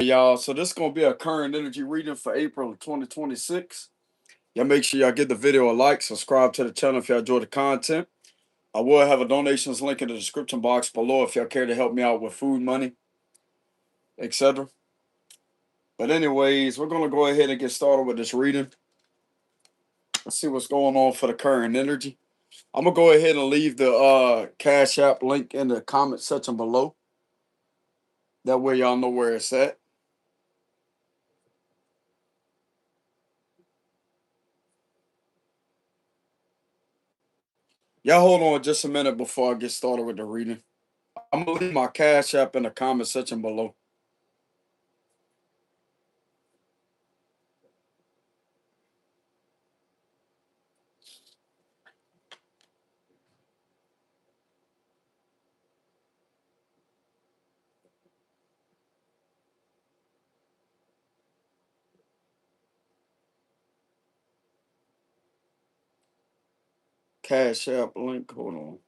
Y'all, so this is going to be a current energy reading for April of 2026. Y'all make sure y'all give the video a like, subscribe to the channel if y'all enjoy the content. I will have a donations link in the description box below if y'all care to help me out with food money, etc. But anyways, we're going to go ahead and get started with this reading. Let's see what's going on for the current energy. I'm going to go ahead and leave the Cash App link in the comment section below. That way y'all know where it's at. Y'all hold on just a minute before I get started with the reading. I'm going to leave my Cash App in the comment section below. Cash App link. Hold on.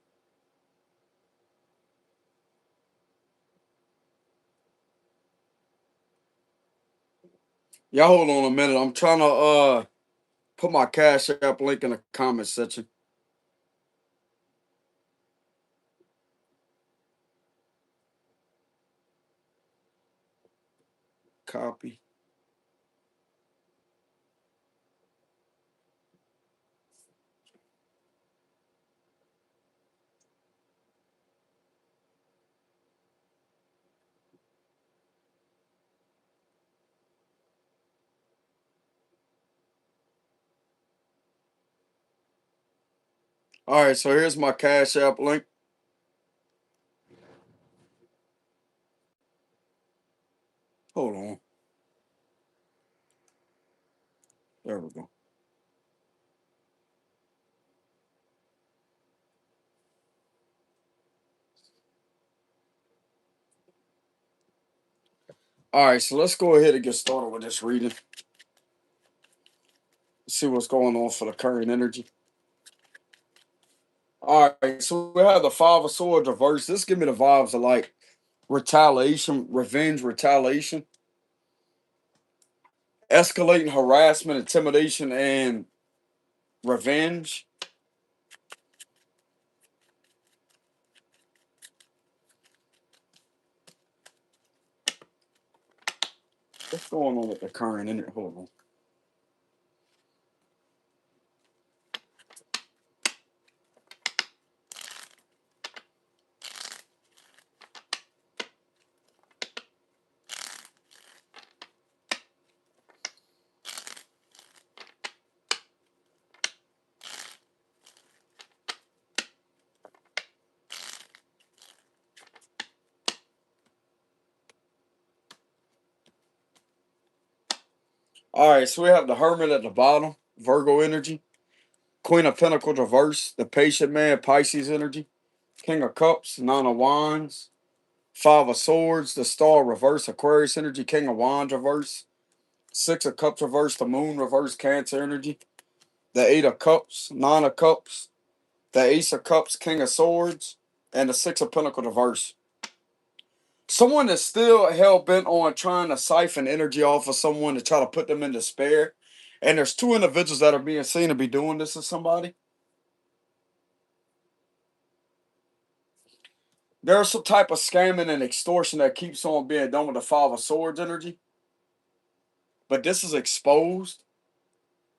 Y'all hold on a minute. I'm trying to put my Cash App link in the comment section. Copy. All right, so here's my Cash App link. Hold on. There we go. All right, so let's go ahead and get started with this reading. See what's going on for the current energy. All right, so we have the Five of Swords reversed. This give me the vibes of like retaliation, revenge, retaliation, escalating harassment, intimidation, and revenge. What's going on with the current energy? Hold on. All right, so we have the Hermit at the bottom, Virgo energy, Queen of Pentacles reverse, the Patient Man, Pisces energy, King of Cups, Nine of Wands, Five of Swords, the Star reverse, Aquarius energy, King of Wands reverse, Six of Cups reverse, the Moon reverse, Cancer energy, the Eight of Cups, Nine of Cups, the Ace of Cups, King of Swords, and the Six of Pentacles reverse. Someone is still hell bent on trying to siphon energy off of someone to try to put them in despair. And there's two individuals that are being seen to be doing this to somebody. There's some type of scamming and extortion that keeps on being done with the Five of Swords energy. But this is exposed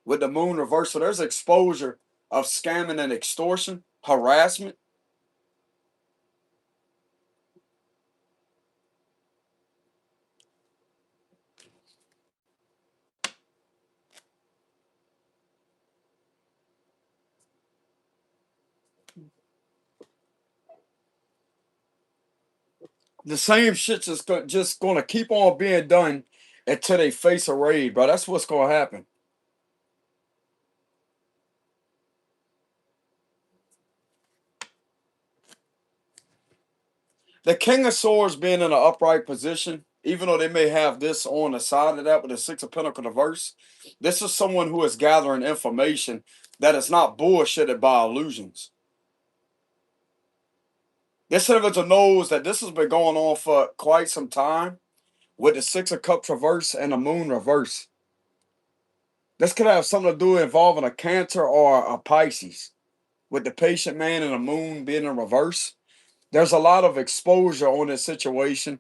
with the Moon reversed. So there's exposure of scamming and extortion, harassment. The same shit's just going to keep on being done until they face a raid, bro. That's what's going to happen. The King of Swords being in an upright position, even though they may have this on the side of that with the Six of Pentacles reverse, this is someone who is gathering information that is not bullshitted by illusions. This individual knows that this has been going on for quite some time, with the Six of Cups reverse and the Moon reverse. This could have something to do involving a Cancer or a Pisces. With the Patient Man and the Moon being in reverse, there's a lot of exposure on this situation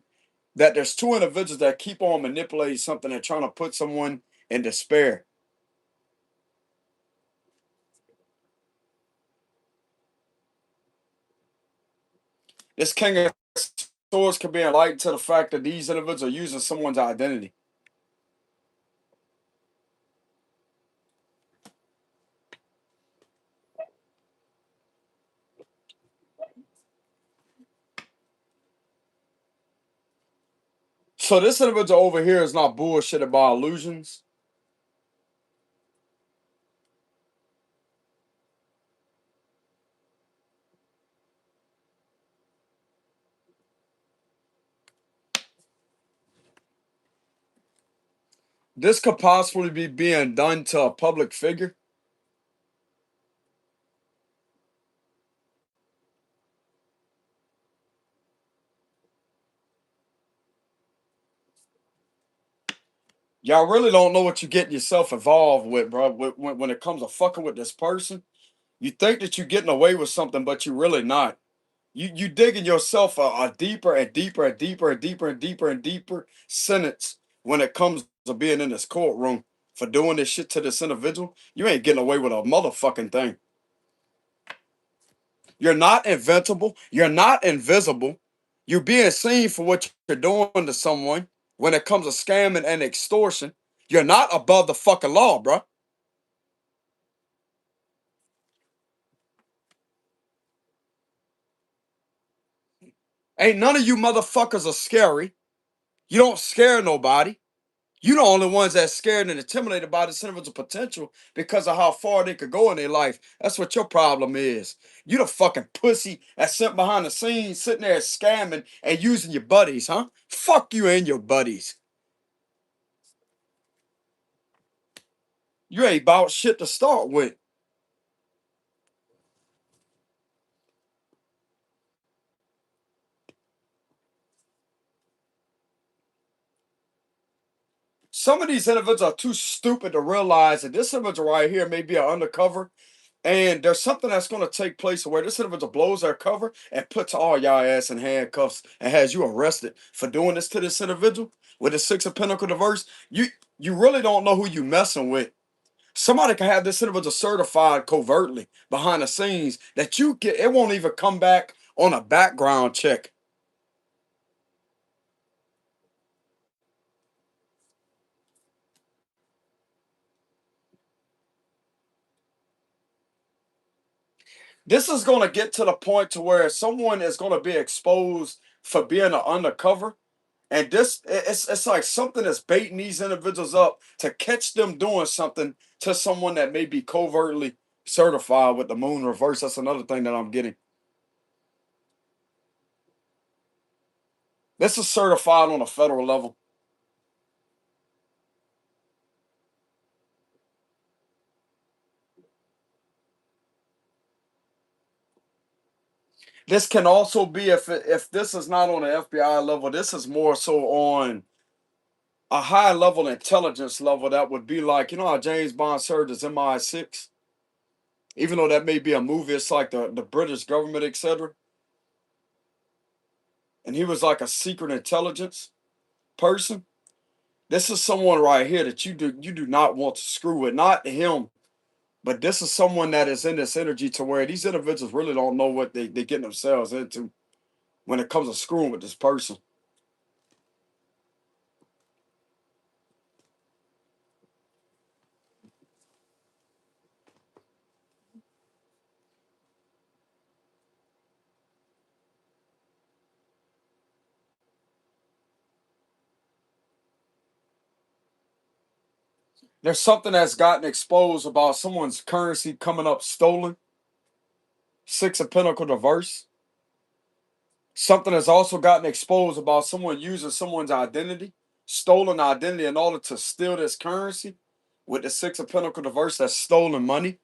that there's two individuals that keep on manipulating something and trying to put someone in despair. This King of Swords could be enlightened to the fact that these individuals are using someone's identity. So this individual over here is not bullshitted by illusions. This could possibly be being done to a public figure. Y'all really don't know what you're getting yourself involved with, bro. When it comes to fucking with this person, you think that you're getting away with something, but you're really not. You digging yourself a deeper and deeper and deeper and deeper and deeper and deeper sentence when it comes to being in this courtroom for doing this shit to this individual. You ain't getting away with a motherfucking thing. You're not inventable. You're not invisible. You're being seen for what you're doing to someone when it comes to scamming and extortion. You're not above the fucking law, bro. Ain't none of you motherfuckers are scary. You don't scare nobody. You the only ones that's scared and intimidated by this individual potential because of how far they could go in their life. That's what your problem is. You the fucking pussy that's sitting behind the scenes, sitting there scamming and using your buddies, huh? Fuck you and your buddies. You ain't about shit to start with. Some of these individuals are too stupid to realize that this individual right here may be an undercover. And there's something that's going to take place where this individual blows their cover and puts all y'all ass in handcuffs and has you arrested for doing this to this individual with the Six of Pentacles reverse. You really don't know who you messing with. Somebody can have this individual certified covertly behind the scenes that you get. It won't even come back on a background check. This is going to get to the point to where someone is going to be exposed for being an undercover. And this, it's like something that's baiting these individuals up to catch them doing something to someone that may be covertly certified with the Moon reverse. That's another thing that I'm getting. This is certified on a federal level. This can also be if this is not on the FBI level, this is more so on a high level intelligence level that would be like, you know how James Bond served as MI6? Even though that may be a movie, it's like the British government, etc. And he was like a secret intelligence person. This is someone right here that you do not want to screw with. Not him, but this is someone that is in this energy to where these individuals really don't know what they get themselves into when it comes to screwing with this person. There's something that's gotten exposed about someone's currency coming up stolen. Six of Pentacles reverse. Something has also gotten exposed about someone using someone's identity, stolen identity, in order to steal this currency. With the Six of Pentacles reverse, that's stolen money.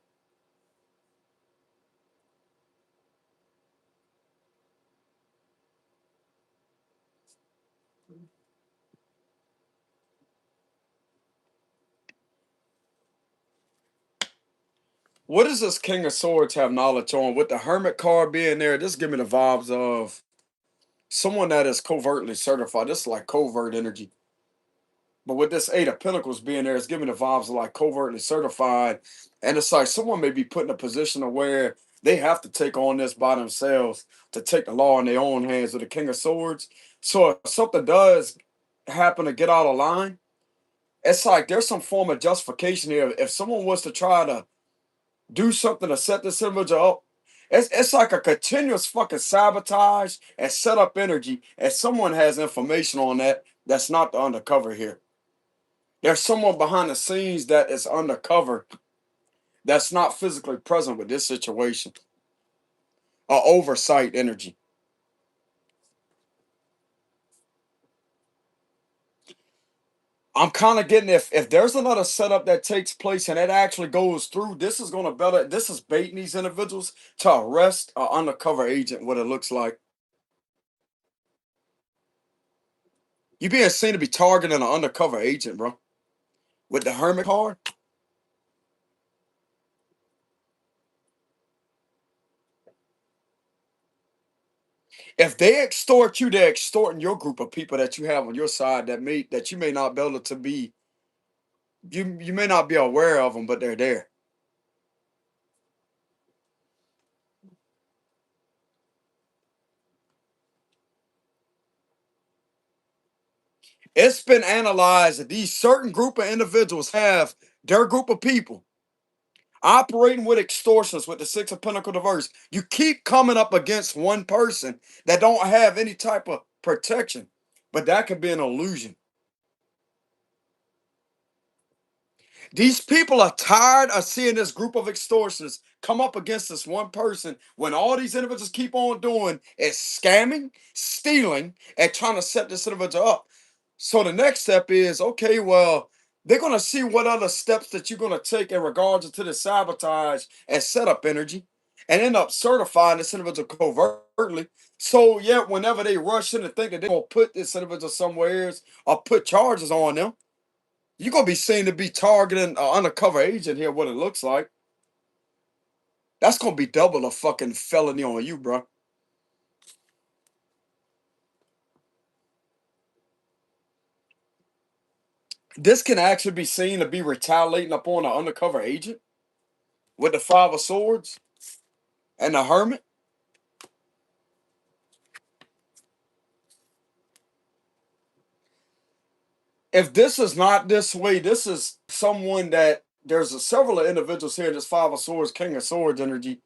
What does this King of Swords have knowledge on? With the Hermit card being there, this give me the vibes of someone that is covertly certified. This is like covert energy. But with this Eight of Pentacles being there, it's giving the vibes of like covertly certified. And it's like someone may be put in a position of where they have to take on this by themselves to take the law in their own hands with the King of Swords. So if something does happen to get out of line, it's like there's some form of justification here. If someone was to try to do something to set this individual up, it's like a continuous fucking sabotage and setup energy. And someone has information on that that's not the undercover here. There's someone behind the scenes that is undercover that's not physically present with this situation. A oversight energy. I'm kind of getting if there's another setup that takes place and it actually goes through, this is gonna better. This is baiting these individuals to arrest an undercover agent. What it looks like, you being seen to be targeting an undercover agent, bro. With the Hermit card, if they extort you, they're extorting your group of people that you have on your side that you may not be able to be. You may not be aware of them, but they're there. It's been analyzed that these certain group of individuals have their group of people operating with extortions with the Six of Pentacles diverse. You keep coming up against one person that don't have any type of protection, but that could be an illusion. These people are tired of seeing this group of extortioners come up against this one person when all these individuals keep on doing is scamming, stealing, and trying to set this individual up. So the next step is okay, well, they're going to see what other steps that you're going to take in regards to the sabotage and setup energy and end up certifying this individual covertly. So, yeah, whenever they rush in and think that they're going to put this individual somewhere or put charges on them, you're gonna be seen to be targeting an undercover agent here, what it looks like. That's gonna be double a fucking felony on you, bro. This can actually be seen to be retaliating upon an undercover agent with the Five of Swords and the Hermit. If this is not this way, this is someone that there's several individuals here, this Five of Swords, King of Swords energy,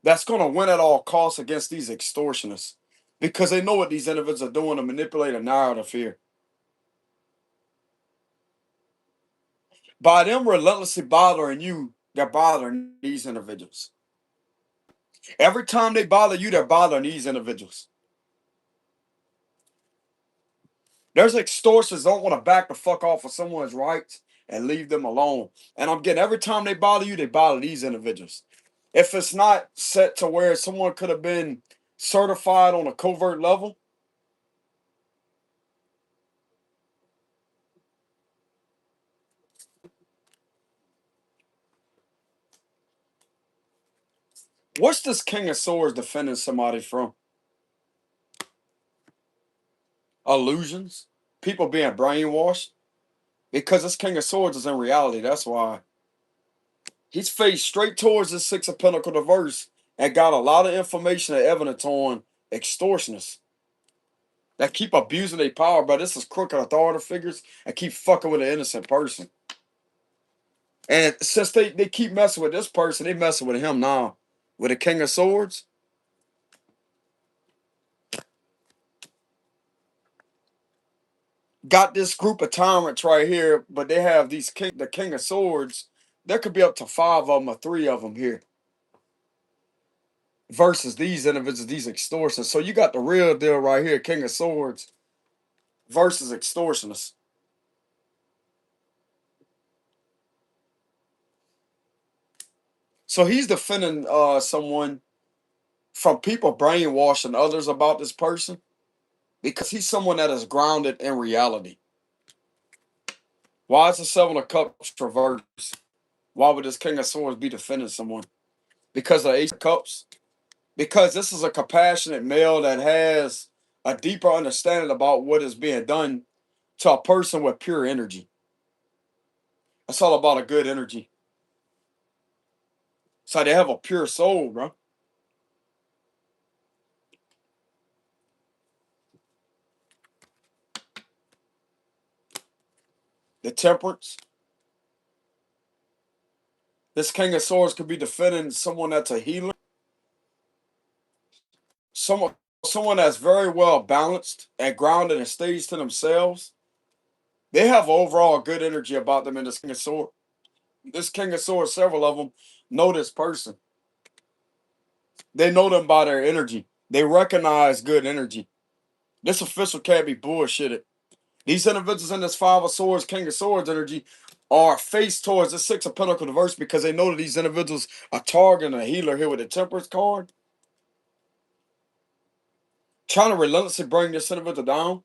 that's gonna win at all costs against these extortionists because they know what these individuals are doing to manipulate a narrative here. By them relentlessly bothering you, they're bothering these individuals. Every time they bother you, they're bothering these individuals. There's extortionists don't want to back the fuck off of someone's rights and leave them alone. And I'm getting every time they bother you, they bother these individuals. If it's not set to where someone could have been certified on a covert level, what's this King of Swords defending somebody from? Illusions? People being brainwashed? Because this King of Swords is in reality. That's why. He's faced straight towards the Six of Pentacles diverse and got a lot of information and evidence on extortionists that keep abusing their power, but this is crooked authority figures and keep fucking with an innocent person. And since they keep messing with this person, they messing with him now. With the King of Swords. Got this group of tyrants right here, but they have the King of Swords. There could be up to 5 of them or 3 of them here. Versus these individuals, these extortionists. So you got the real deal right here, King of Swords versus extortionists. So he's defending someone from people brainwashing others about this person because he's someone that is grounded in reality. Why is the Seven of Cups reversed? Why would this King of Swords be defending someone? Because of Ace of Cups? Because this is a compassionate male that has a deeper understanding about what is being done to a person with pure energy. It's all about a good energy. So they have a pure soul, bro. The temperance. This King of Swords could be defending someone that's a healer. Someone someone that's very well balanced and grounded and stays to themselves. They have overall good energy about them in this King of Swords. This King of Swords, several of them know this person. They know them by their energy. They recognize good energy. This official can't be bullshitted. These individuals in this Five of Swords, King of Swords energy are faced towards the Six of Pentacles reverse because they know that these individuals are targeting a healer here with the Temperance card. Trying to relentlessly bring this individual down.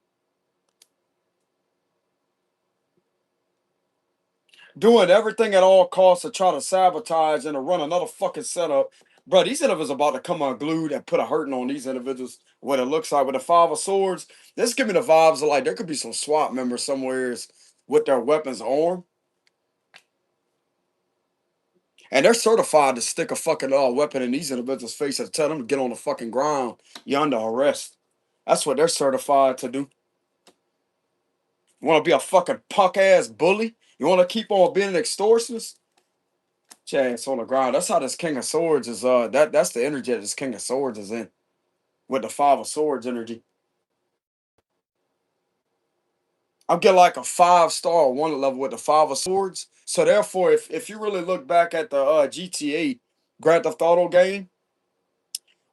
Doing everything at all costs to try to sabotage and to run another fucking setup. Bro, these individuals about to come unglued and put a hurting on these individuals. What it looks like with the Five of Swords, this give me the vibes of like there could be some SWAT members somewheres with their weapons armed. And they're certified to stick a fucking weapon in these individuals' face and tell them to get on the fucking ground. You're under arrest. That's what they're certified to do. You want to be a fucking punk ass bully? You want to keep on being an extortionist? Chance on the ground. That's how this King of Swords is. That's the energy that this King of Swords is in with the Five of Swords energy. I'll get like a 5-star one level with the Five of Swords. So therefore, if you really look back at the GTA Grand Theft Auto game,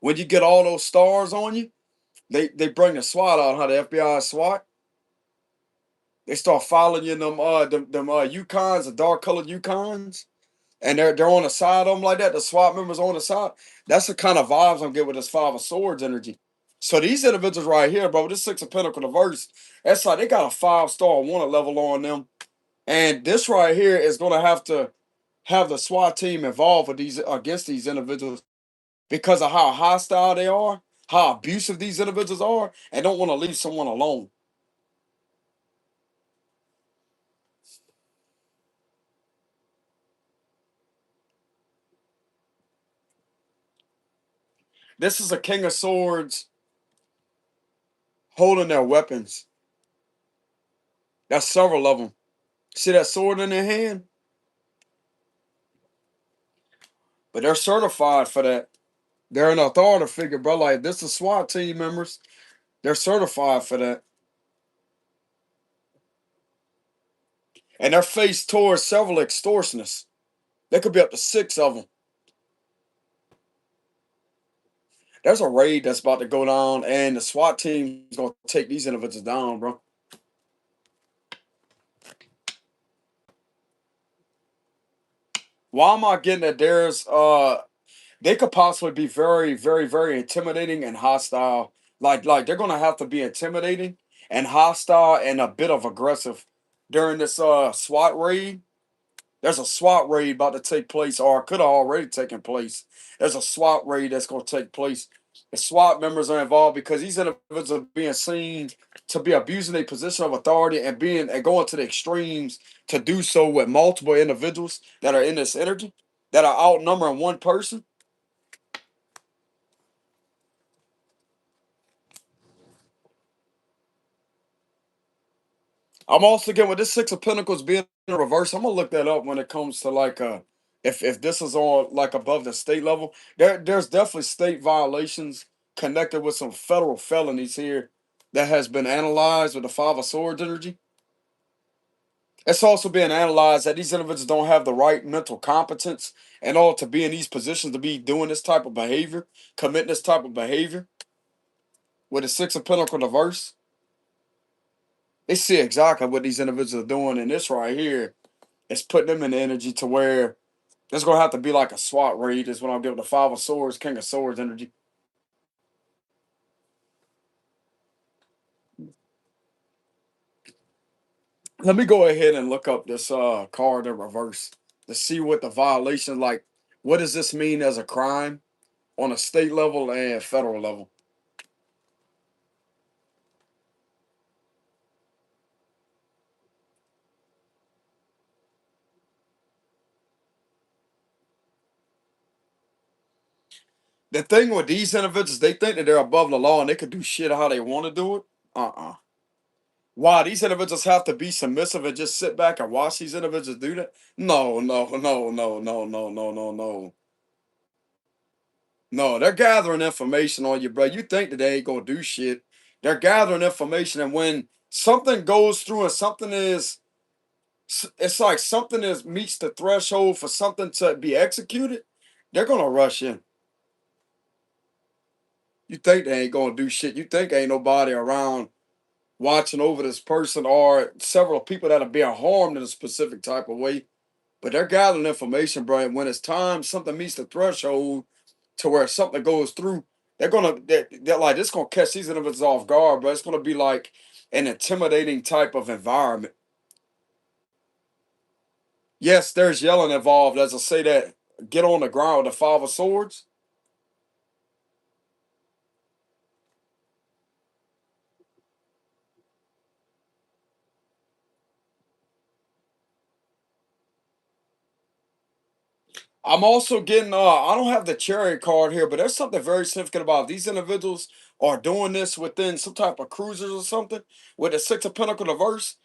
when you get all those stars on you, they bring the SWAT out, huh? The FBI SWAT. They start following you in them Yukons, the dark colored Yukons, and they're on the side of them like that. The SWAT members on the side. That's the kind of vibes I'm getting with this Five of Swords energy. So these individuals right here, bro, this Six of Pentacles reverse, that's like they got a 5-star wanted level on them. And this right here is gonna have to have the SWAT team involved with these against these individuals because of how hostile they are, how abusive these individuals are, and don't want to leave someone alone. This is a King of Swords holding their weapons. That's several of them. See that sword in their hand? But they're certified for that. They're an authority figure, bro. Like this is SWAT team members. They're certified for that. And they're faced towards several extortionists. There could be up to 6 of them. There's a raid that's about to go down, and the SWAT team is gonna take these individuals down, bro. Why am I getting that they could possibly be very, very, very intimidating and hostile. Like they're gonna have to be intimidating and hostile and a bit of aggressive during this SWAT raid. There's a SWAT raid about to take place, or could have already taken place. There's a SWAT raid that's gonna take place. The SWAT members are involved because these individuals are being seen to be abusing their position of authority and being and going to the extremes to do so with multiple individuals that are in this energy that are outnumbering one person. I'm also getting with this Six of Pentacles being in reverse. I'm gonna look that up when it comes to like if this is on like above the state level. There's definitely state violations connected with some federal felonies here that has been analyzed with the Five of Swords energy. It's also being analyzed that these individuals don't have the right mental competence and all to be in these positions to be doing this type of behavior, committing this type of behavior with the Six of Pentacles reverse. They see exactly what these individuals are doing, and this right here is putting them in the energy to where there's gonna have to be like a SWAT raid. Is what I'll give the Five of Swords, King of Swords energy. Let me go ahead and look up this card in reverse. to see what the violation, like, what does this mean as a crime on a state level and federal level. The thing with these individuals, they think that they're above the law and they could do shit how they want to do it. Why these individuals have to be submissive and just sit back and watch these individuals do that? No, no, no, no, no, no, no, no, no. No, they're gathering information on you, bro. You think that they ain't gonna do shit. They're gathering information, and when something goes through and something is, it's like something is meets the threshold for something to be executed, they're gonna rush in. You think they ain't gonna do shit. You think ain't nobody around watching over this person or several people that are being harmed in a specific type of way. But they're gathering information, bro. And when it's time, something meets the threshold to where something goes through, they're like, this gonna catch these individuals off guard, bro. It's gonna be like an intimidating type of environment. Yes, there's yelling involved, as I say that get on the ground with the 5 of swords. I'm also getting I don't have the chariot card here, but there's something very significant about these individuals are doing this within some type of cruisers or something with the 6 of Pentacles reverse.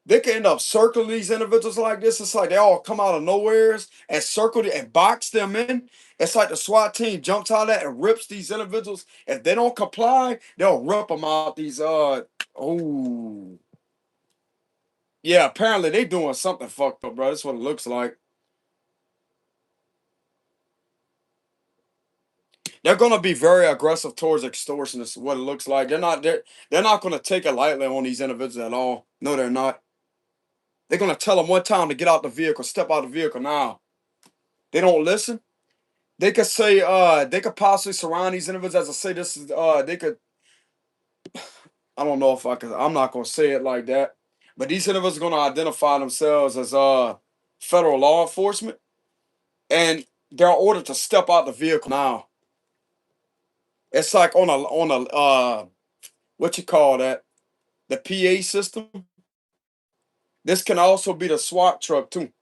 They can end up circling these individuals like this. It's like they all come out of nowheres and circle it and box them in. It's like the SWAT team jumps out of that and rips these individuals. If they don't comply, they'll rip them out these oh yeah, apparently they doing something fucked up, bro. That's what it looks like. They're gonna be very aggressive towards extortionists, what it looks like. They're not gonna take it lightly on these individuals at all. No, they're not. They're gonna tell them one time to get out the vehicle, step out the vehicle now. They don't listen. They could say they could possibly surround these individuals. As I say, this is they could, I don't know if I could, I'm not gonna say it like that. But these individuals are gonna identify themselves as federal law enforcement, and they're ordered to step out the vehicle now. It's like on a what you call that? The PA system. This can also be the SWAT truck too.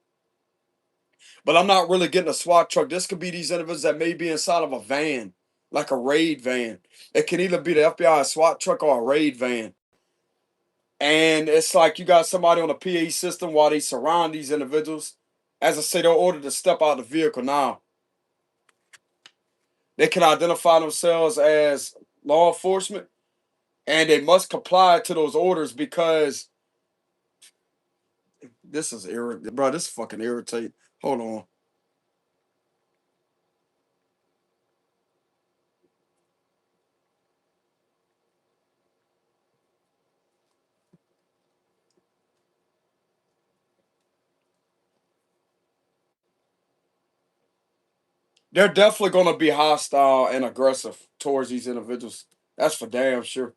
But I'm not really getting a SWAT truck. This could be these individuals that may be inside of a van, like a raid van. It can either be the FBI SWAT truck or a raid van. And it's like you got somebody on a PA system while they surround these individuals. As I say, they're ordered to step out of the vehicle now. They can identify themselves as law enforcement and they must comply to those orders because this is irritating. Bro, this is fucking irritating. Hold on. They're definitely going to be hostile and aggressive towards these individuals. That's for damn sure.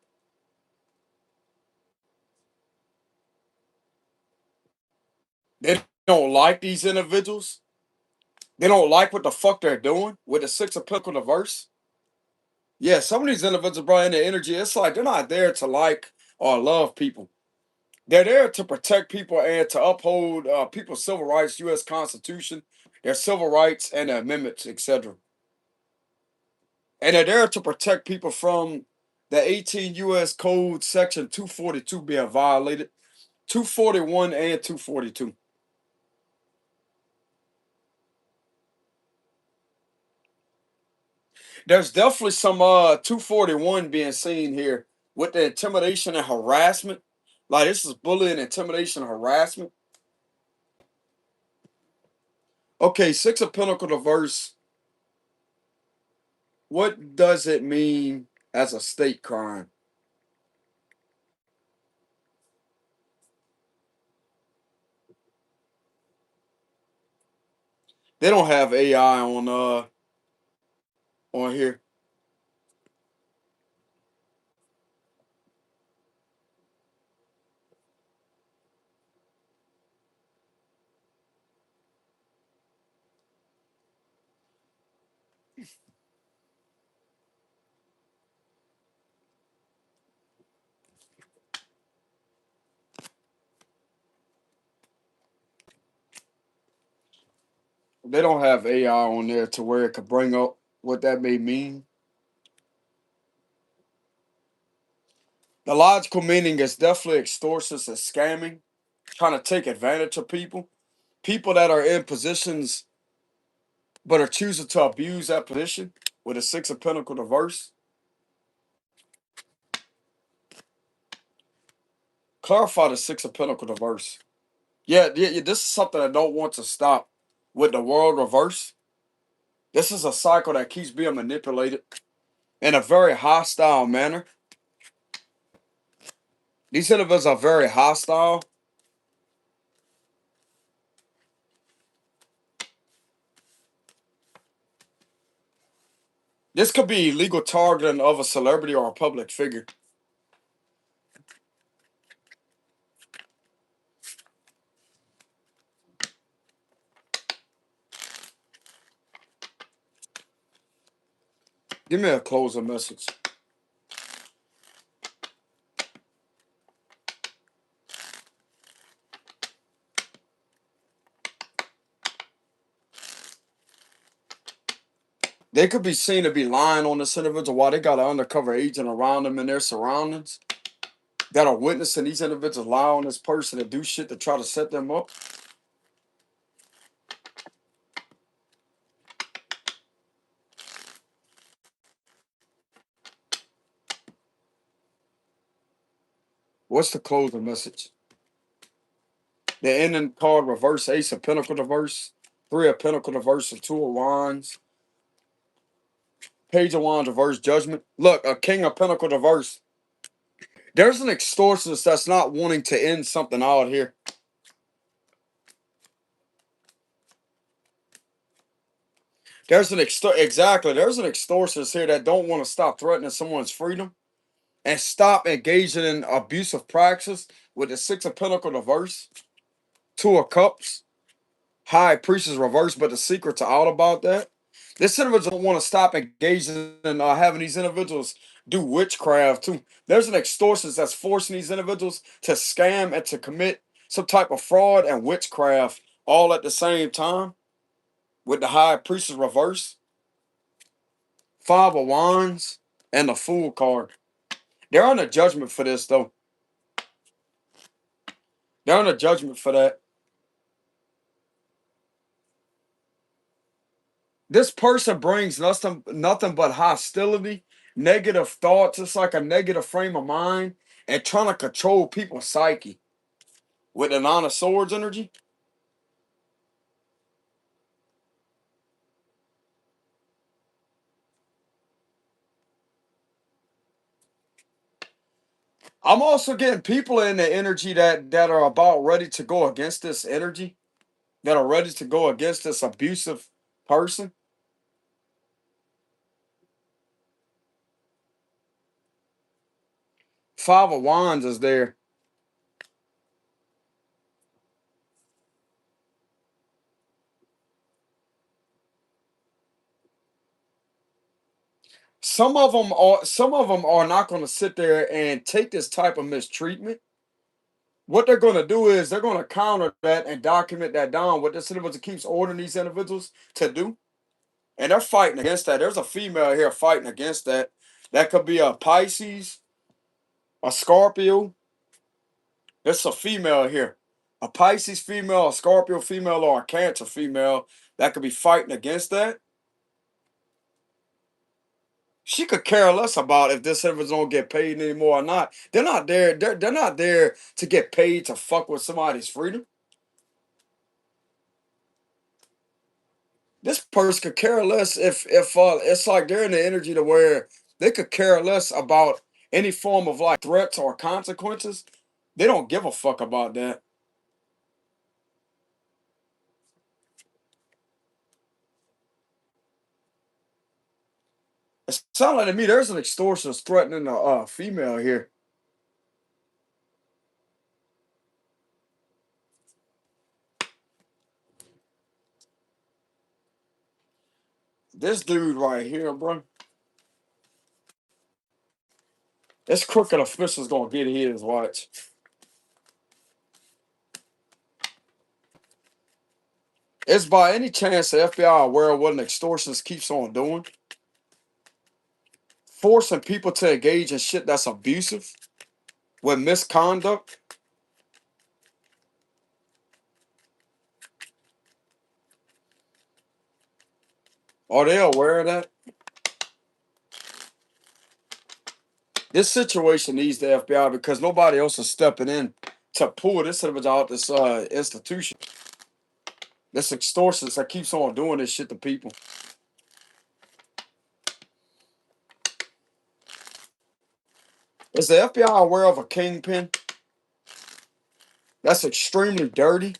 They don't like these individuals. They don't like what the fuck they're doing with the 6 of Pentacles reverse. Yeah, some of these individuals bring their energy. It's like they're not there to like or love people. They're there to protect people and to uphold people's civil rights, U.S. Constitution, their civil rights and their amendments, etc. And they're there to protect people from the 18 U.S. Code Section 242 being violated, 241 and 242. There's definitely some 241 being seen here with the intimidation and harassment. Like this is bullying, intimidation, and harassment. Okay, 6 of Pentacles reverse. What does it mean as a state crime? They don't have AI on here. They don't have AI on there to where it could bring up what that may mean. The logical meaning is definitely extortionist and scamming, trying to take advantage of people. People that are in positions but are choosing to abuse that position with a Six of Pentacles reverse. Clarify the Six of Pentacles reverse. Yeah, this is something I don't want to stop with the world reverse. This is a cycle that keeps being manipulated in a very hostile manner. These individuals are very hostile. This could be illegal targeting of a celebrity or a public figure. Give me a closing message. They could be seen to be lying on this individual while they got an undercover agent around them in their surroundings that are witnessing these individuals lie on this person and do shit to try to set them up. What's the closing message? The ending card reverse, Ace of Pentacles reverse, Three of Pentacles reverse, and Two of Wands. Page of Wands reverse, Judgment. Look, a King of Pentacles reverse. There's an extortionist that's not wanting to end something out here. There's an extortionist here that don't want to stop threatening someone's freedom and stop engaging in abusive practices with the Six of Pentacles reverse, Two of Cups, High Priestess reverse, but the secrets are out about that. This individual don't want to stop engaging in having these individuals do witchcraft too. There's an extortionist that's forcing these individuals to scam and to commit some type of fraud and witchcraft all at the same time with the High Priestess reverse, Five of Wands, and the Fool card. They're on a judgment for this though. They're on a judgment for that. This person brings nothing but hostility, negative thoughts. It's like a negative frame of mind and trying to control people's psyche with the Nine of Swords energy. I'm also getting people in the energy that are about ready to go against this energy, that are ready to go against this abusive person. Five of Wands is there. Some of them are not going to sit there and take this type of mistreatment. What they're going to do is they're going to counter that and document that down. What this individual keeps ordering these individuals to do, and they're fighting against that. There's a female here fighting against that. That could be a Pisces, a Scorpio. There's a female here, a Pisces female, a Scorpio female, or a Cancer female that could be fighting against that. She could care less about if this individual don't get paid anymore or not. They're not there. They're not there to get paid to fuck with somebody's freedom. This person could care less if it's like they're in the energy to where they could care less about any form of like threats or consequences. They don't give a fuck about that. It sounds like to me there's an extortionist threatening a female here. This dude right here, bro. This crooked official's gonna get his watch. Is by any chance the FBI aware of what an extortionist keeps on doing? Forcing people to engage in shit that's abusive with misconduct? Are they aware of that? This situation needs the FBI because nobody else is stepping in to pull this individual out this institution. This extortionist that keeps on doing this shit to people. Is the FBI aware of a kingpin that's extremely dirty?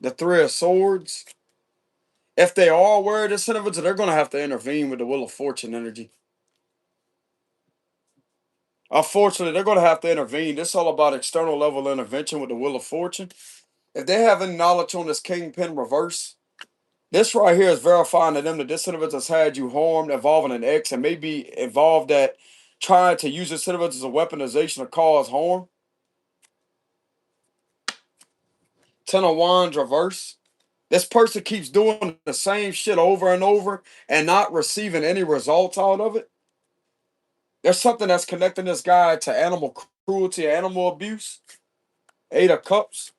The Three of Swords. If they are aware of this individual, they're going to have to intervene with the Wheel of Fortune energy. Unfortunately, they're going to have to intervene. This is all about external level intervention with the Wheel of Fortune. If they have any knowledge on this Kingpin reverse, this right here is verifying to them that this individual has had you harmed, involving an ex, and maybe involved at trying to use this individual as a weaponization to cause harm. Ten of Wands reverse. This person keeps doing the same shit over and over and not receiving any results out of it. There's something that's connecting this guy to animal cruelty, animal abuse. Eight of Cups,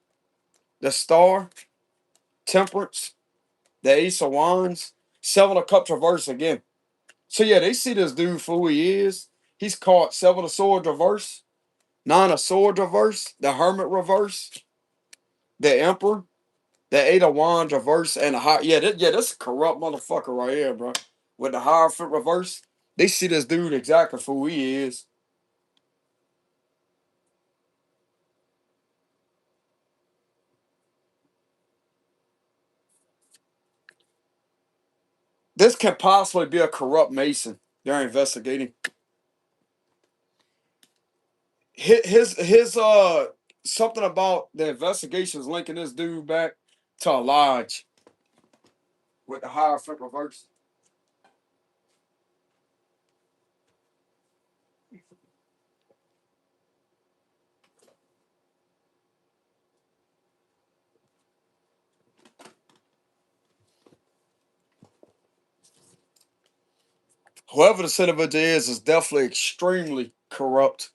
the Star, Temperance, the Ace of Wands, Seven of Cups reverse again. So yeah, they see this dude for who he is. He's caught Seven of Swords reverse, Nine of Swords reverse, the Hermit reverse, the Emperor, the Eight of Wands reverse, and the high. This is a corrupt motherfucker right here, bro. With the Hierophant reverse, they see this dude exactly for who he is. This can possibly be a corrupt Mason they're investigating. His something about the investigations linking this dude back to a lodge with the Hierophant reverse. Whoever the individual is definitely extremely corrupt.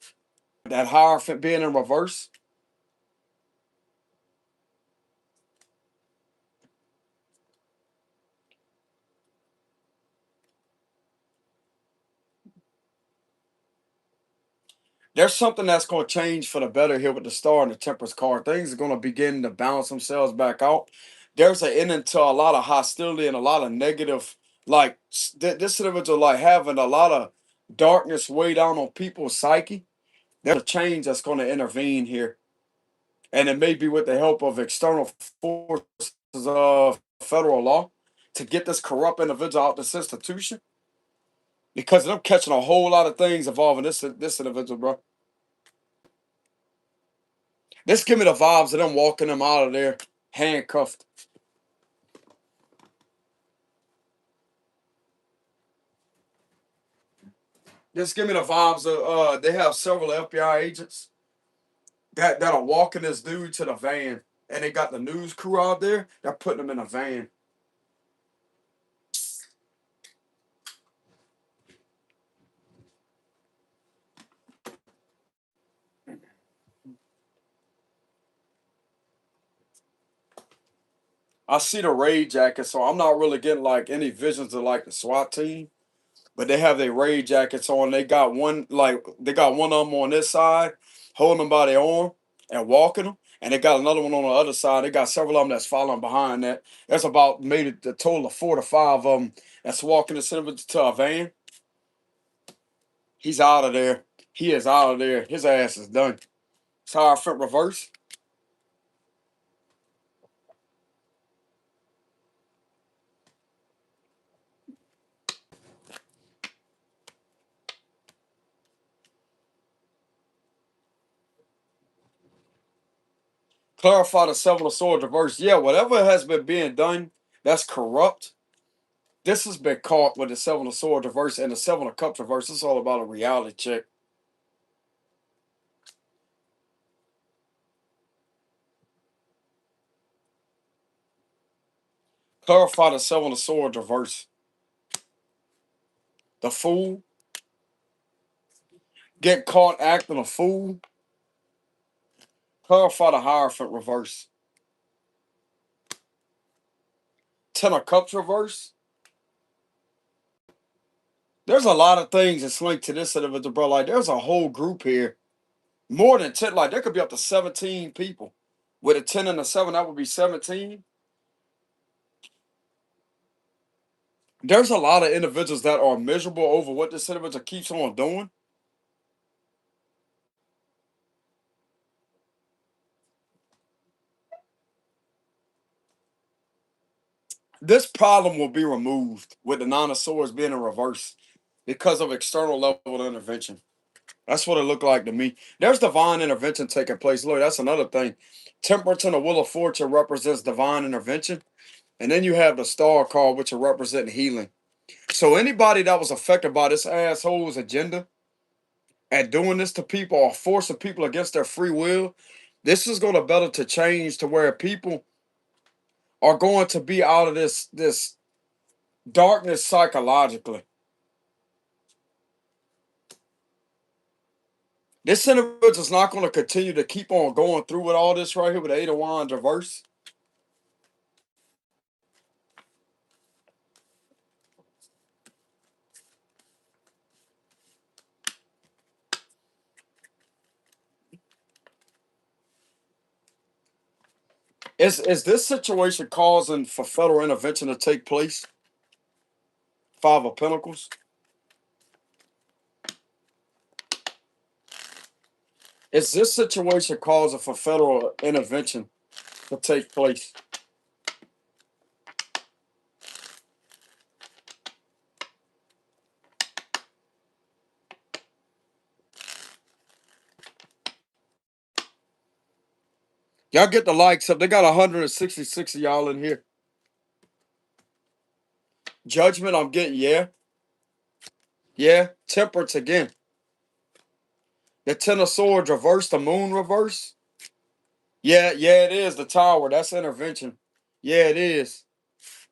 That Hierophant being in reverse. There's something that's going to change for the better here with the Star and the Temperance card. Things are going to begin to balance themselves back out. There's an end into a lot of hostility and a lot of negative, like this individual, like having a lot of darkness weigh down on people's psyche. There's a change that's going to intervene here, and it may be with the help of external forces of federal law to get this corrupt individual out this institution. Because I'm catching a whole lot of things involving this individual, bro. This give me the vibes of them walking them out of there handcuffed. This give me the vibes of they have several FBI agents that are walking this dude to the van, and they got the news crew out there. They're putting him in a van. I see the raid jacket, so I'm not really getting like any visions of like the SWAT team. But they have their raid jackets on. They got one of them on this side, holding them by their arm and walking them, and they got another one on the other side. They got several of them that's following behind that. There's about maybe the total of 4 to 5 of them that's walking the center to a van. He's out of there. He is out of there. His ass is done. Tire front reverse. Clarify the Seven of Swords reverse. Yeah, whatever has been being done that's corrupt. This has been caught with the Seven of Swords reverse and the Seven of Cups reverse. It's all about a reality check. Clarify the Seven of Swords reverse. The Fool. Get caught acting a fool. Clarify the Hierophant reverse. Ten of Cups reverse. There's a lot of things that's linked to this individual, bro. Like, there's a whole group here. More than 10. Like, there could be up to 17 people. With a 10 and a 7, that would be 17. There's a lot of individuals that are miserable over what this individual keeps on doing. This problem will be removed with the Nine of Swords being in reverse because of external level intervention. That's what it looked like to me. There's divine intervention taking place. Look, that's another thing. Temperance and the Wheel of Fortune represents divine intervention. And then you have the Star card, which will represent healing. So anybody that was affected by this asshole's agenda and doing this to people or forcing people against their free will, this is going to better to change to where people are going to be out of this darkness psychologically. This individual is not going to continue to keep on going through with all this right here with the Eight of Wands reverse. Is this situation causing for federal intervention to take place? Five of Pentacles. Is this situation causing for federal intervention to take place? Y'all get the likes up. They got 166 of y'all in here. Judgment, I'm getting, yeah. Yeah. Temperance again. The Ten of Swords reverse, the Moon reverse. Yeah, it is. The Tower. That's intervention. Yeah, it is.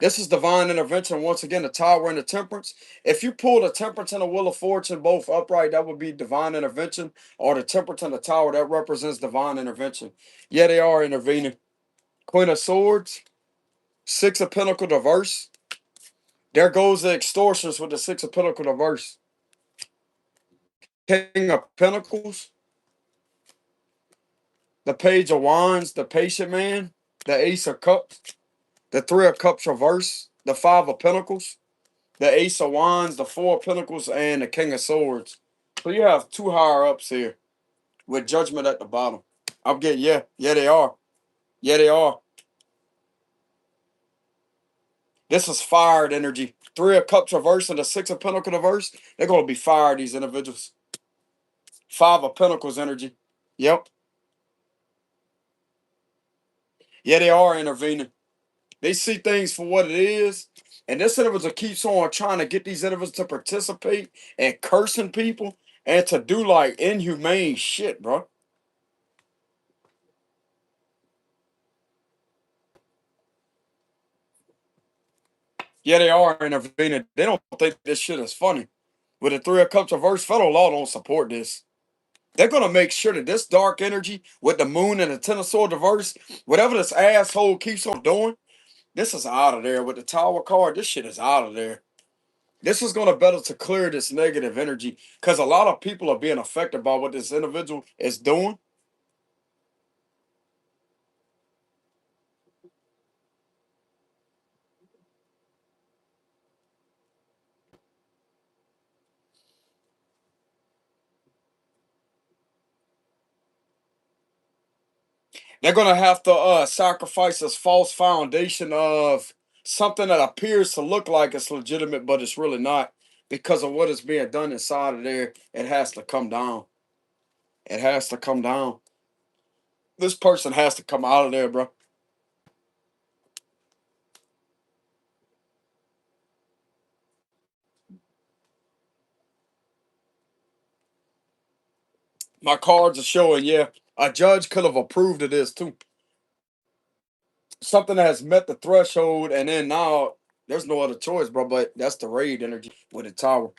This is divine intervention. Once again, the Tower and the Temperance. If you pull the Temperance and the Wheel of Fortune both upright, that would be divine intervention. Or the Temperance and the Tower, that represents divine intervention. Yeah, they are intervening. Queen of Swords. Six of Pentacles reverse. There goes the Extortionist with the Six of Pentacles reverse. King of Pentacles. The Page of Wands. The Patient Man. The Ace of Cups. The Three of Cups reverse. The Five of Pentacles. The Ace of Wands. The Four of Pentacles. And the King of Swords. So you have two higher ups here with Judgment at the bottom. I'm getting, yeah. Yeah, they are. Yeah, they are. This is fired energy. Three of Cups reverse and the Six of Pentacles reverse. They're going to be fired, these individuals. Five of Pentacles energy. Yep. Yeah, they are intervening. They see things for what it is. And this individual keeps on trying to get these individuals to participate and cursing people and to do like inhumane shit, bro. Yeah, they are intervening. They don't think this shit is funny. With the Three of Cups reverse, federal law don't support this. They're gonna make sure that this dark energy with the Moon and the Ten of Swords reverse, whatever this asshole keeps on doing, this is out of there. With the Tower card, this shit is out of there. This is going to better to clear this negative energy because a lot of people are being affected by what this individual is doing. They're going to have to sacrifice this false foundation of something that appears to look like it's legitimate, but it's really not because of what is being done inside of there. It has to come down. It has to come down. This person has to come out of there, bro. My cards are showing, yeah, a judge could have approved of this too. Something that has met the threshold, and then now there's no other choice, bro. But that's the raid energy with the tower.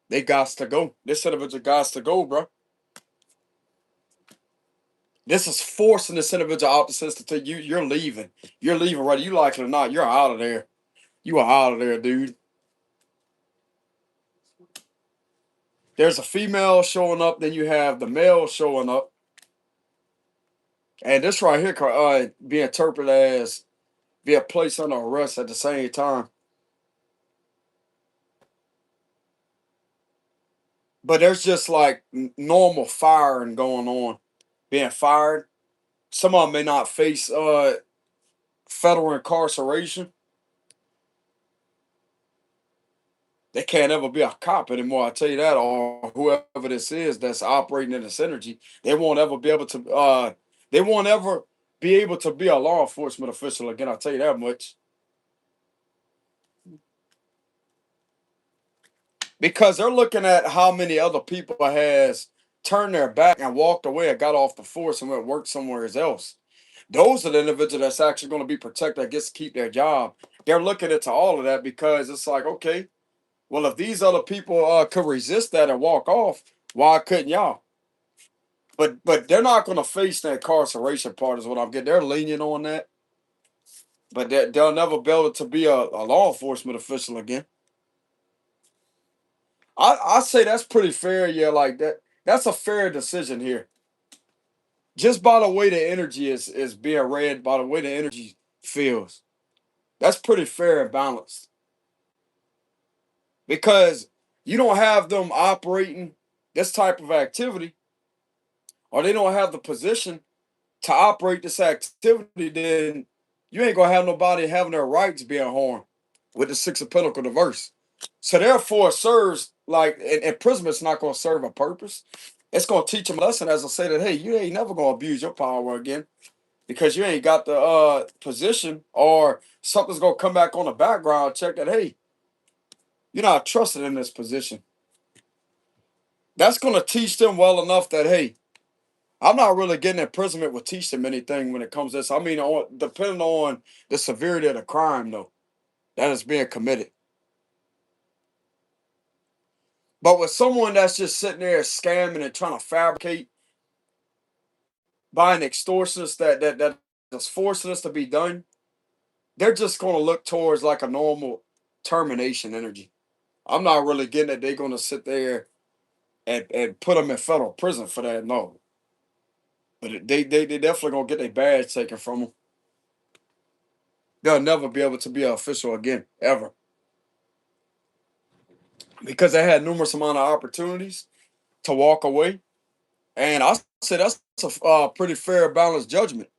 They got to go. This individual got to go, bro. This is forcing this individual out the system to you. You're leaving. You're leaving, whether you like it or not. You're out of there. You are out of there, dude. There's a female showing up, then you have the male showing up. And this right here could be interpreted as be a place under arrest at the same time. But there's just like normal firing going on, being fired. Some of them may not face federal incarceration. They can't ever be a cop anymore. I tell you that, or whoever this is that's operating in this energy, they won't ever be able to. They won't ever be able to be a law enforcement official again. I'll tell you that much. Because they're looking at how many other people has turned their back and walked away and got off the force and went work somewhere else. Those are the individuals that's actually going to be protected that gets to keep their job. They're looking into all of that because it's like, okay, well, if these other people could resist that and walk off, why couldn't y'all? But they're not going to face the incarceration part is what I'm getting. They're lenient on that, but they'll never be able to be a law enforcement official again. I say that's pretty fair. Yeah, like that. That's a fair decision here. Just by the way the energy is being read, by the way the energy feels, that's pretty fair and balanced. Because you don't have them operating this type of activity, or they don't have the position to operate this activity, then you ain't gonna have nobody having their rights being harmed with the Six of Pentacles reverse. So therefore, it serves like imprisonment's not gonna serve a purpose. It's gonna teach them a lesson, as I say that hey, you ain't never gonna abuse your power again because you ain't got the position, or something's gonna come back on the background check that hey, you're not trusted in this position. That's gonna teach them well enough that hey, I'm not really getting imprisonment will teach them anything when it comes to this. I mean, depending on the severity of the crime, though, that is being committed. But with someone that's just sitting there scamming and trying to fabricate, buying extortionists that's forcing us to be done, they're just going to look towards like a normal termination energy. I'm not really getting that they're going to sit there and put them in federal prison for that. No, but they definitely going to get their badge taken from them. They'll never be able to be an official again, ever. Because they had numerous amount of opportunities to walk away. And I say that's a pretty fair, balanced judgment.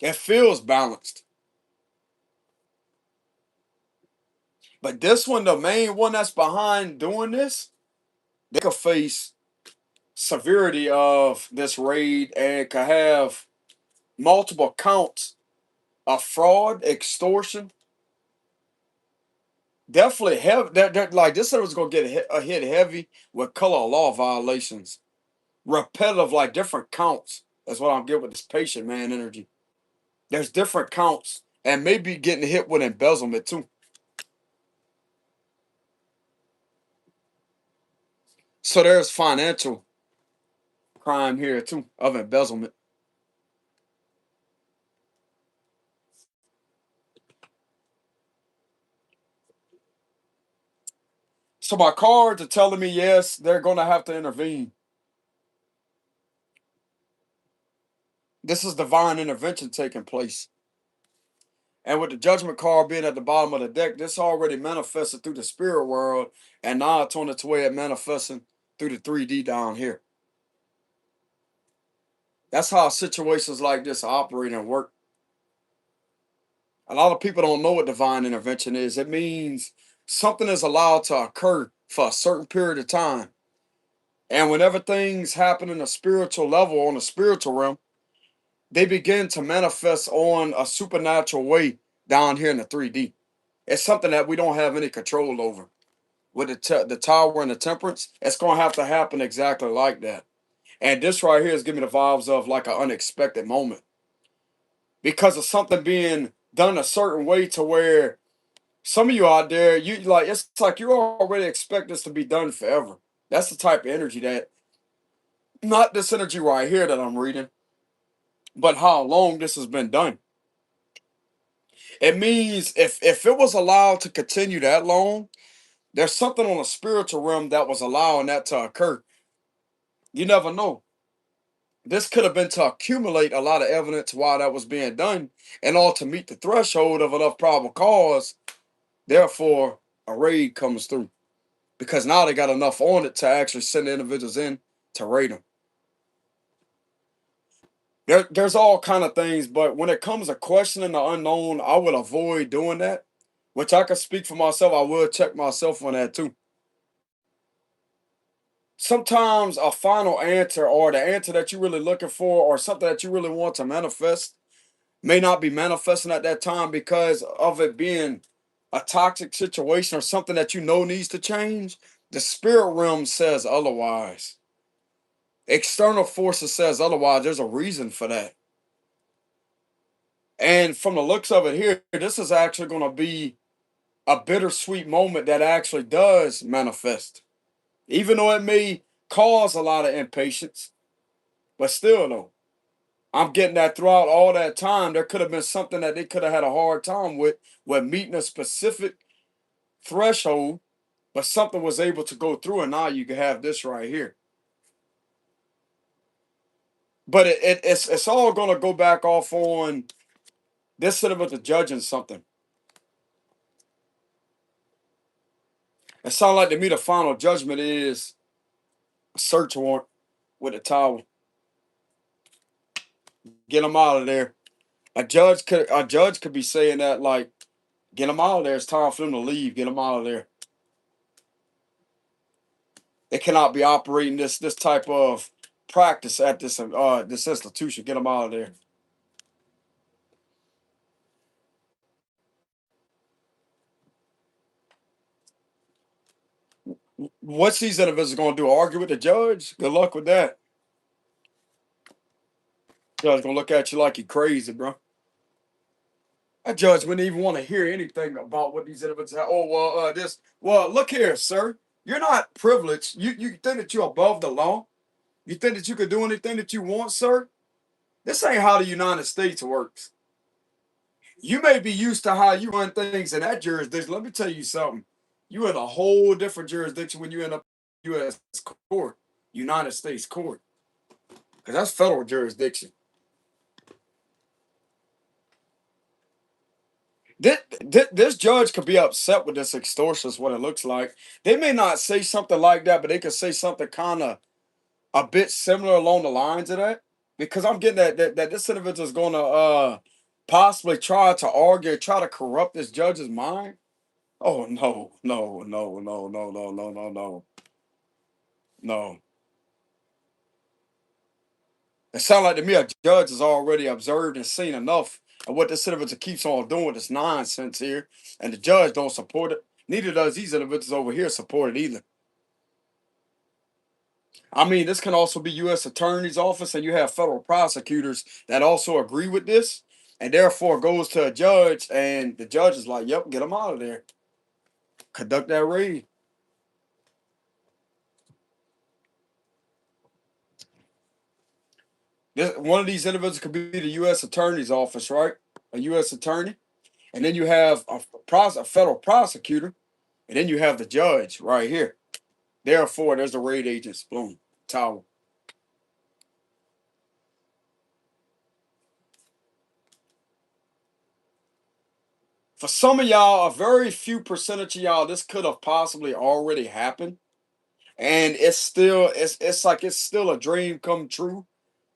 It feels balanced. But this one, the main one that's behind doing this, they could face severity of this raid and could have multiple counts of fraud, extortion. Definitely heavy. That like this was gonna get a hit heavy with color law violations, repetitive like different counts. That's what I'm getting with this patient man energy. There's different counts and maybe getting hit with embezzlement too. So there's financial crime here too of embezzlement. So my cards are telling me yes, they're gonna have to intervene. This is divine intervention taking place. And with the judgment card being at the bottom of the deck, this already manifested through the spirit world, and now it's on its way of manifesting through the 3D down here. That's how situations like this operate and work. A lot of people don't know what divine intervention is. It means something is allowed to occur for a certain period of time. And whenever things happen in a spiritual level, on a spiritual realm, they begin to manifest on a supernatural way down here in the 3D. It's something that we don't have any control over. with the Tower and the Temperance, it's gonna have to happen exactly like that. And this right here is giving me the vibes of like an unexpected moment because of something being done a certain way to where some of you out there, you like it's like you already expect this to be done forever. That's the type of energy that, not this energy right here that I'm reading, but how long this has been done. It means if it was allowed to continue that long, there's something on a spiritual realm that was allowing that to occur. You never know. This could have been to accumulate a lot of evidence while that was being done, and all to meet the threshold of enough probable cause. Therefore, a raid comes through because now they got enough on it to actually send the individuals in to raid them. There's all kind of things, but when it comes to questioning the unknown, I would avoid doing that. Which I can speak for myself. I will check myself on that too. Sometimes a final answer or the answer that you're really looking for or something that you really want to manifest may not be manifesting at that time because of it being a toxic situation or something that you know needs to change. The spirit realm says otherwise. External forces says otherwise. There's a reason for that. And from the looks of it here, this is actually going to be a bittersweet moment that actually does manifest. Even though it may cause a lot of impatience, but still though, I'm getting that throughout all that time, there could have been something that they could have had a hard time with meeting a specific threshold, but something was able to go through, and now you can have this right here. But it's all gonna go back off on this sort of with the judging something. It sounds like to me the final judgment is a search warrant with a towel. Get them out of there. A judge could be saying that like, get them out of there. It's time for them to leave. Get them out of there. They cannot be operating this type of practice at this institution. Get them out of there. What's these individuals going to do? Argue with the judge? Good luck with that. Judge gonna look at you like you crazy, bro. That judge wouldn't even want to hear anything about what these individuals have. Oh well, this. Well, look here, sir. You're not privileged. You think that you're above the law? You think that you could do anything that you want, sir? This ain't how the United States works. You may be used to how you run things in that jurisdiction. Let me tell you something. You in a whole different jurisdiction when you end up U.S. court, United States court, because that's federal jurisdiction. This judge could be upset with this extortion, is what it looks like. They may not say something like that, but they could say something kind of a bit similar along the lines of that. Because I'm getting that this individual is going to possibly try to argue, try to corrupt this judge's mind. Oh no, no, no, no, no, no, no, no, no, no. It sounds like to me a judge has already observed and seen enough of what this individual keeps on doing with this nonsense here, and the judge don't support it. Neither does these individuals over here support it either. I mean, this can also be U.S. Attorney's Office, and you have federal prosecutors that also agree with this, and therefore goes to a judge, and the judge is like, "Yep, get them out of there. Conduct that raid." One of these individuals could be the U.S. Attorney's Office, right? A U.S. attorney, and then you have a federal prosecutor, and then you have the judge right here. Therefore, there's the raid agents. Boom, tower. For some of y'all, a very few percentage of y'all, this could have possibly already happened, and it's like it's still a dream come true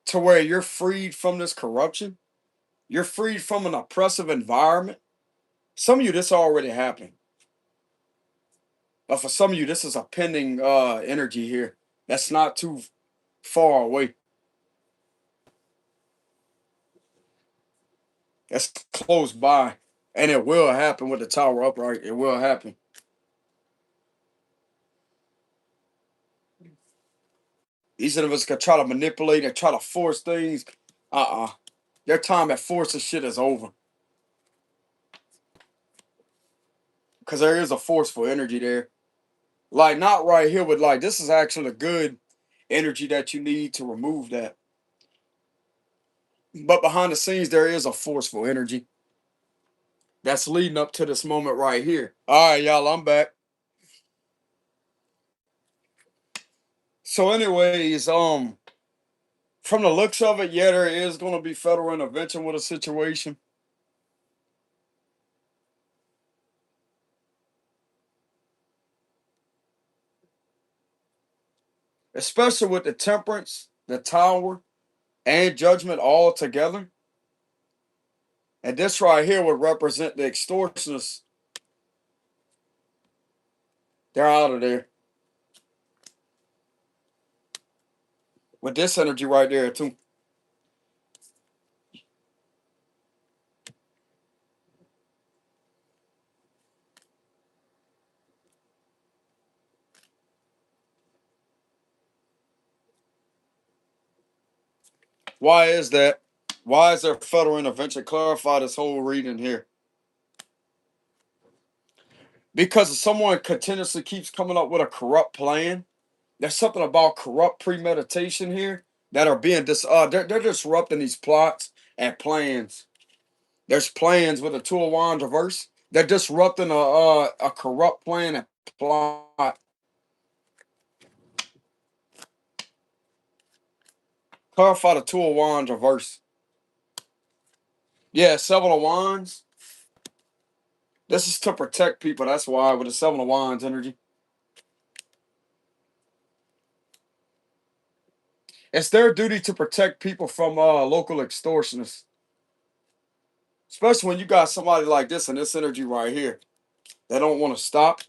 to where you're freed from this corruption. You're freed from an oppressive environment. Some of you, this already happened, but for some of you, this is a pending energy here. That's not too far away. That's close by, and it will happen with the tower upright. It will happen. These of us could try to manipulate and try to force things. Their time at forcing shit is over. Because there is a forceful energy there. Like, not right here, but like, this is actually a good energy that you need to remove that. But behind the scenes, there is a forceful energy that's leading up to this moment right here. All right, y'all, I'm back. So, anyways, from the looks of it, yeah, there is going to be federal intervention with a situation. Especially with the temperance, the tower, and judgment all together. And this right here would represent the extortionists. They're out of there. With this energy right there, too. Why is that? Why is there federal intervention? Clarify this whole reading here. Because if someone continuously keeps coming up with a corrupt plan, there's something about corrupt premeditation here that are being they're disrupting these plots and plans. There's plans with a two of wands reverse. They're disrupting a corrupt plan and plot. Clarify the two of wands reverse. Yeah, seven of wands. This is to protect people. That's why with the seven of wands energy. It's their duty to protect people from local extortionists. Especially when you got somebody like this and this energy right here. They don't want to stop.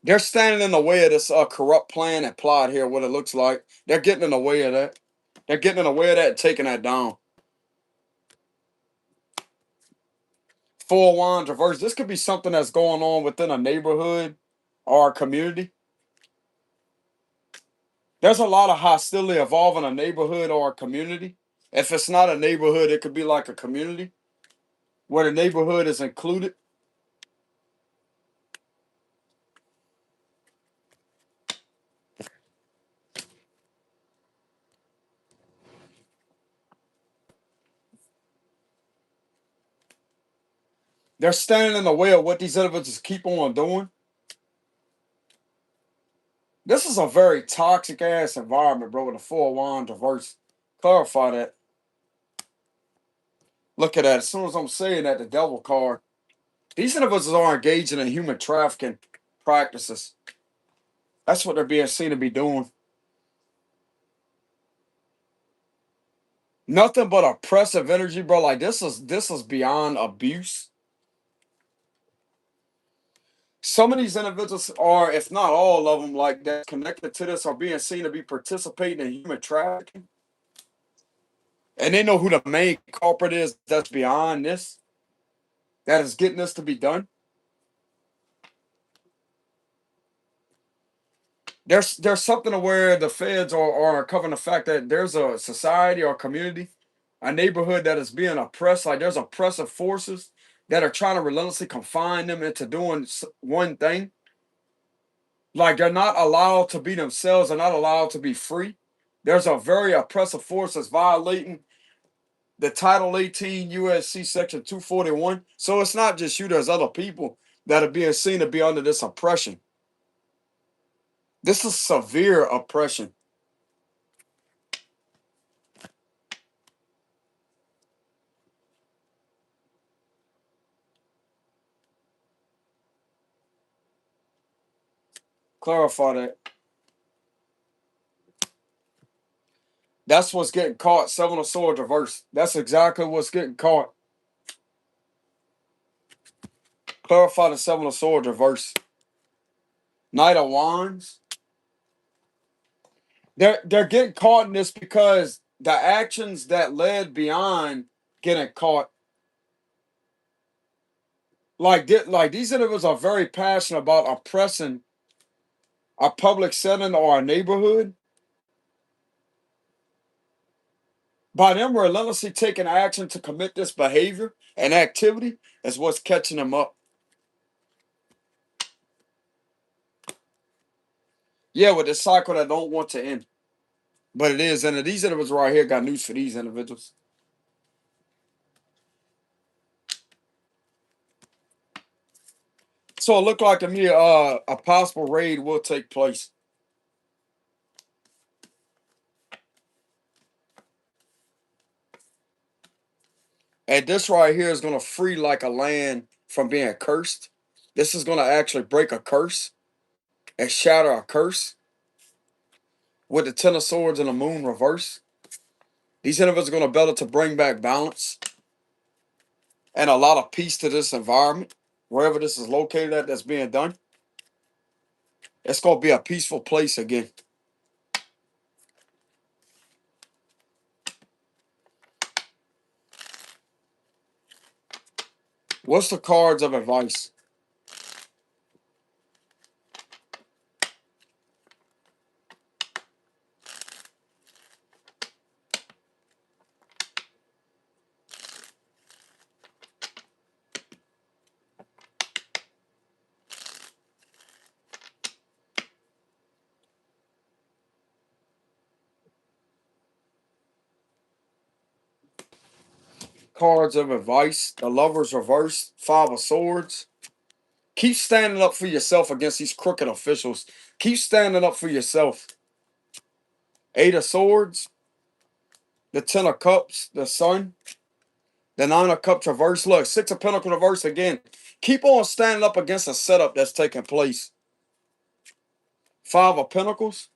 They're standing in the way of this corrupt plan and plot here, what it looks like. They're getting in the way of that. They're getting in the way of that and taking that down. Four of wands reverse. This could be something that's going on within a neighborhood or a community. There's a lot of hostility involving a neighborhood or a community. If it's not a neighborhood, it could be like a community where the neighborhood is included. They're standing in the way of what these individuals keep on doing. This is a very toxic ass environment, bro, with a full wand reverse. Clarify that. Look at that. As soon as I'm saying that, the devil card. These individuals are engaging in human trafficking practices. That's what they're being seen to be doing. Nothing but oppressive energy, bro. Like this is beyond abuse. Some of these individuals are, if not all of them, like that connected to this, are being seen to be participating in human trafficking. And they know who the main culprit is that's beyond this, that is getting this to be done. There's something where the feds are covering the fact that there's a society or community, a neighborhood that is being oppressed. Like there's oppressive forces that are trying to relentlessly confine them into doing one thing. Like they're not allowed to be themselves. They're not allowed to be free. There's a very oppressive force that's violating the Title 18 USC Section 241. So it's not just you. There's other people that are being seen to be under this oppression. This is severe oppression. Clarify that. That's what's getting caught. Seven of Swords reverse. That's exactly what's getting caught. Clarify the Seven of Swords reverse. Knight of Wands. They're getting caught in this because the actions that led beyond getting caught. Like these individuals are very passionate about oppressing our public setting, or our neighborhood. By them relentlessly taking action to commit this behavior and activity is what's catching them up. Yeah, with the cycle that don't want to end. But it is, and these individuals right here got news for these individuals. So it looked like to me a possible raid will take place. And this right here is going to free like a land from being cursed. This is going to actually break a curse and shatter a curse with the Ten of Swords and the Moon reverse. These individuals are going to be able to bring back balance and a lot of peace to this environment, wherever this is located at that's being done. It's going to be a peaceful place again. What's the cards of advice? Cards of advice. The Lover's reverse. Five of Swords. Keep standing up for yourself against these crooked officials. Keep standing up for yourself. Eight of Swords. The Ten of Cups. The Sun. The Nine of Cups reverse. Look, Six of Pentacles reverse again. Keep on standing up against a setup that's taking place. Five of Pentacles.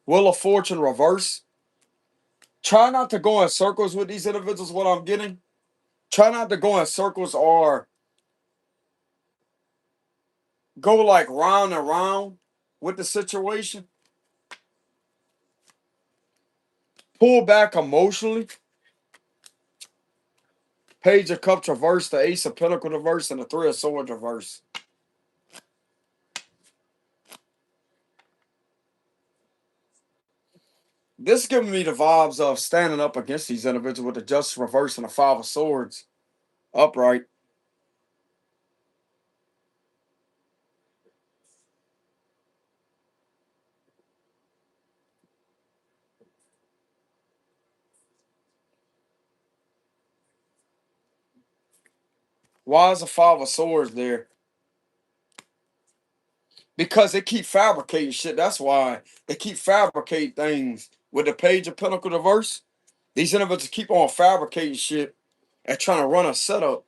Wheel of Fortune reverse. Try not to go in circles with these individuals, what I'm getting. Try not to go in circles or go like round and round with the situation. Pull back emotionally. Page of Cups reverse, the Ace of Pentacles reverse, and the Three of Swords reverse. This is giving me the vibes of standing up against these individuals with the Justice reverse and the Five of Swords upright. Why is the Five of Swords there? Because they keep fabricating shit. That's why they keep fabricating things with the Page of Pentacles reverse. These individuals keep on fabricating shit and trying to run a setup.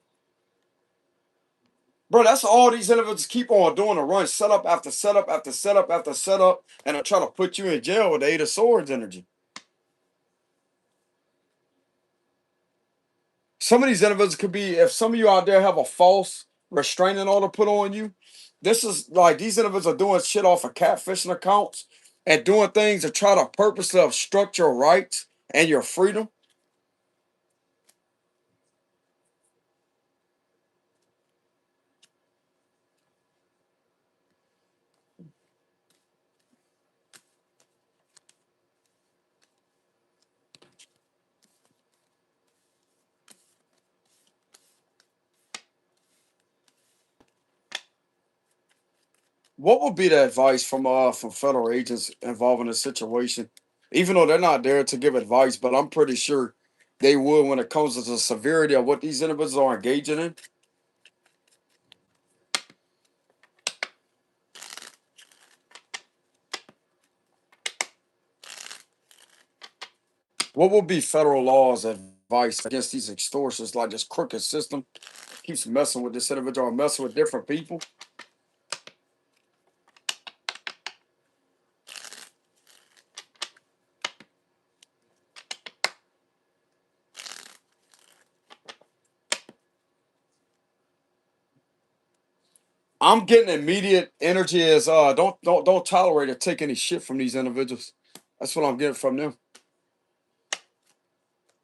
Bro, that's all these individuals keep on doing, to run setup after setup after setup after setup, and they're trying to put you in jail with the Eight of Swords energy. Some of these individuals could be, if some of you out there have a false restraining order put on you, this is like these individuals are doing shit off of catfishing accounts and doing things to try to purposely obstruct your rights and your freedom. What would be the advice from federal agents involved in this situation? Even though they're not there to give advice, but I'm pretty sure they will when it comes to the severity of what these individuals are engaging in. What would be federal laws advice against these extortions, like this crooked system keeps messing with this individual, messing with different people? I'm getting immediate energy as don't tolerate or take any shit from these individuals. That's what I'm getting from them.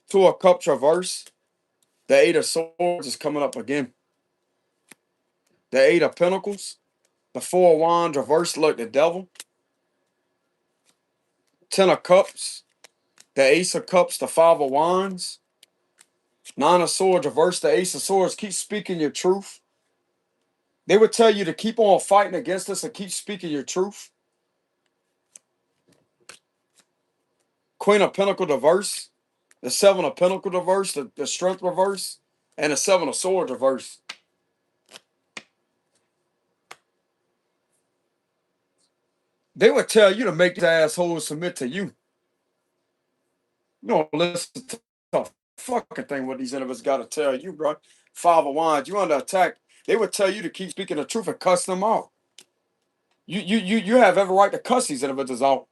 Two of Cups reverse. The Eight of Swords is coming up again. The Eight of Pentacles. The Four of Wands reversed, look, the Devil. Ten of Cups, the Ace of Cups, the Five of Wands. Nine of Swords reversed, the Ace of Swords. Keep speaking your truth. They would tell you to keep on fighting against us and keep speaking your truth. Queen of Pentacles reverse, the Seven of Pentacles reverse, the Strength reverse, and the Seven of Swords reverse. They would tell you to make these assholes submit to you. You don't listen to the fucking thing what these individuals got to tell you, bro. Five of Wands, you under attack. They would tell you to keep speaking the truth and cuss them out. You have every right to cuss these individuals out.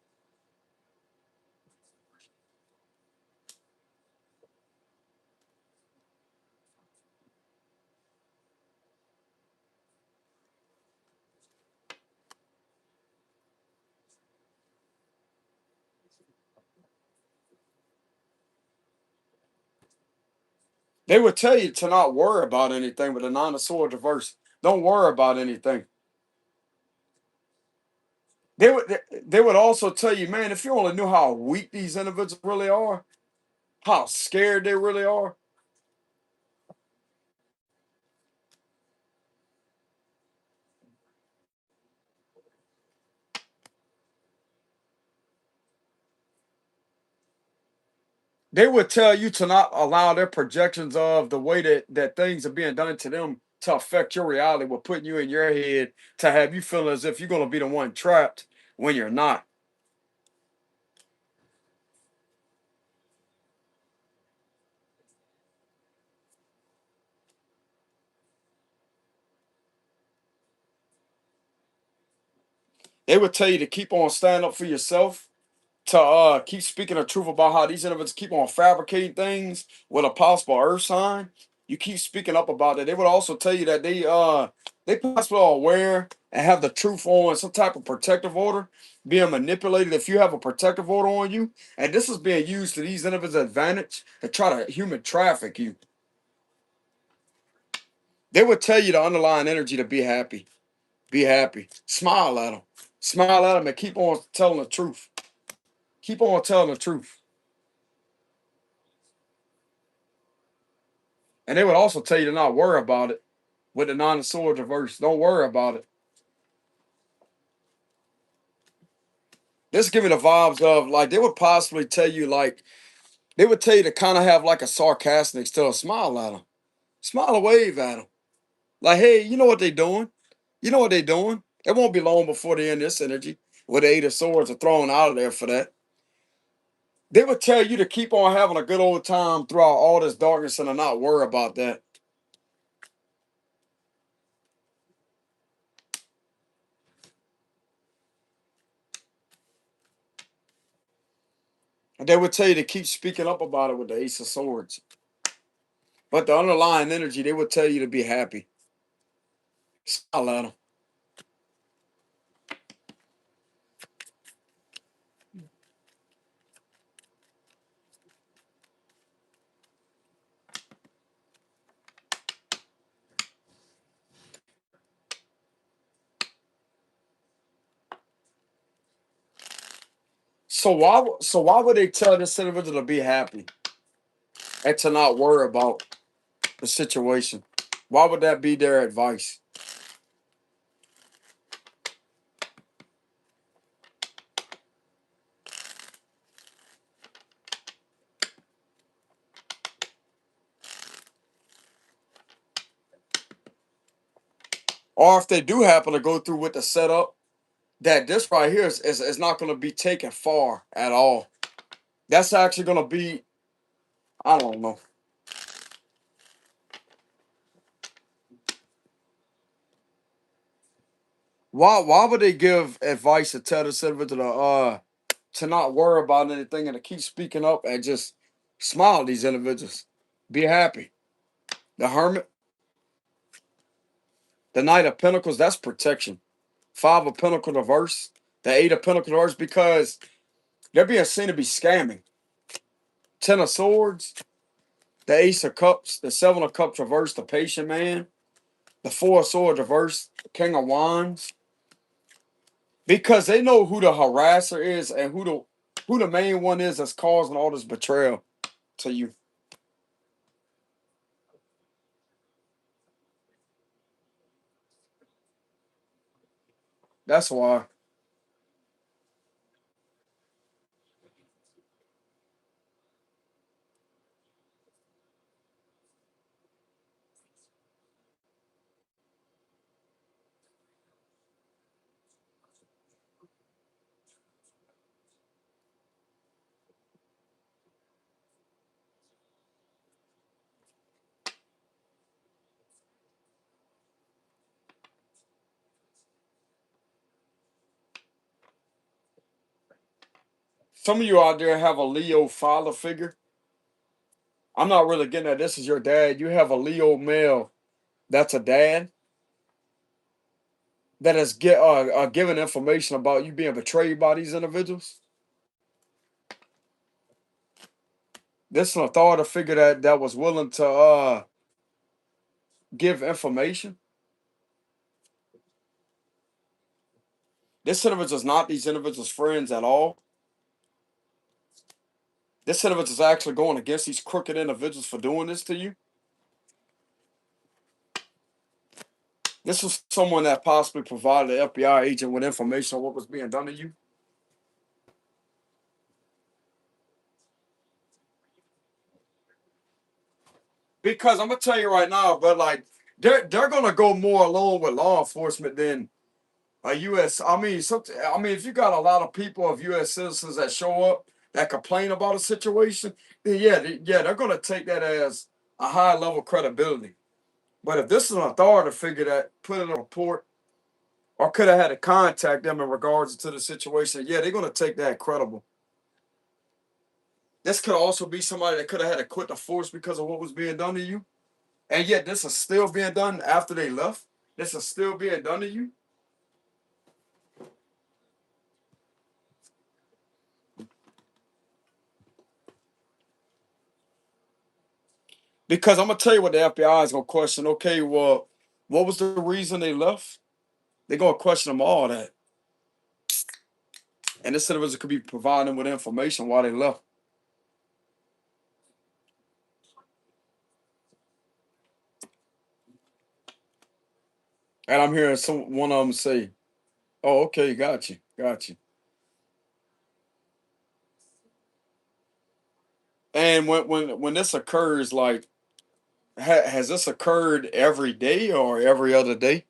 They would tell you to not worry about anything with the Nine of Swords reverse. Don't worry about anything. They would also tell you, man, if you only knew how weak these individuals really are, how scared they really are. They would tell you to not allow their projections of the way that things are being done to them to affect your reality, with putting you in your head to have you feel as if you're going to be the one trapped when you're not. They would tell you to keep on standing up for yourself, to keep speaking the truth about how these individuals keep on fabricating things with a possible earth sign. You keep speaking up about it. They would also tell you that they possibly are aware and have the truth on some type of protective order being manipulated. If you have a protective order on you, and this is being used to these individuals' advantage to try to human traffic you, they would tell you the underlying energy to be happy. Be happy. Smile at them. Smile at them and keep on telling the truth. Keep on telling the truth. And they would also tell you to not worry about it with the Nine of Swords reverse. Don't worry about it. This give me the vibes of, like, they would possibly tell you, like, they would tell you to kind of have like a sarcastic still smile at them. Smile or wave at them. Like, hey, you know what they doing? You know what they doing? It won't be long before they end this energy with the Eight of Swords are thrown out of there for that. They would tell you to keep on having a good old time throughout all this darkness and to not worry about that. And they would tell you to keep speaking up about it with the Ace of Swords. But the underlying energy, they would tell you to be happy. Smile at them. So why would they tell this individual to be happy and to not worry about the situation? Why would that be their advice? Or if they do happen to go through with the setup, that this right here is not going to be taken far at all. That's actually going to be, I don't know. Why would they give advice to tell this individual to not worry about anything and to keep speaking up and just smile at these individuals? Be happy. The Hermit, the Knight of Pentacles, that's protection. Five of Pentacles reverse, the Eight of Pentacles reverse, because they're being seen to be scamming. Ten of Swords, the Ace of Cups, the Seven of Cups reverse, the Patient Man, the Four of Swords reverse, the King of Wands. Because they know who the harasser is and who the main one is that's causing all this betrayal to you. That's why. Some of you out there have a Leo father figure. I'm not really getting at this is your dad. You have a Leo male that's a dad that is giving information about you being betrayed by these individuals. This is an authority figure that was willing to give information. This individual is not these individuals' friends at all. This individual is actually going against these crooked individuals for doing this to you. This was someone that possibly provided the FBI agent with information on what was being done to you. Because I'm gonna tell you right now, but like they're gonna go more along with law enforcement than a U.S. I mean, if you got a lot of people of U.S. citizens that show up that complain about a situation, then yeah, they're gonna take that as a high level credibility. But if this is an authority figure that put in a report or could have had to contact them in regards to the situation, yeah, they're gonna take that credible. This could also be somebody that could have had to quit the force because of what was being done to you. And yet this is still being done after they left. This is still being done to you. Because I'm gonna tell you what the FBI is gonna question. Okay, well, what was the reason they left? They're gonna question them all that. And this individual could be providing them with information why they left. And I'm hearing one of them say, "Oh, okay, got you, got you." And when this occurs, like, has this occurred every day or every other day?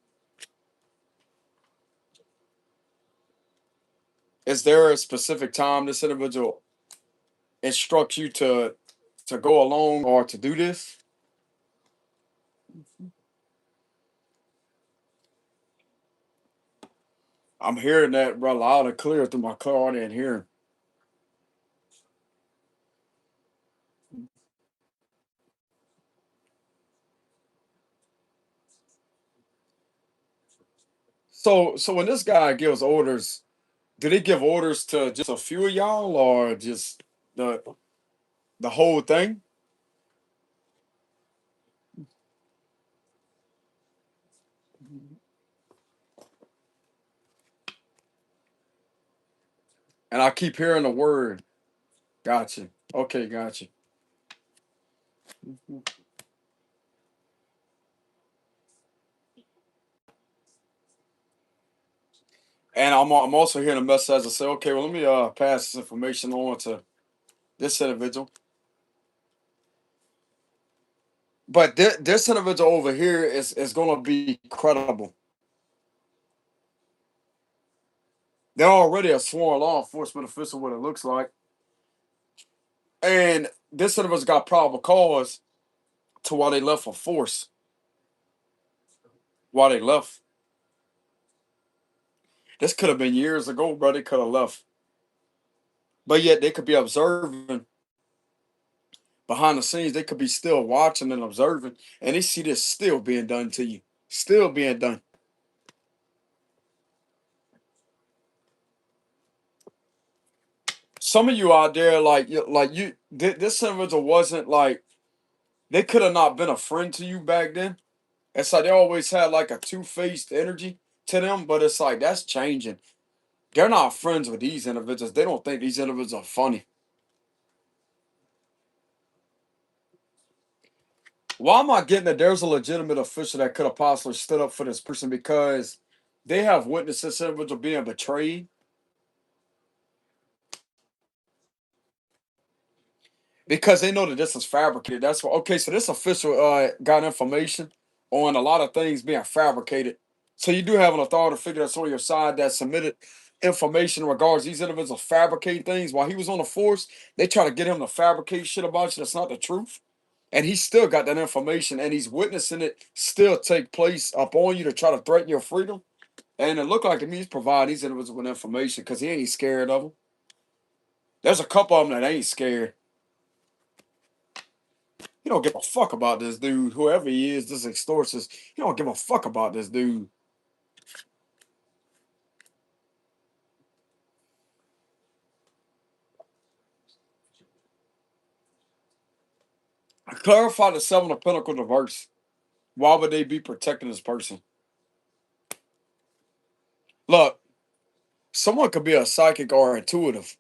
Is there a specific time this individual instructs you to go along or to do this? I'm hearing that, bro, loud and clear through my car and hearing. So when this guy gives orders, did he give orders to just a few of y'all or just the the whole thing? And I keep hearing the word. Gotcha. Okay, gotcha. And I'm also hearing a message as I say, okay, well, let me pass this information on to this individual. But this individual over here is going to be credible. They're already a sworn law enforcement official, what it looks like. And this individual got probable cause to why they left for force. Why they left. This could have been years ago, bro. They could have left. But yet they could be observing behind the scenes. They could be still watching and observing. And they see this still being done to you. Still being done. Some of you out there, this individual wasn't like, they could have not been a friend to you back then. It's like they always had like a two-faced energy to them, but it's like that's changing. They're not friends with these individuals. They don't think these individuals are funny. Why am I getting that there's a legitimate official that could have possibly stood up for this person because they have witnessed this individual being betrayed? Because they know that this is fabricated. That's why. Okay, so this official got information on a lot of things being fabricated. So you do have an authority figure that's on your side that submitted information in regards to these individuals fabricate things. While he was on the force, they try to get him to fabricate shit about you that's not the truth. And he still got that information and he's witnessing it still take place upon you to try to threaten your freedom. And it looked like to me he's providing these individuals with information because he ain't scared of them. There's a couple of them that ain't scared. He don't give a fuck about this dude, whoever he is, this extortionist. He don't give a fuck about this dude. Clarify the seven of Pentacles reverse. Why would they be protecting this person? Look, someone could be a psychic or intuitive.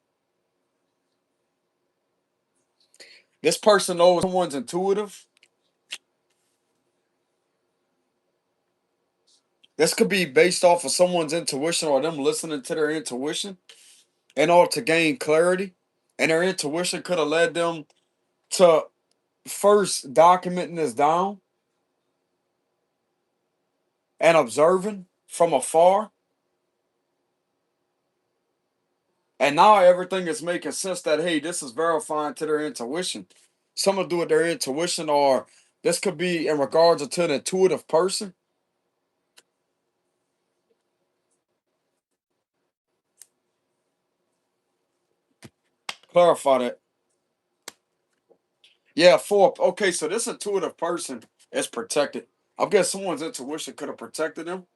This person knows someone's intuitive. This could be based off of someone's intuition or them listening to their intuition in order to gain clarity. And their intuition could have led them to first documenting this down and observing from afar. And now everything is making sense that, hey, this is verifying to their intuition. Some will do it their intuition, or this could be in regards to an intuitive person. Clarify that. Yeah, four. Okay, so this intuitive person is protected. I guess someone's intuition could have protected them,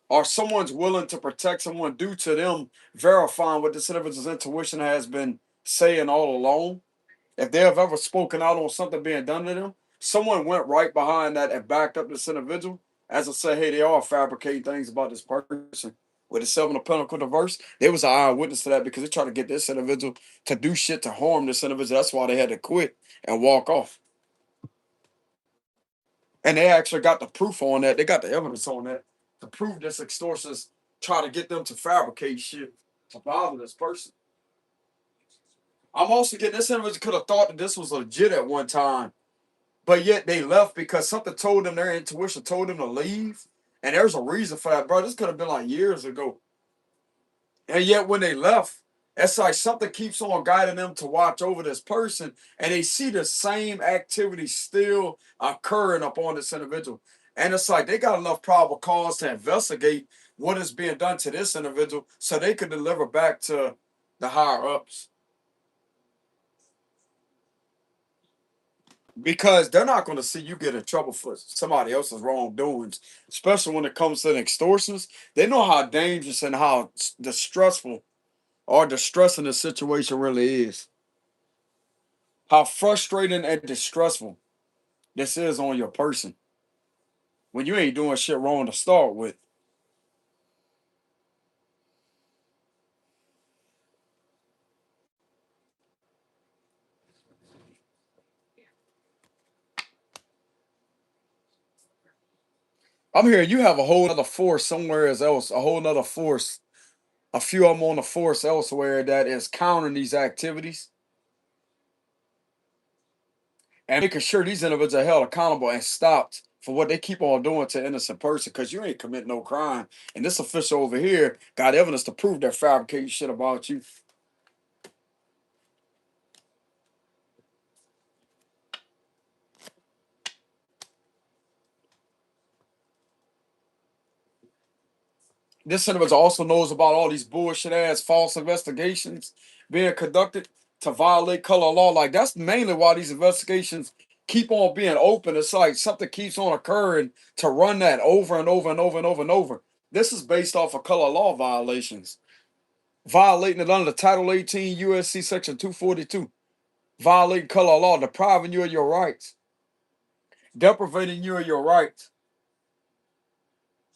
or someone's willing to protect someone due to them verifying what this individual's intuition has been saying all along. If they have ever spoken out on something being done to them, someone went right behind that and backed up this individual as I say, hey, they are fabricating things about this person. With the seven of Pentacles reverse, they was an eyewitness to that because they tried to get this individual to do shit to harm this individual. That's why they had to quit and walk off. And they actually got the proof on that. They got the evidence on that to prove this extortionist try to get them to fabricate shit to bother this person. I'm also getting this individual could have thought that this was legit at one time. But yet they left because something told them, their intuition told them to leave. And there's a reason for that, bro. This could have been like years ago. And yet when they left, it's like something keeps on guiding them to watch over this person. And they see the same activity still occurring upon this individual. And it's like they got enough probable cause to investigate what is being done to this individual so they could deliver back to the higher ups. Because they're not going to see you get in trouble for somebody else's wrongdoings, especially when it comes to the extortions. They know how dangerous and how distressful or distressing the situation really is. How frustrating and distressful this is on your person when you ain't doing shit wrong to start with. I'm here. You have a whole other force somewhere else, a whole other force, a few of them on the force elsewhere that is countering these activities and making sure these individuals are held accountable and stopped for what they keep on doing to an innocent person because you ain't committing no crime. And this official over here got evidence to prove they're fabricating shit about you. This individual also knows about all these bullshit ass false investigations being conducted to violate color law. Like that's mainly why these investigations keep on being open. It's like something keeps on occurring to run that over and over and over and over and over. This is based off of color law violations. Violating it under Title 18 USC Section 242. Violating color law, depriving you of your rights, deprivating you of your rights,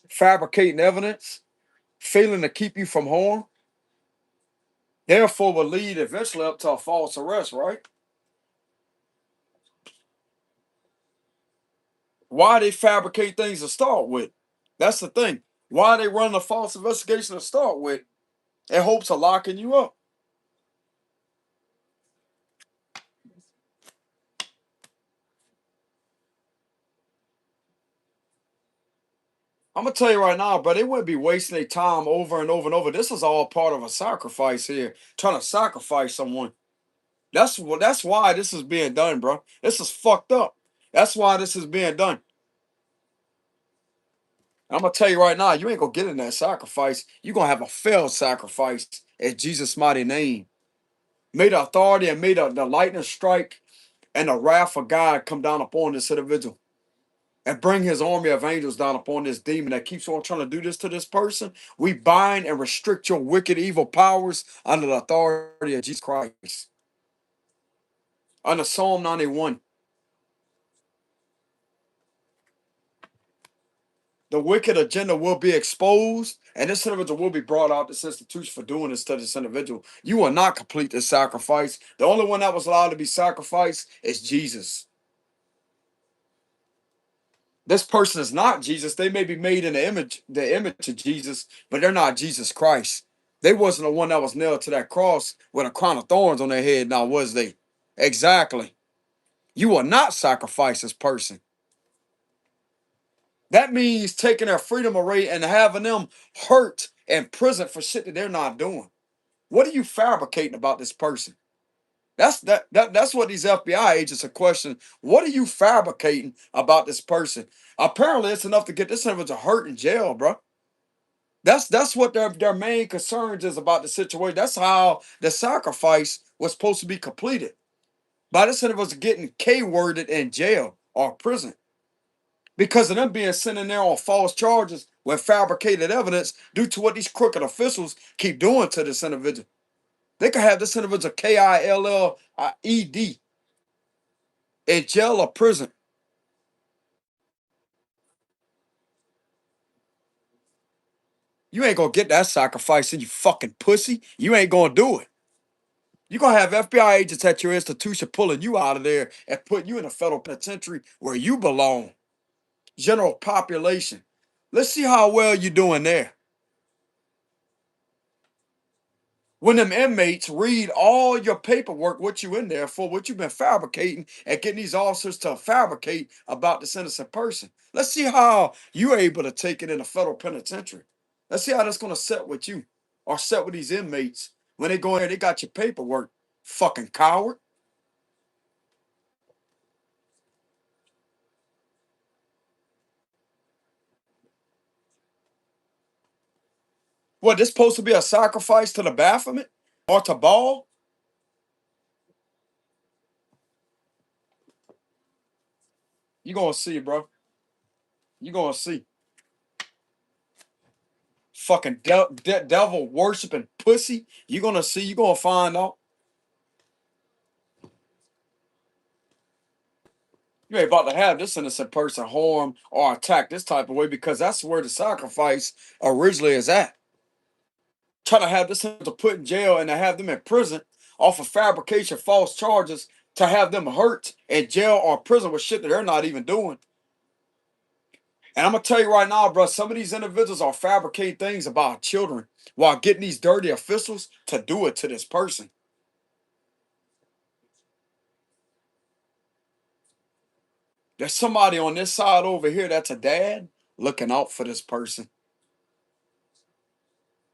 fabricating evidence, failing to keep you from harm. Therefore will lead eventually up to a false arrest, right? Why they fabricate things to start with? That's the thing. Why they run a false investigation to start with in hopes of locking you up? I'm gonna tell you right now, bro, they wouldn't be wasting their time over and over and over. This is all part of a sacrifice here, trying to sacrifice someone. That's why this is being done, bro. This is fucked up. That's why this is being done. I'm gonna tell you right now, you ain't gonna get in that sacrifice. You're gonna have a failed sacrifice in Jesus' mighty name. May the authority and may the lightning strike and the wrath of God come down upon this individual and bring his army of angels down upon this demon that keeps on trying to do this to this person. We bind and restrict your wicked, evil powers under the authority of Jesus Christ. Under Psalm 91, the wicked agenda will be exposed, and this individual will be brought out this institution for doing this to this individual. You will not complete this sacrifice. The only one that was allowed to be sacrificed is Jesus. This person is not Jesus. They may be made in the image of Jesus, but they're not Jesus Christ. They wasn't the one that was nailed to that cross with a crown of thorns on their head, now was they? Exactly. You will not sacrifice this person. That means taking their freedom away and having them hurt and prison for shit that they're not doing. What are you fabricating about this person? That's what these FBI agents are questioning. What are you fabricating about this person? Apparently, it's enough to get this individual hurt in jail, bro. That's what their main concerns is about the situation. That's how the sacrifice was supposed to be completed. By this individual getting K-worded in jail or prison because of them being sent in there on false charges with fabricated evidence due to what these crooked officials keep doing to this individual. They could have this individual KILLED in jail or prison. You ain't gonna get that sacrifice, you fucking pussy. You ain't gonna do it. You're gonna have FBI agents at your institution pulling you out of there and putting you in a federal penitentiary where you belong. General population. Let's see how well you're doing there. When them inmates read all your paperwork, what you in there for, what you've been fabricating, and getting these officers to fabricate about this innocent person. Let's see how you're able to take it in a federal penitentiary. Let's see how that's gonna set with you or set with these inmates when they go in there, they got your paperwork. Fucking coward. What, this supposed to be a sacrifice to the Baphomet or to Baal? You gonna see, bro. You gonna see. Fucking devil worshiping pussy. You gonna see. You gonna find out. You ain't about to have this innocent person harm or attack this type of way because that's where the sacrifice originally is at. Trying to have this to put in jail and to have them in prison off of fabrication, false charges, to have them hurt in jail or prison with shit that they're not even doing. And I'm gonna tell you right now, bro, some of these individuals are fabricating things about children while getting these dirty officials to do it to this person. There's somebody on this side over here that's a dad looking out for this person.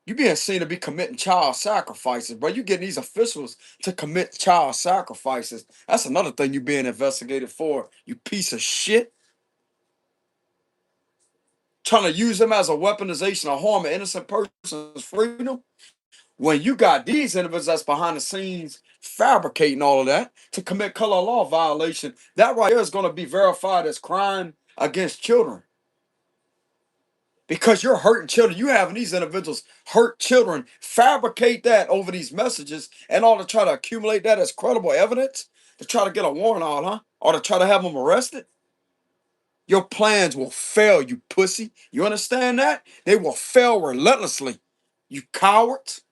You being seen to be committing child sacrifices, bro. You getting these officials to commit child sacrifices. That's another thing you being investigated for, you piece of shit. Trying to use them as a weaponization of harm an innocent person's freedom. When you got these individuals that's behind the scenes fabricating all of that to commit color law violation, that right there is going to be verified as crime against children. Because you're hurting children. You having these individuals hurt children, fabricate that over these messages, and all to try to accumulate that as credible evidence to try to get a warrant out, huh? Or to try to have them arrested. Your plans will fail, you pussy. You understand that? They will fail relentlessly. You cowards.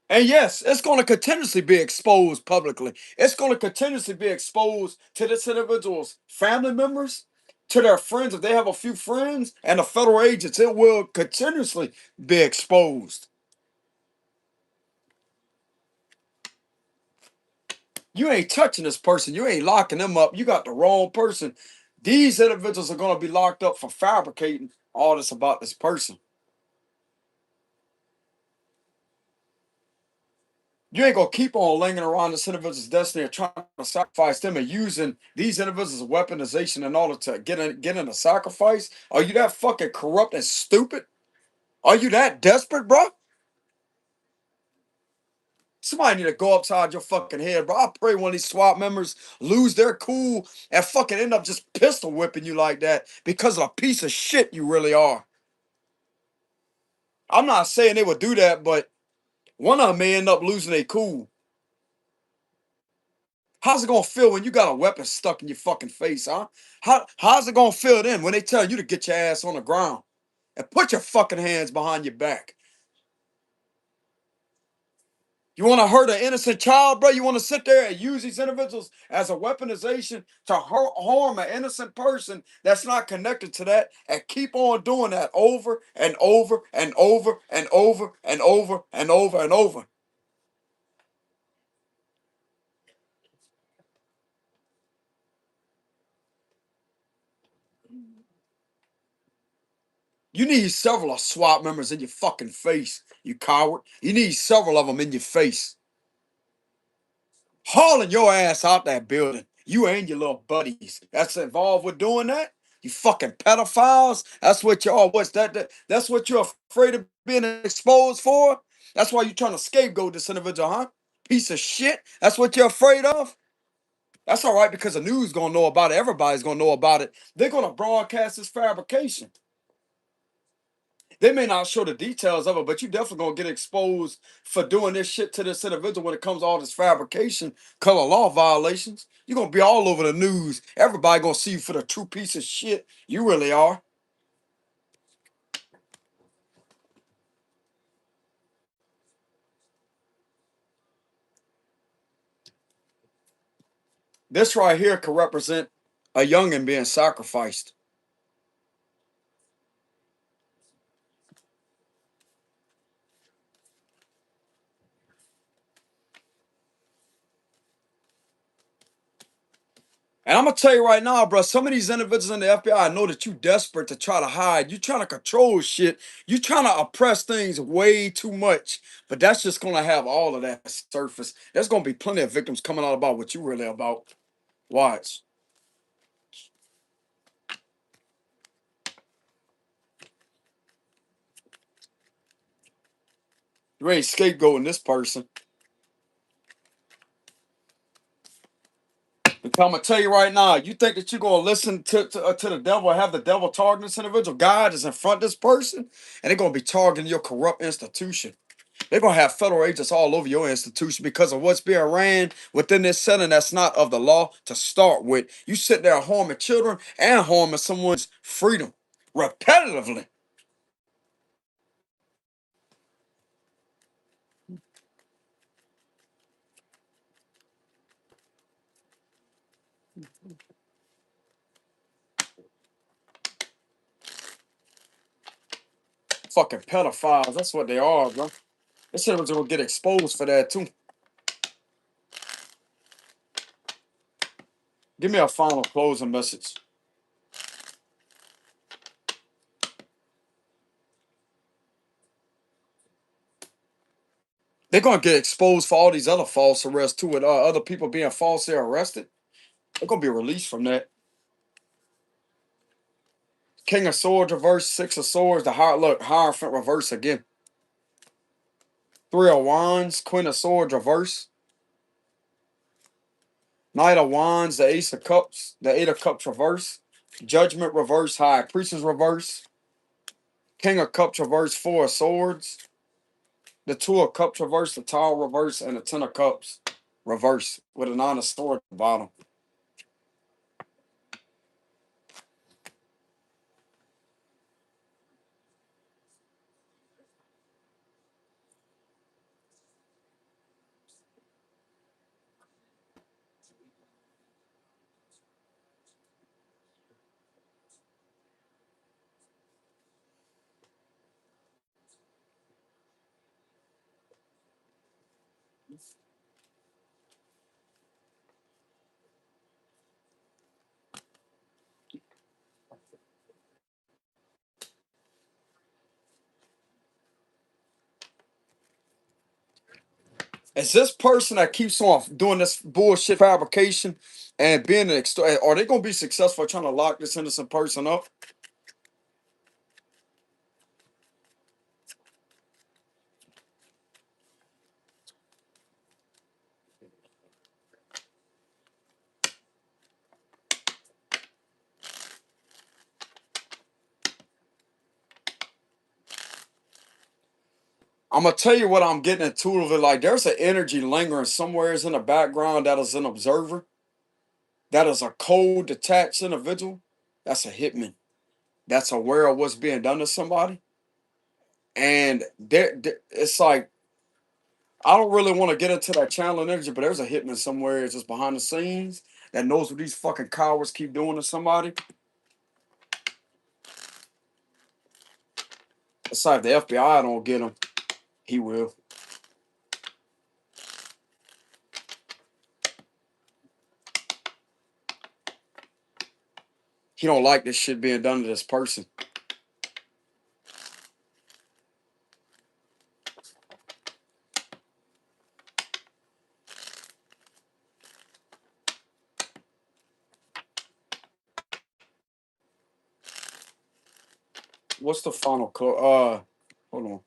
And yes, it's going to continuously be exposed publicly. It's going to continuously be exposed to this individual's family members, to their friends. If they have a few friends and the federal agents, it will continuously be exposed. You ain't touching this person. You ain't locking them up. You got the wrong person. These individuals are going to be locked up for fabricating all this about this person. You ain't gonna keep on lingering around this individual's destiny and trying to sacrifice them and using these individuals as weaponization in order to get in a sacrifice. Are you that fucking corrupt and stupid? Are you that desperate, bro? Somebody need to go upside your fucking head, bro. I pray one of these SWAT members lose their cool and fucking end up just pistol whipping you like that because of a piece of shit you really are. I'm not saying they would do that, but one of them may end up losing their cool. How's it gonna feel when you got a weapon stuck in your fucking face, huh? How's it gonna feel then when they tell you to get your ass on the ground and put your fucking hands behind your back? You want to hurt an innocent child, bro? You want to sit there and use these individuals as a weaponization to harm an innocent person that's not connected to that and keep on doing that over and over and over and over and over and over and over. You need several of SWAT members in your fucking face, you coward. You need several of them in your face. Hauling your ass out that building. You and your little buddies that's involved with doing that. You fucking pedophiles. That's what y'all. What's that's what you're afraid of being exposed for. That's why you're trying to scapegoat this individual, huh? Piece of shit. That's what you're afraid of. That's all right because the news gonna know about it. Everybody's gonna know about it. They're gonna broadcast this fabrication. They may not show the details of it, but you definitely gonna get exposed for doing this shit to this individual when it comes to all this fabrication, color law violations. You're gonna be all over the news. Everybody gonna see you for the true piece of shit you really are. This right here could represent a youngin being sacrificed. And I'm gonna tell you right now, bro, some of these individuals in the FBI, I know that you desperate to try to hide. You trying to control shit. You trying to oppress things way too much. But that's just gonna have all of that surface. There's gonna be plenty of victims coming out about what you really about. Watch. You ain't scapegoating this person. Because I'm gonna tell you right now, you think that you're gonna listen to the devil, have the devil targeting this individual? God is in front of this person, and they're gonna be targeting your corrupt institution. They're gonna have federal agents all over your institution because of what's being ran within this setting that's not of the law to start with. You sit there harming children and harming someone's freedom repetitively. Fucking pedophiles. That's what they are, bro. This individual will get exposed for that too. Give me a final closing message. They're gonna get exposed for all these other false arrests too, with other people being falsely arrested. They're gonna be released from that. King of Swords reverse, Six of Swords, the Hierophant reverse again. Three of Wands, Queen of Swords reverse. Knight of Wands, the Ace of Cups, the Eight of Cups reverse. Judgment reverse, High Priestess reverse. King of Cups reverse, Four of Swords. The Two of Cups reverse, the Tower reverse, and the Ten of Cups reverse with a Nine of Swords at the bottom. Is this person that keeps on doing this bullshit fabrication and being an are they gonna be successful trying to lock this innocent person up? I'm gonna tell you what I'm getting into of it. Like there's an energy lingering somewhere in the background that is an observer, that is a cold, detached individual. That's a hitman. That's aware of what's being done to somebody. And it's like I don't really want to get into that channel energy, but there's a hitman somewhere just behind the scenes that knows what these fucking cowards keep doing to somebody. It's like if the FBI don't get him, he will. He don't like this shit being done to this person. What's the final code? Hold on.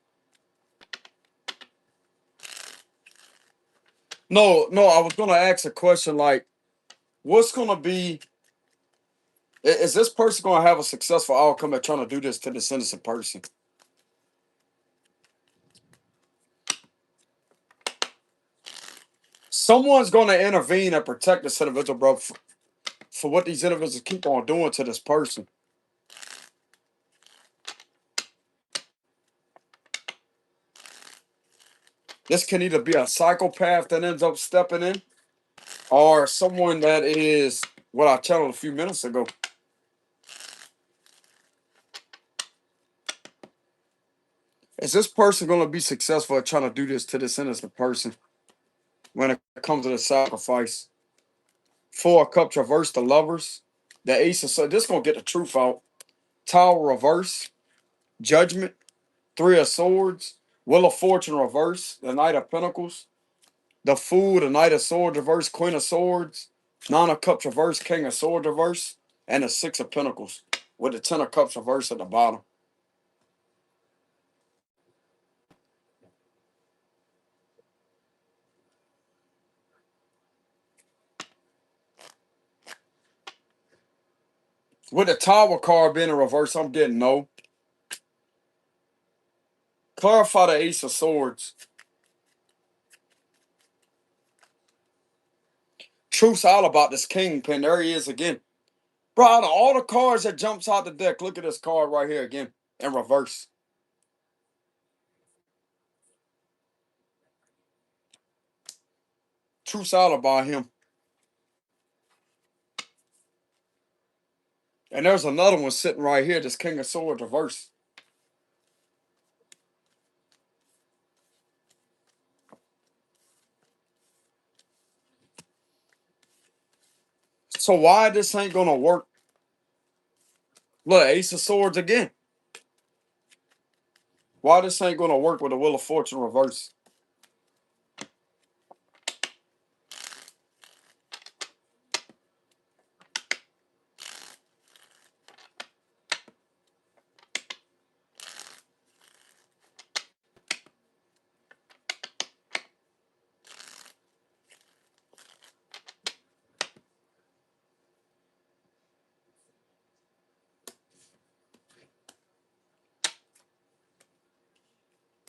No, I was gonna ask a question like, what's gonna be? Is this person gonna have a successful outcome at trying to do this to this innocent person? Someone's gonna intervene and protect this individual, bro, for what these individuals keep on doing to this person. This can either be a psychopath that ends up stepping in, or someone that is what I channeled a few minutes ago. Is this person going to be successful at trying to do this to this innocent person when it comes to the sacrifice? Four of Cups reverse, the lovers. The Ace of Swords. This going to get the truth out. Tower reverse. Judgment. Three of Swords. Wheel of Fortune reverse. The Knight of Pentacles. The Fool. The Knight of Swords reverse. Queen of Swords. Nine of Cups reverse. King of Swords reverse. And the Six of Pentacles with the Ten of Cups reverse at the bottom. With the Tower card being in reverse, I'm getting no. Clarify the Ace of Swords. Truth's all about this Kingpin. There he is again. Bro, out of all the cards that jumps out the deck, look at this card right here again in reverse. Truth's all about him. And there's another one sitting right here, this King of Swords reverse. So why this ain't gonna work? Look, Ace of Swords again. Why this ain't gonna work with the Wheel of Fortune reverse?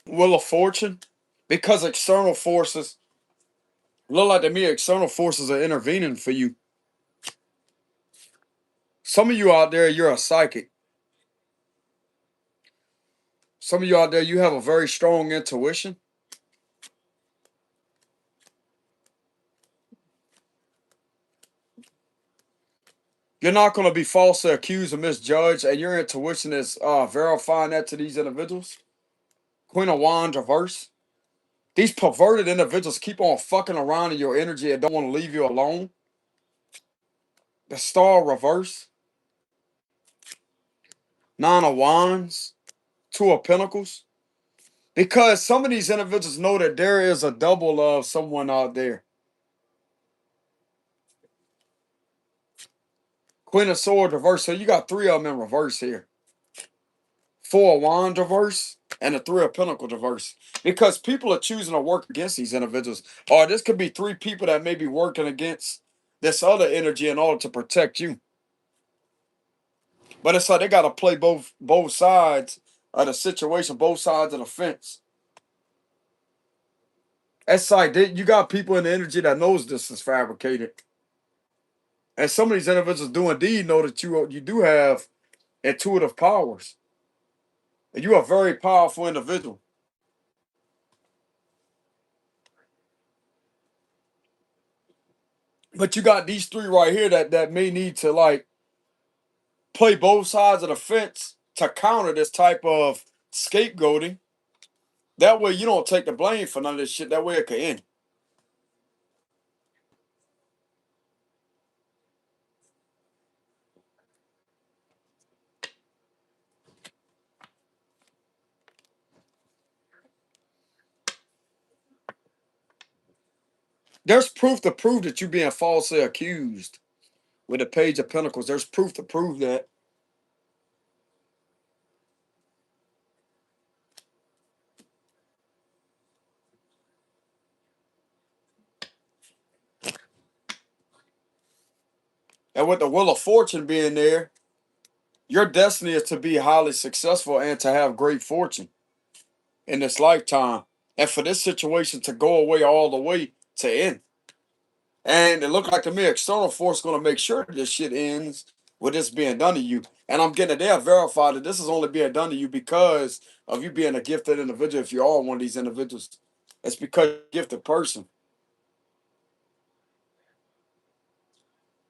Wheel of Fortune? Because external forces, look like to me, external forces are intervening for you. Some of you out there, you're a psychic. Some of you out there, you have a very strong intuition. You're not going to be falsely accused or misjudged, and your intuition is verifying that to these individuals. Queen of Wands reverse. These perverted individuals keep on fucking around in your energy and don't want to leave you alone. The Star reverse. Nine of Wands. Two of Pentacles. Because some of these individuals know that there is a double of someone out there. Queen of Swords reverse. So you got three of them in reverse here. Four of Wands reverse. And the Three of Pentacles reverse. Because people are choosing to work against these individuals. Or this could be three people that may be working against this other energy in order to protect you. But it's like they got to play both sides of the situation, both sides of the fence. It's like you got people in the energy that knows this is fabricated. And some of these individuals do indeed know that you do have intuitive powers. And you're a very powerful individual. But you got these three right here that may need to like play both sides of the fence to counter this type of scapegoating. That way you don't take the blame for none of this shit. That way it can end. There's proof to prove that you're being falsely accused. With the Page of Pentacles, there's proof to prove that. And with the Wheel of Fortune being there, your destiny is to be highly successful and to have great fortune in this lifetime. And for this situation to go away all the way to end. And it looked like to me, external force is going to make sure this shit ends with this being done to you. And I'm getting it there verified that this is only being done to you because of you being a gifted individual. If you are one of these individuals, it's because you're a gifted person.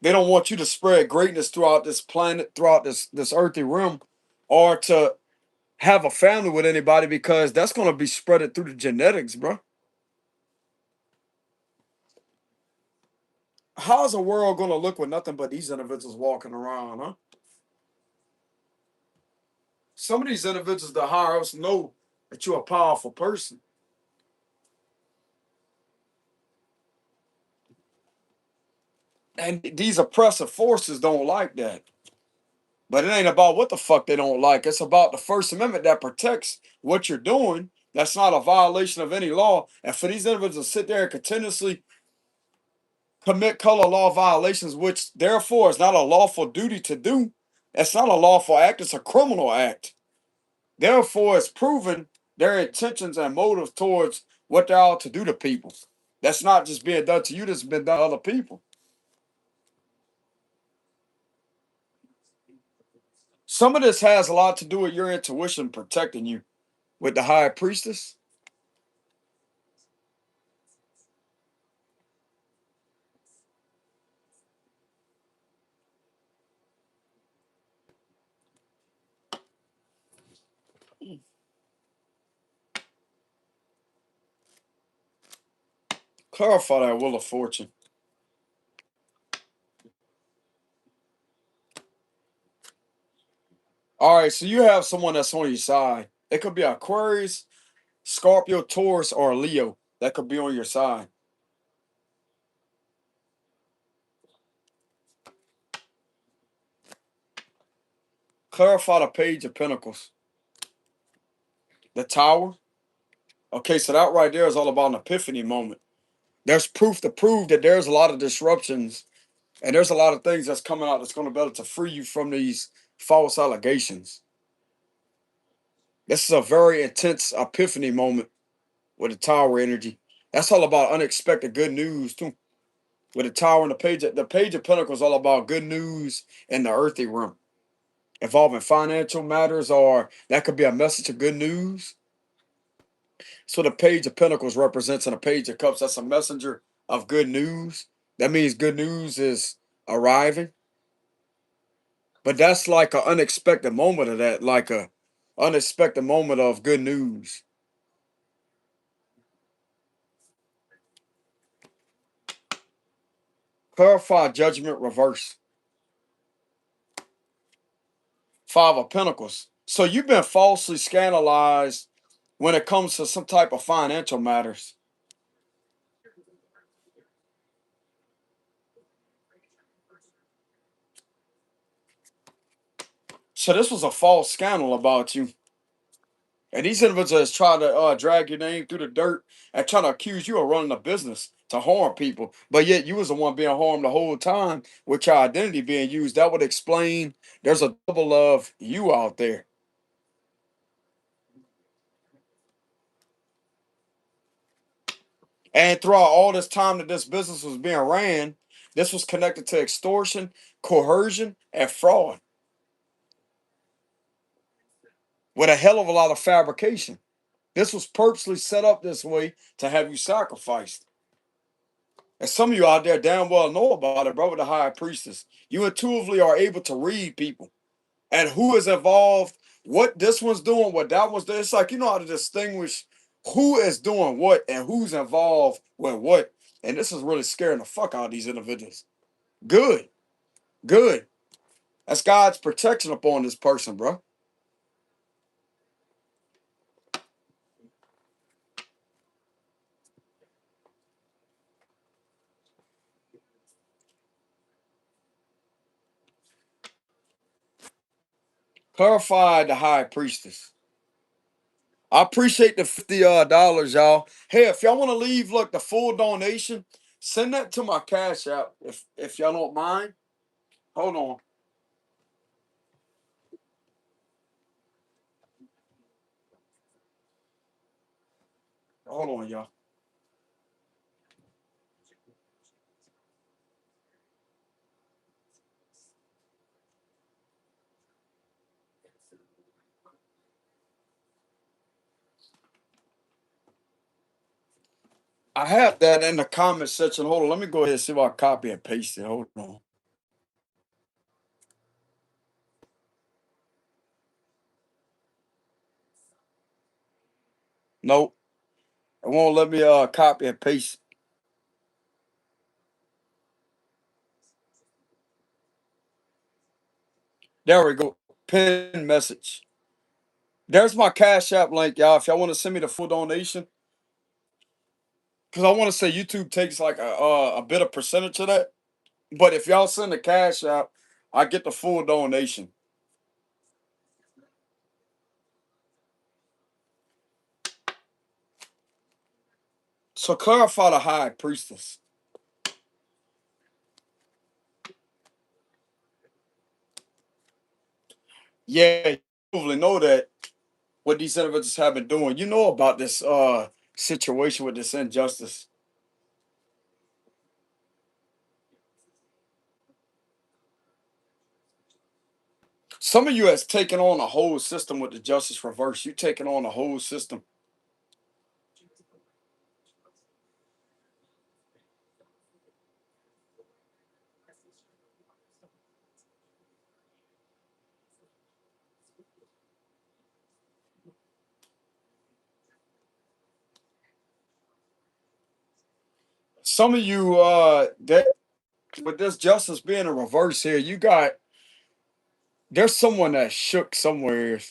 They don't want you to spread greatness throughout this planet, throughout this earthy realm, or to have a family with anybody because that's going to be spreaded through the genetics, bro. How's the world going to look with nothing but these individuals walking around, huh? Some of these individuals, the higher ups know that you're a powerful person. And these oppressive forces don't like that. But it ain't about what the fuck they don't like. It's about the First Amendment that protects what you're doing. That's not a violation of any law. And for these individuals to sit there and continuously commit color law violations, which therefore is not a lawful duty to do, it's not a lawful act, it's a criminal act. Therefore, it's proven their intentions and motives towards what they're out to do to people. That's not just being done to you, that's been done to other people. Some of this has a lot to do with your intuition protecting you. With the High Priestess, clarify that Wheel of Fortune. All right, so you have someone that's on your side. It could be Aquarius, Scorpio, Taurus, or Leo that could be on your side. Clarify the Page of Pentacles. The Tower. Okay, so that right there is all about an epiphany moment. There's proof to prove that there's a lot of disruptions and there's a lot of things that's coming out that's going to be able to free you from these false allegations. This is a very intense epiphany moment with the Tower energy. That's all about unexpected good news too. With the Tower and the Page of Pentacles, all about good news in the earthy realm, involving financial matters, or that could be a message of good news. So the Page of Pentacles represents in a Page of Cups. That's a messenger of good news. That means good news is arriving. But that's like an unexpected moment of that, like a unexpected moment of good news. Clarify judgment reverse. Five of Pentacles. So you've been falsely scandalized when it comes to some type of financial matters. So this was a false scandal about you. And these individuals try to drag your name through the dirt and try to accuse you of running a business to harm people. But yet you was the one being harmed the whole time with your identity being used. That would explain there's a double of you out there. And throughout all this time that this business was being ran, this was connected to extortion, coercion, and fraud with a hell of a lot of fabrication. This was purposely set up this way to have you sacrificed. And some of you out there damn well know about it, bro, with the high priestess. You intuitively are able to read people and who is involved, what this one's doing, what that one's doing. It's like you know how to distinguish who is doing what and who's involved with what. And this is really scaring the fuck out of these individuals. Good, good. That's God's protection upon this person, bro. Clarify the high priestess. I appreciate the $50 y'all. Hey, if y'all want to leave, look, the full donation, send that to my cash app if y'all don't mind. Hold on. Hold on, y'all. I have that in the comment section. Hold on. Let me go ahead and see if I copy and paste it. Hold on. Nope. It won't let me copy and paste. There we go. Pin message. There's my cash app link, y'all. If y'all want to send me the full donation, because I want to say YouTube takes like a bit of percentage of that. But if y'all send the cash app, I get the full donation. So clarify the high priestess. Yeah, you probably know that what these individuals have been doing. You know about this situation with this injustice. Some of you has taken on a whole system with the justice reverse. You taking on a whole system. Some of you that with this justice being a reverse here, you got there's someone that shook somewhere.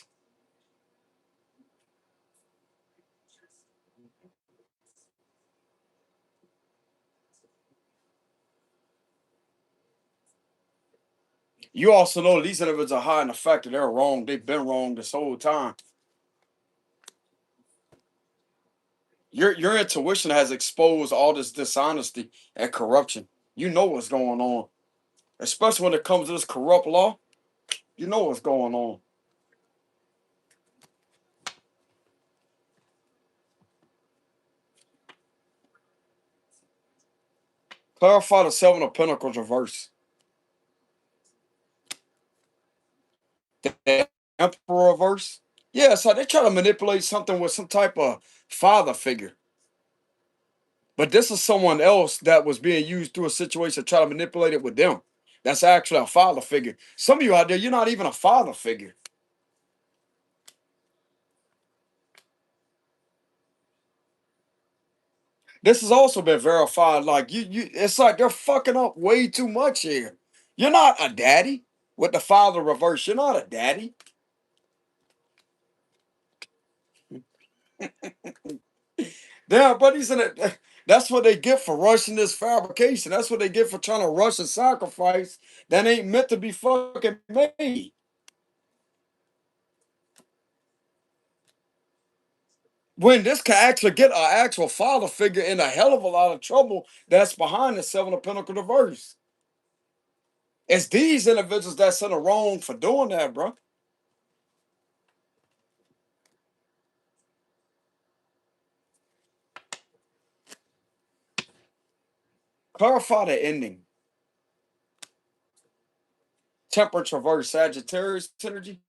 You also know these individuals are hiding the fact that they're wrong. They've been wrong this whole time. Your intuition has exposed all this dishonesty and corruption. You know what's going on, especially when it comes to this corrupt law. You know what's going on. Clarify the Seven of Pentacles reverse. The Emperor reverse. Yeah, so they try to manipulate something with some type of father figure. But this is someone else that was being used through a situation to try to manipulate it with them. That's actually a father figure. Some of you out there, you're not even a father figure. This has also been verified. Like it's like they're fucking up way too much here. You're not a daddy with the father reverse. You're not a daddy. Damn, but he's in it. That's what they get for rushing this fabrication. That's what they get for trying to rush a sacrifice that ain't meant to be fucking made. When this can actually get an actual father figure in a hell of a lot of trouble that's behind the Seven of Pentacles reverse. It's these individuals that's in the wrong for doing that, bro. Clarify the ending. Temperance reverse Sagittarius energy.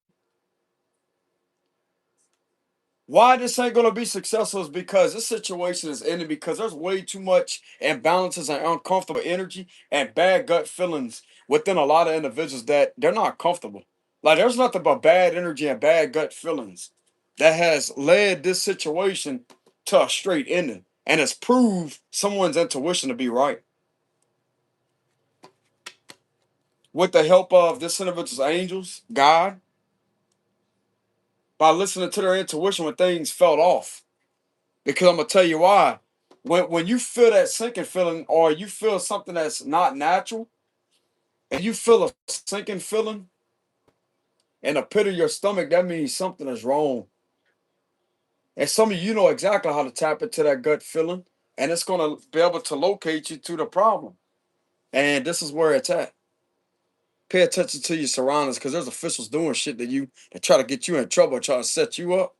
Why this ain't gonna be successful is because this situation is ending because there's way too much imbalances and uncomfortable energy and bad gut feelings within a lot of individuals that they're not comfortable. Like there's nothing but bad energy and bad gut feelings that has led this situation to a straight ending and has proved someone's intuition to be right. With the help of this individual's angels, God, by listening to their intuition when things felt off. Because I'm gonna tell you why. When you feel that sinking feeling, or you feel something that's not natural, and you feel a sinking feeling in the pit of your stomach, that means something is wrong. And some of you know exactly how to tap into that gut feeling, and it's gonna be able to locate you to the problem. And this is where it's at. Pay attention to your surroundings, because there's officials doing shit to you that try to get you in trouble, try to set you up.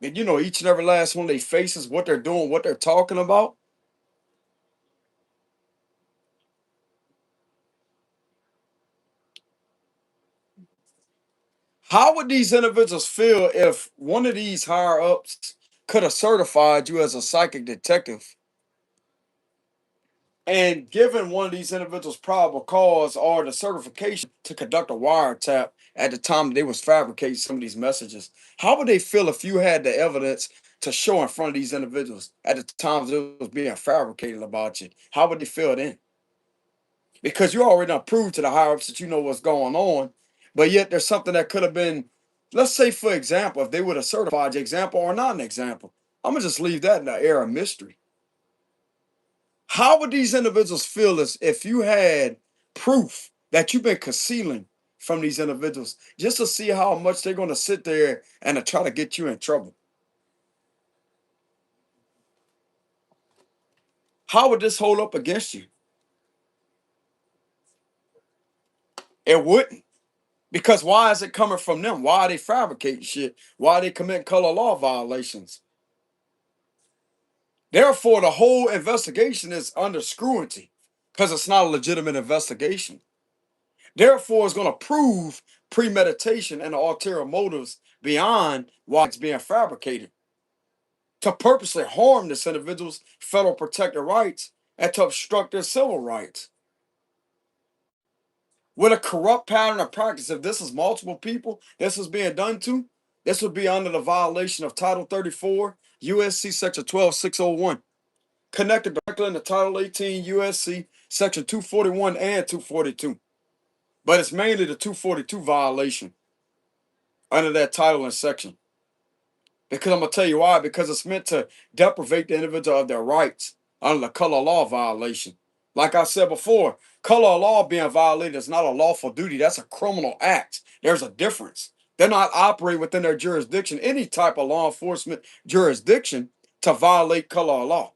And you know each and every last one of their faces, what they're doing, what they're talking about. How would these individuals feel if one of these higher ups could have certified you as a psychic detective and given one of these individuals probable cause or the certification to conduct a wiretap at the time they was fabricating some of these messages? How would they feel if you had the evidence to show in front of these individuals at the times it was being fabricated about you? How would they feel then? Because you already done proved to the higher ups that you know what's going on, but yet there's something that could have been, let's say, for example, if they would have certified the example or not an example. I'm gonna just leave that in the air of mystery. How would these individuals feel as if you had proof that you've been concealing from these individuals just to see how much they're gonna sit there and to try to get you in trouble? How would this hold up against you? It wouldn't. Because why is it coming from them? Why are they fabricating shit? Why are they committing color law violations? Therefore, the whole investigation is under scrutiny because it's not a legitimate investigation. Therefore, it's going to prove premeditation and ulterior motives beyond why it's being fabricated to purposely harm this individual's federal protected rights and to obstruct their civil rights. With a corrupt pattern of practice, if this is multiple people, this is being done to, this would be under the violation of Title 34, USC Section 12601. Connected directly into Title 18 USC Section 241 and 242. But it's mainly the 242 violation under that title and section. Because I'm going to tell you why. Because it's meant to deprivate the individual of their rights under the color law violation. Like I said before, color law being violated is not a lawful duty. That's a criminal act. There's a difference. They're not operating within their jurisdiction, any type of law enforcement jurisdiction, to violate color law.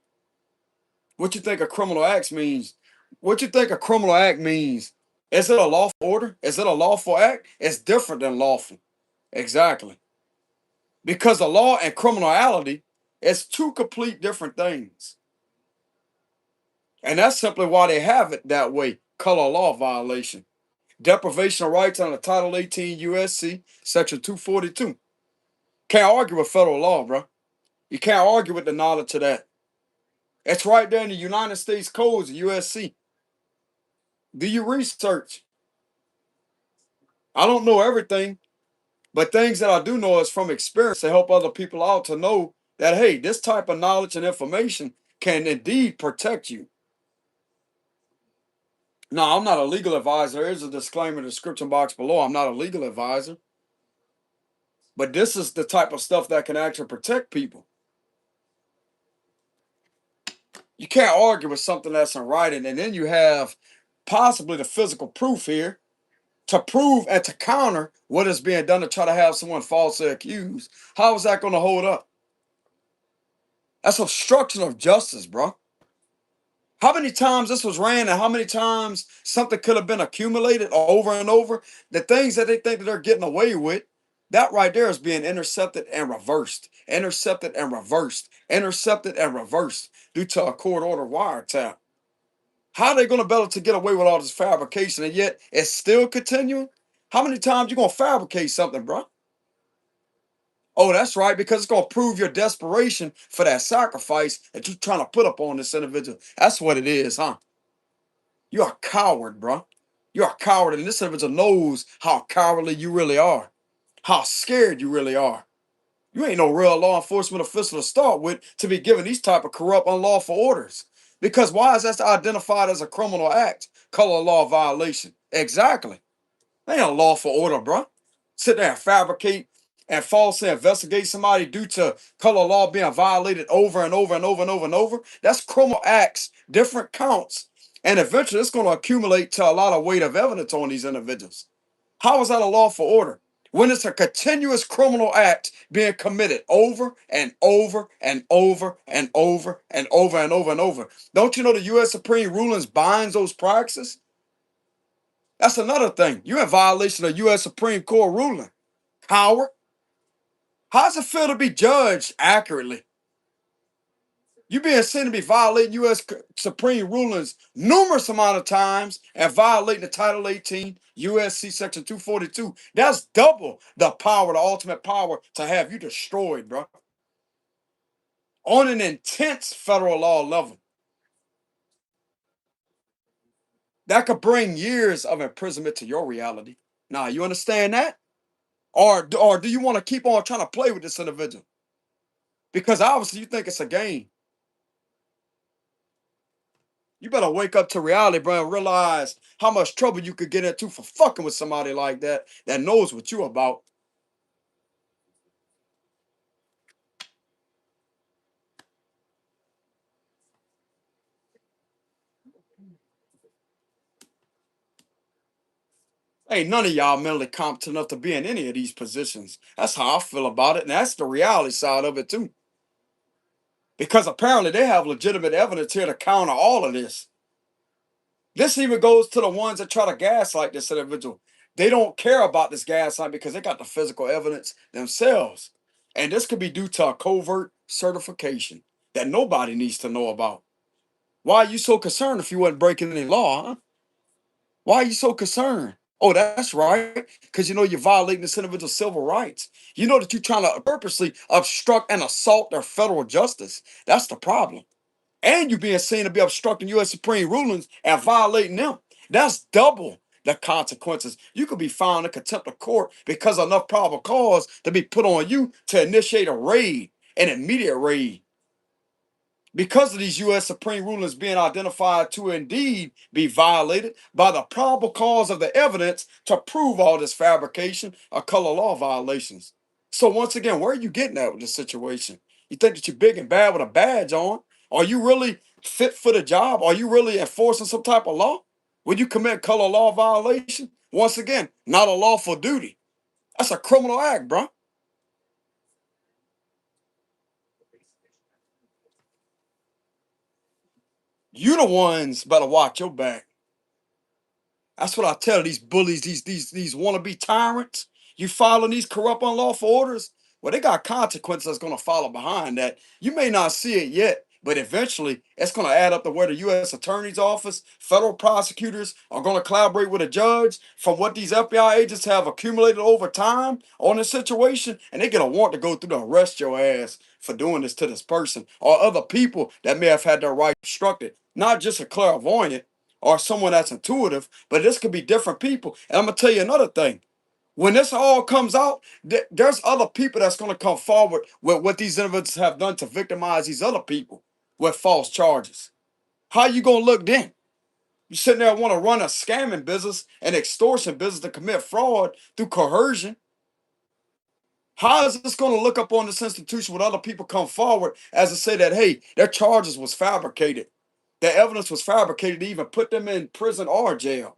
What you think a criminal act means? What you think a criminal act means? Is it a lawful order? Is it a lawful act? It's different than lawful. Exactly. Because the law and criminality is two complete different things. And that's simply why they have it that way. Color law violation. Deprivation of rights under Title 18 USC, Section 242. Can't argue with federal law, bro. You can't argue with the knowledge of that. It's right there in the United States Codes, USC. Do your research. I don't know everything, but things that I do know is from experience to help other people out to know that, hey, this type of knowledge and information can indeed protect you. No, I'm not a legal advisor. There's a disclaimer in the description box below. I'm not a legal advisor. But this is the type of stuff that can actually protect people. You can't argue with something that's in writing, and then you have possibly the physical proof here to prove and to counter what is being done to try to have someone falsely accused. How is that going to hold up? That's obstruction of justice, bro. How many times this was ran and how many times something could have been accumulated over and over? The things that they think that they're getting away with, that right there is being intercepted and reversed, intercepted and reversed, intercepted and reversed due to a court order wiretap. How are they going to be able to get away with all this fabrication and yet it's still continuing? How many times you going to fabricate something, bro? Oh, that's right, because it's going to prove your desperation for that sacrifice that you're trying to put up on this individual. That's what it is, huh? You're a coward, bro. You're a coward, and this individual knows how cowardly you really are, how scared you really are. You ain't no real law enforcement official to start with to be given these type of corrupt, unlawful orders. Because why is that identified as a criminal act? Color law violation. Exactly. They ain't a lawful order, bro. Sit there and fabricate and falsely investigate somebody due to color law being violated over and over and over and over and over. That's criminal acts, different counts. And eventually it's going to accumulate to a lot of weight of evidence on these individuals. How is that a lawful order? When it's a continuous criminal act being committed over and over and over and over and over and over and over. Don't you know the U.S. Supreme rulings binds those practices? That's another thing. You're in violation of U.S. Supreme Court ruling. Coward. How does it feel to be judged accurately? You being seen to be violating U.S. Supreme rulings numerous amount of times and violating the Title 18 U.S.C. Section 242. That's double the power, the ultimate power to have you destroyed, bro. On an intense federal law level. That could bring years of imprisonment to your reality. Now, you understand that? Or do you want to keep on trying to play with this individual? Because obviously you think it's a game. You better wake up to reality, bro, and realize how much trouble you could get into for fucking with somebody like that that knows what you about. Ain't none of y'all mentally competent enough to be in any of these positions. That's how I feel about it, and that's the reality side of it too. Because apparently they have legitimate evidence here to counter all of this. This even goes to the ones that try to gaslight this individual. They don't care about this gaslight because they got the physical evidence themselves. And this could be due to a covert certification that nobody needs to know about. Why are you so concerned if you wasn't breaking any law, huh? Why are you so concerned? Oh, that's right. Because you know you're violating this individual's civil rights. You know that you're trying to purposely obstruct and assault their federal justice. That's the problem. And you being seen to be obstructing U.S. Supreme rulings and violating them. That's double the consequences. You could be found in contempt of court because enough probable cause to be put on you to initiate a raid, an immediate raid. Because of these U.S. Supreme rulings being identified to indeed be violated by the probable cause of the evidence to prove all this fabrication or color law violations. So once again, where are you getting at with this situation? You think that you're big and bad with a badge on? Are you really fit for the job? Are you really enforcing some type of law? When you commit color law violation, once again, not a lawful duty. That's a criminal act, bro. You the ones better watch your back. That's what I tell these bullies, these wannabe tyrants. You following these corrupt, unlawful orders? Well, they got consequences that's gonna follow behind that. You may not see it yet, but eventually it's gonna add up to where the U.S. Attorney's Office, federal prosecutors are gonna collaborate with a judge from what these FBI agents have accumulated over time on this situation, and they get a warrant to go through to arrest your ass for doing this to this person or other people that may have had their right obstructed. Not just a clairvoyant or someone that's intuitive, but this could be different people. And I'm gonna tell you another thing. When this all comes out, there's other people that's going to come forward with what these individuals have done to victimize these other people with false charges. How you going to look then? You sitting there want to run a scamming business, an extortion business to commit fraud through coercion. How is this going to look up on this institution when other people come forward as to say that, hey, their charges was fabricated? Their evidence was fabricated to even put them in prison or jail.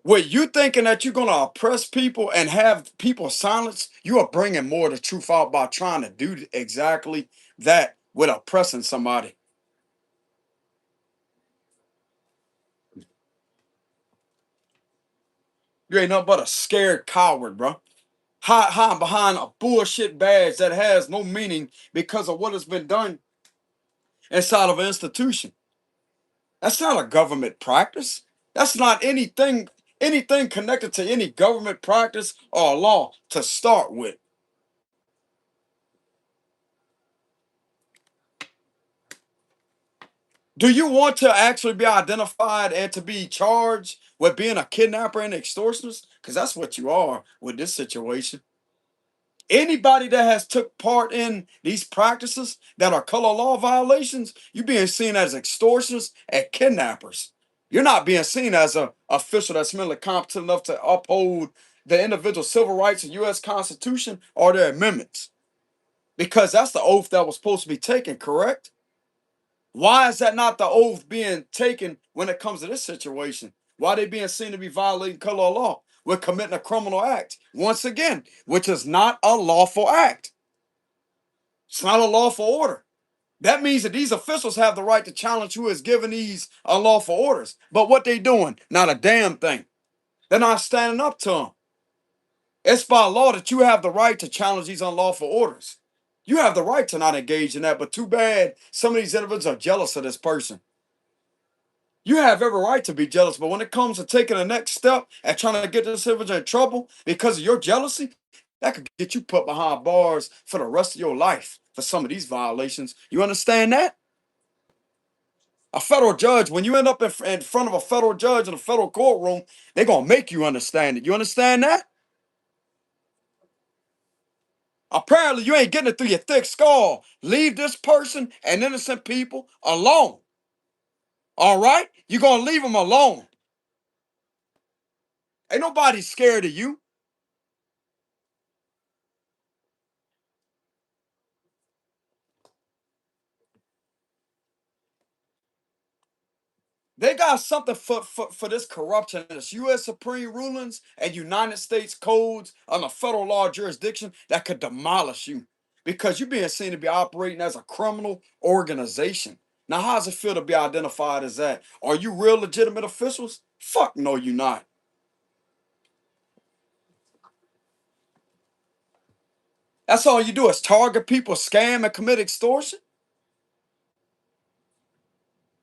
With you thinking that you're going to oppress people and have people silenced, you are bringing more of the truth out by trying to do exactly that with oppressing somebody. You ain't nothing but a scared coward, bro. Hiding behind a bullshit badge that has no meaning because of what has been done inside of an institution. That's not a government practice. That's not anything connected to any government practice or law to start with. Do you want to actually be identified and to be charged with being a kidnapper and extortionist? Because that's what you are with this situation. Anybody that has took part in these practices that are color law violations, you're being seen as extortionists and kidnappers. You're not being seen as an official that's mentally competent enough to uphold the individual civil rights of U.S. Constitution or their amendments. Because that's the oath that was supposed to be taken, correct? Why is that not the oath being taken when it comes to this situation? Why are they being seen to be violating color law? We're committing a criminal act, once again, which is not a lawful act. It's not a lawful order. That means that these officials have the right to challenge who is giving these unlawful orders. But what they doing? Not a damn thing. They're not standing up to them. It's by law that you have the right to challenge these unlawful orders. You have the right to not engage in that, but too bad some of these individuals are jealous of this person. You have every right to be jealous, but when it comes to taking the next step and trying to get this individual in trouble because of your jealousy, that could get you put behind bars for the rest of your life for some of these violations. You understand that? A federal judge, when you end up in front of a federal judge in a federal courtroom, they're going to make you understand it. You understand that? Apparently, you ain't getting it through your thick skull. Leave this person and innocent people alone. All right? You're going to leave them alone. Ain't nobody scared of you. They got something for this corruption. This U.S. Supreme rulings and United States codes on a federal law jurisdiction that could demolish you because you're being seen to be operating as a criminal organization. Now, how does it feel to be identified as that? Are you real legitimate officials? Fuck no, you not. That's all you do is target people, scam, and commit extortion.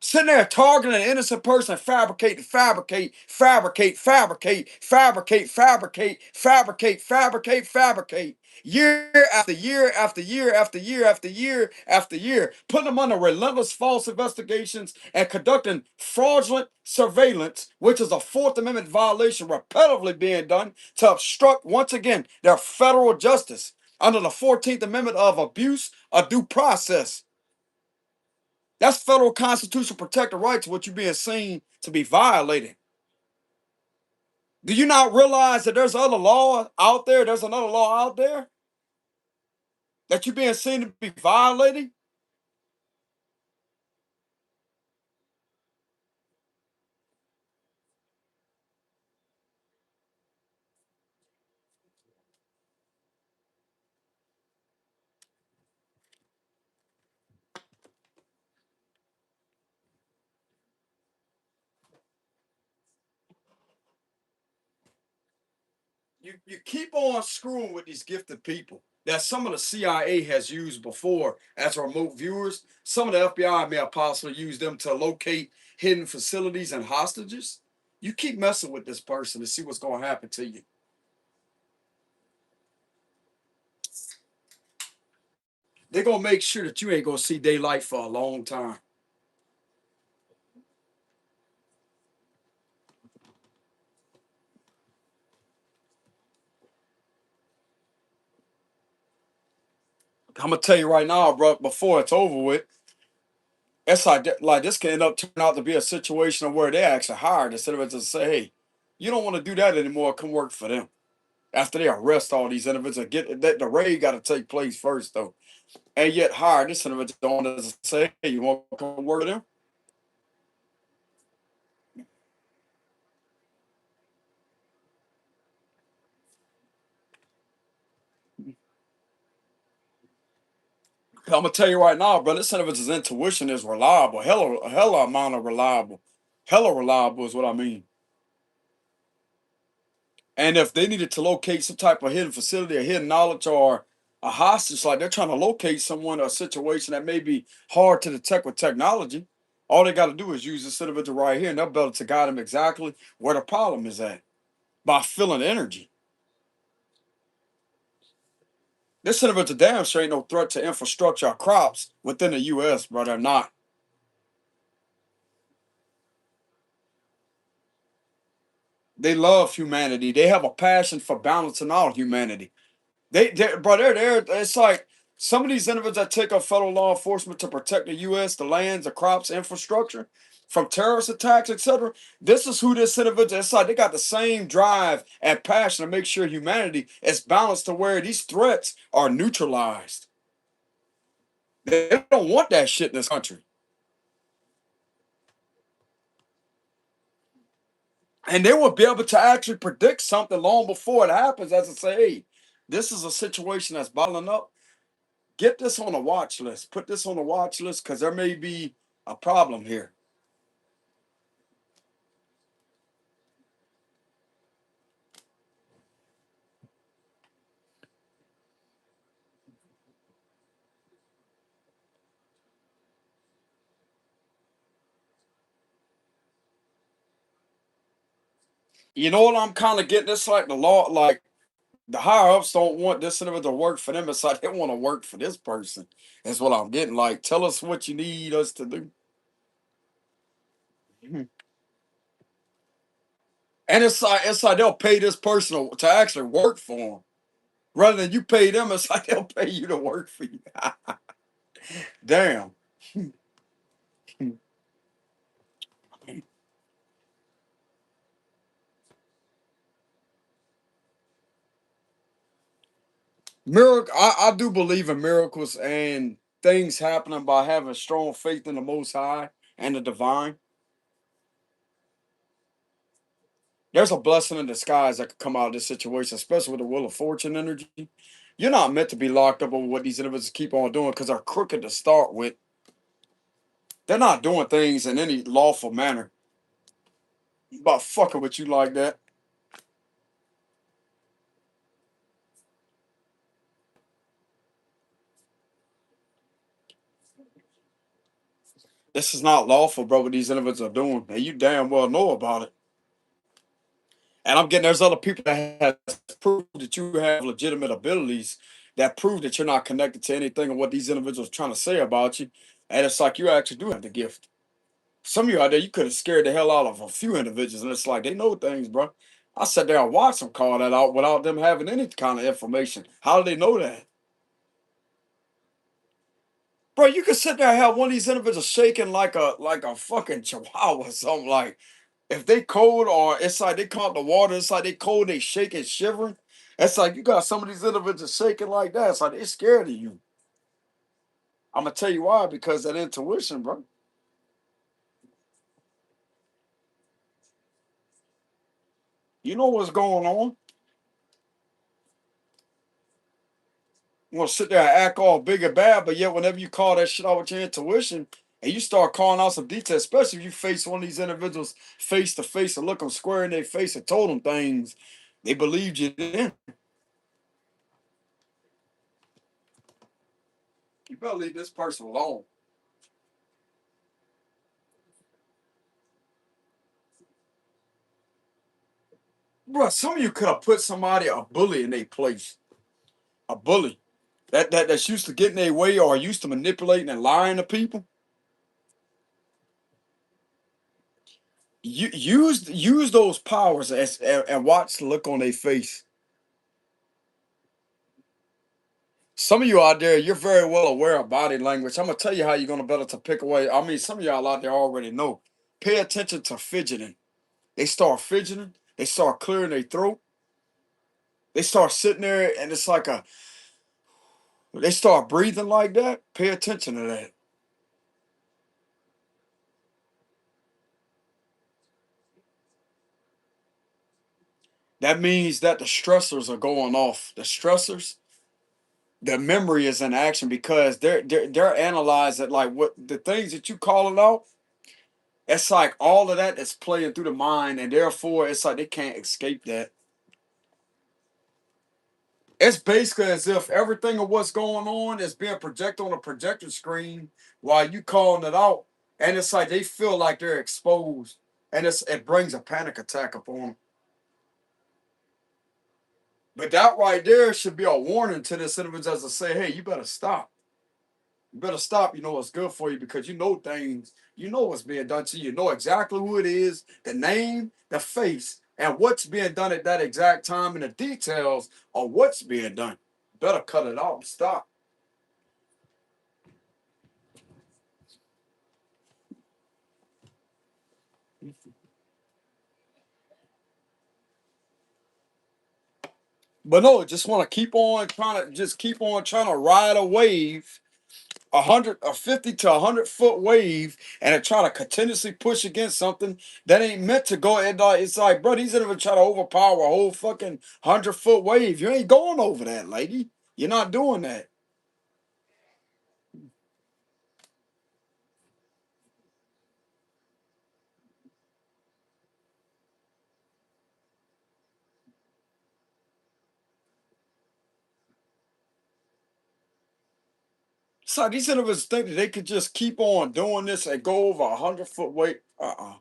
Sitting there targeting an innocent person, fabricate, fabricate, fabricate, fabricate, fabricate, fabricate, fabricate, fabricate, fabricate. Year after year after year after year after year after year, putting them under relentless false investigations and conducting fraudulent surveillance, which is a Fourth Amendment violation repetitively being done to obstruct, once again, their federal justice under the 14th Amendment of abuse of due process. That's federal constitutional protected rights, what you're being seen to be violating. Do you not realize that there's other law out there? There's another law out there that you're being seen to be violating? You keep on screwing with these gifted people that some of the CIA has used before as remote viewers. Some of the FBI may have possibly used them to locate hidden facilities and hostages. You keep messing with this person to see what's going to happen to you. They're going to make sure that you ain't going to see daylight for a long time. I'm gonna tell you right now, bro. Before it's over with, it's like this can end up turning out to be a situation where they actually hired instead of just say, "Hey, you don't want to do that anymore. Come work for them." After they arrest all these individuals, get that the raid got to take place first, though, and yet hire this individual don't just say, "Hey, you want to come work for them?" I'm gonna tell you right now, bro. This individual's intuition is reliable, hella amount of reliable, hella reliable is what I mean. And if they needed to locate some type of hidden facility or hidden knowledge or a hostage, like they're trying to locate someone or a situation that may be hard to detect with technology, all they got to do is use this individual right here, and they'll be able to guide them exactly where the problem is at by feeling energy. This individual damn sure ain't no threat to infrastructure or crops within the U.S., bro. They're not. They love humanity. They have a passion for balancing out humanity. Bro, they're there. It's like some of these individuals that take up federal law enforcement to protect the U.S., the lands, the crops, infrastructure from terrorist attacks, etc. This is who this individual. It's like they got the same drive and passion to make sure humanity is balanced to where these threats are neutralized. They don't want that shit in this country, and they will be able to actually predict something long before it happens. As I say, hey, this is a situation that's bottling up. Get this on a watch list. Put this on the watch list because there may be a problem here. You know what I'm kind of getting? It's like the law, like the higher ups don't want this individual to work for them. It's like they want to work for this person. That's what I'm getting. Like, tell us what you need us to do. Mhm. And it's like they'll pay this person to actually work for them. Rather than you pay them, it's like they'll pay you to work for you. Damn. Miracle. I do believe in miracles and things happening by having strong faith in the Most High and the divine. There's a blessing in disguise that could come out of this situation, especially with the Wheel of Fortune energy. You're not meant to be locked up over what these individuals keep on doing because they're crooked to start with. They're not doing things in any lawful manner. But fucking with you like that. This is not lawful, bro, what these individuals are doing. And you damn well know about it. And I'm getting there's other people that have proved that you have legitimate abilities that prove that you're not connected to anything of what these individuals are trying to say about you. And it's like you actually do have the gift. Some of you out there, you could have scared the hell out of a few individuals, and it's like they know things, bro. I sat there and watched them call that out without them having any kind of information. How do they know that? Bro, you could sit there and have one of these individuals shaking like a fucking chihuahua or something. Like if they cold or it's like they caught the water, it's like they cold, they shake and shivering. It's like you got some of these individuals shaking like that. It's like they're scared of you. I'm gonna tell you why, because that intuition, bro. You know what's going on. You want to sit there and act all big and bad, but yet whenever you call that shit out with your intuition and you start calling out some details, especially if you face one of these individuals face to face and look them square in their face and told them things, they believed you then. You better leave this person alone. Bro, some of you could have put somebody, a bully, in their place. A bully. That's used to getting their way or used to manipulating and lying to people. You use those powers and watch the look on their face. Some of you out there, you're very well aware of body language. I'm gonna tell you how you're gonna better to pick away. I mean, some of y'all out there already know. Pay attention to fidgeting. They start fidgeting. They start clearing their throat. They start sitting there, and it's like a. They start breathing like that. Pay attention to that. That means that the stressors are going off. The stressors, the memory is in action because they're analyzing like what the things that you calling out. It's like all of that is playing through the mind, and therefore it's like they can't escape that. It's basically as if everything of what's going on is being projected on a projector screen while you calling it out, and it's like they feel like they're exposed, and it brings a panic attack upon them. But that right there should be a warning to the citizens as to say, hey, you better stop. You better stop. You know what's good for you because you know things. You know what's being done to you. You know exactly who it is, the name, the face, and what's being done at that exact time, and the details of what's being done. Better cut it off. Stop. But no, just want to keep on trying to ride a wave, 50 to 100 foot wave, and it try to continuously push against something that ain't meant to go. And it's like, bro, these even try to overpower a whole fucking 100 foot wave. You ain't going over that, lady. You're not doing that. So these individuals think that they could just keep on doing this and go over 100 foot wave. Uh.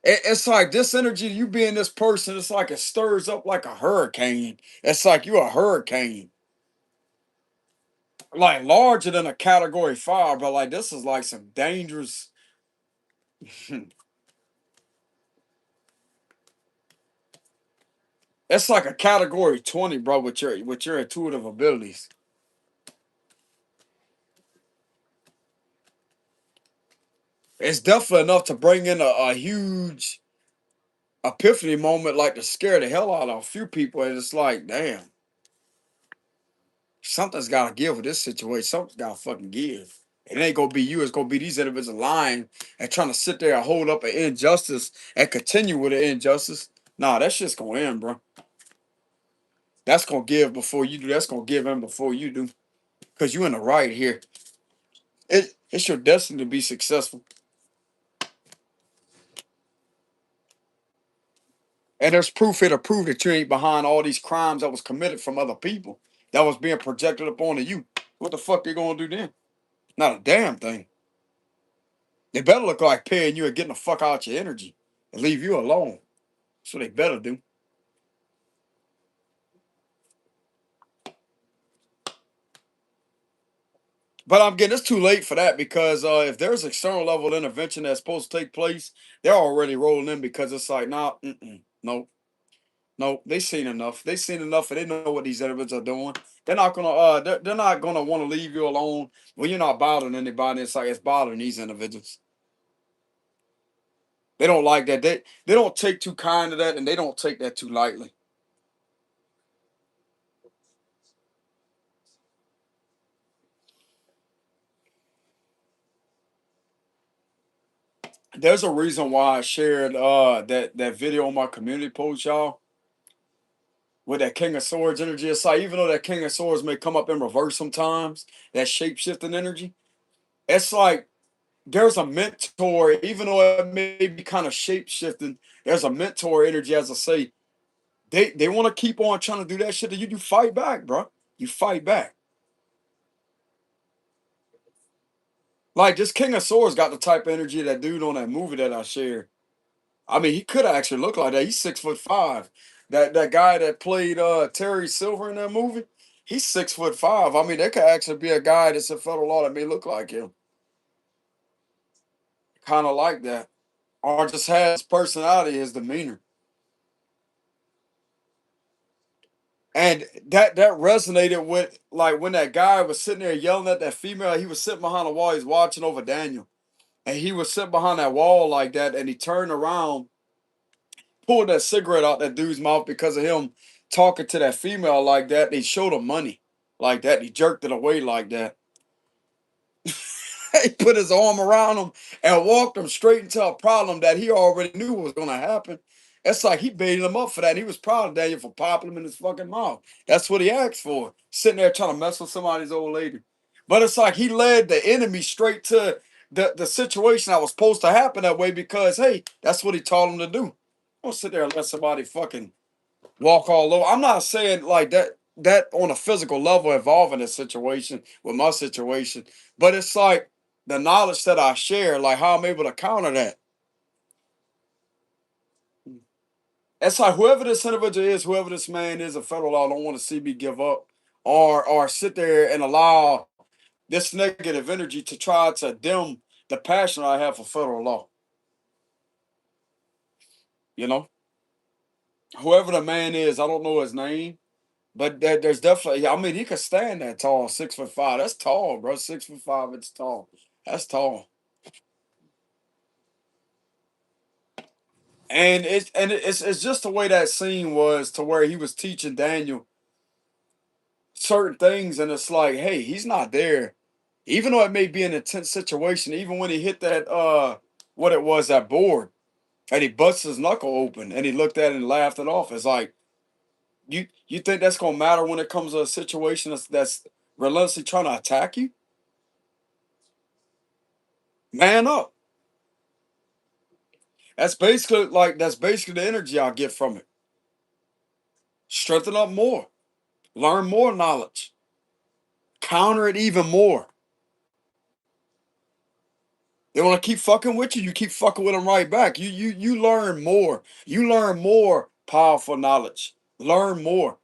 It's like this energy, you being this person, it's like it stirs up like a hurricane. It's like you a hurricane. Like larger than a category 5, but like this is like some dangerous. It's like a category 20, bro, with your intuitive abilities. It's definitely enough to bring in a huge epiphany moment, like to scare the hell out of a few people. And it's like, damn, something's gotta give with this situation. Something's gotta fucking give. It ain't gonna be you, it's gonna be these individuals lying and trying to sit there and hold up an injustice and continue with an injustice. Nah, that shit's gonna end, bro. That's gonna give before you do. That's gonna give in before you do. Cause you in the right here. It's your destiny to be successful. And there's proof here to prove that you ain't behind all these crimes that was committed from other people that was being projected upon you. What the fuck they gonna do then? Not a damn thing. They better look like paying you and getting the fuck out your energy and leave you alone. That's what they better do. But I'm getting it's too late for that because if there's external level intervention that's supposed to take place, they're already rolling in because it's like, nah, no, no, they seen enough. They seen enough, and they know what these individuals are doing. They're not gonna want to leave you alone when you're not bothering anybody. It's like it's bothering these individuals. They don't like that. They don't take too kind to that, and they don't take that too lightly. There's a reason why I shared that video on my community post, y'all, with that King of Swords energy. It's like even though that King of Swords may come up in reverse sometimes, that shape shifting energy, it's like there's a mentor, even though it may be kind of shape shifting, there's a mentor energy, as I say. They want to keep on trying to do that shit that you do fight back, bro. You fight back. Like this King of Swords got the type of energy of that dude on that movie that I shared. I mean, he could actually look like that. He's 6'5". That guy that played Terry Silver in that movie, he's 6'5". I mean, that could actually be a guy that's a federal law that may look like him. Kind of like that. Or just has personality, his demeanor. And that resonated with, like, when that guy was sitting there yelling at that female. He was sitting behind a wall. He's watching over Daniel, and he was sitting behind that wall like that. And he turned around, pulled that cigarette out that dude's mouth because of him talking to that female like that. He showed him money like that. He jerked it away like that. He put his arm around him and walked him straight into a problem that he already knew was going to happen. It's like he baited him up for that. And he was proud of Daniel for popping him in his fucking mouth. That's what he asked for. Sitting there trying to mess with somebody's old lady. But it's like he led the enemy straight to the situation that was supposed to happen that way because, hey, that's what he told him to do. Don't sit there and let somebody fucking walk all over. I'm not saying like that on a physical level involving this situation with my situation, but it's like the knowledge that I share, like how I'm able to counter that. It's like whoever this individual is, whoever this man is, a federal law don't want to see me give up or sit there and allow this negative energy to try to dim the passion I have for federal law. You know, whoever the man is, I don't know his name. But there's definitely, I mean, he could stand that tall, 6'5". That's tall, bro. 6'5", it's tall. That's tall. And it's just the way that scene was to where he was teaching Daniel certain things, and it's like, hey, he's not there. Even though it may be an intense situation, even when he hit that what it was, that board, and he busts his knuckle open and he looked at it and laughed it off. It's like, you think that's gonna matter when it comes to a situation that's relentlessly trying to attack you? Man up. That's basically the energy I get from it. Strengthen up more, learn more knowledge, counter it even more. They want to keep fucking with you. You keep fucking with them right back. You learn more. You learn more powerful knowledge. Learn more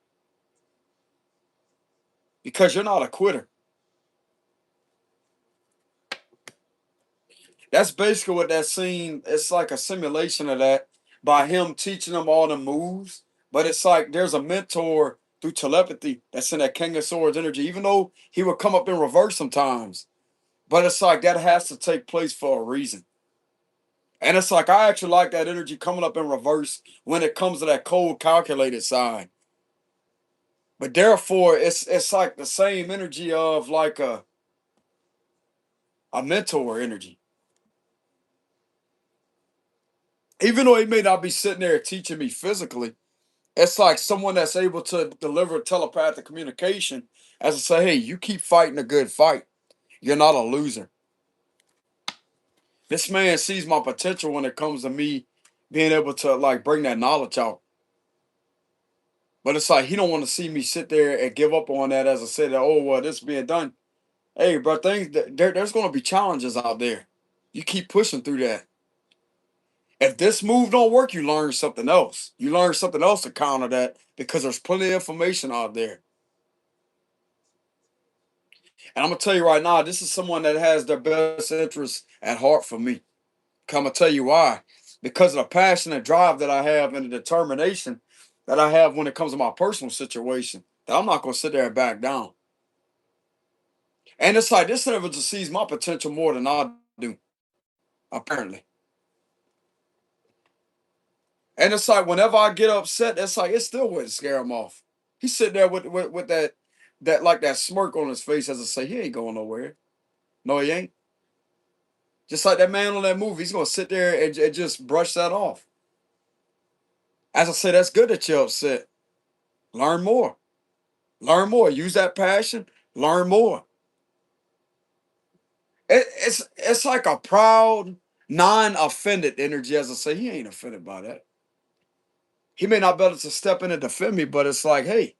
because you're not a quitter. That's basically what that scene. It's like a simulation of that by him teaching them all the moves. But it's like there's a mentor through telepathy that's in that King of Swords energy. Even though he would come up in reverse sometimes, but it's like that has to take place for a reason. And it's like I actually like that energy coming up in reverse when it comes to that cold, calculated side. But therefore, it's like the same energy of like a mentor energy. Even though he may not be sitting there teaching me physically, it's like someone that's able to deliver telepathic communication as to say, hey, you keep fighting a good fight. You're not a loser. This man sees my potential when it comes to me being able to like bring that knowledge out. But it's like he don't want to see me sit there and give up on that as I said that, oh well, this is being done. Hey, bro, there's gonna be challenges out there. You keep pushing through that. If this move don't work, you learn something else. You learn something else to counter that because there's plenty of information out there. And I'm gonna tell you right now, this is someone that has their best interests at heart for me. I'm gonna tell you why. Because of the passion and drive that I have and the determination that I have when it comes to my personal situation, that I'm not gonna sit there and back down. And it's like this individual sees my potential more than I do, apparently. And it's like whenever I get upset, it's like it still wouldn't scare him off. He's sitting there with that like that smirk on his face as I say, he ain't going nowhere. No, he ain't. Just like that man on that movie, he's gonna sit there and just brush that off. As I say, that's good that you're upset. Learn more. Learn more. Use that passion. Learn more. It's like a proud, non-offended energy. As I say, he ain't offended by that. He may not be able to step in and defend me, but it's like, hey,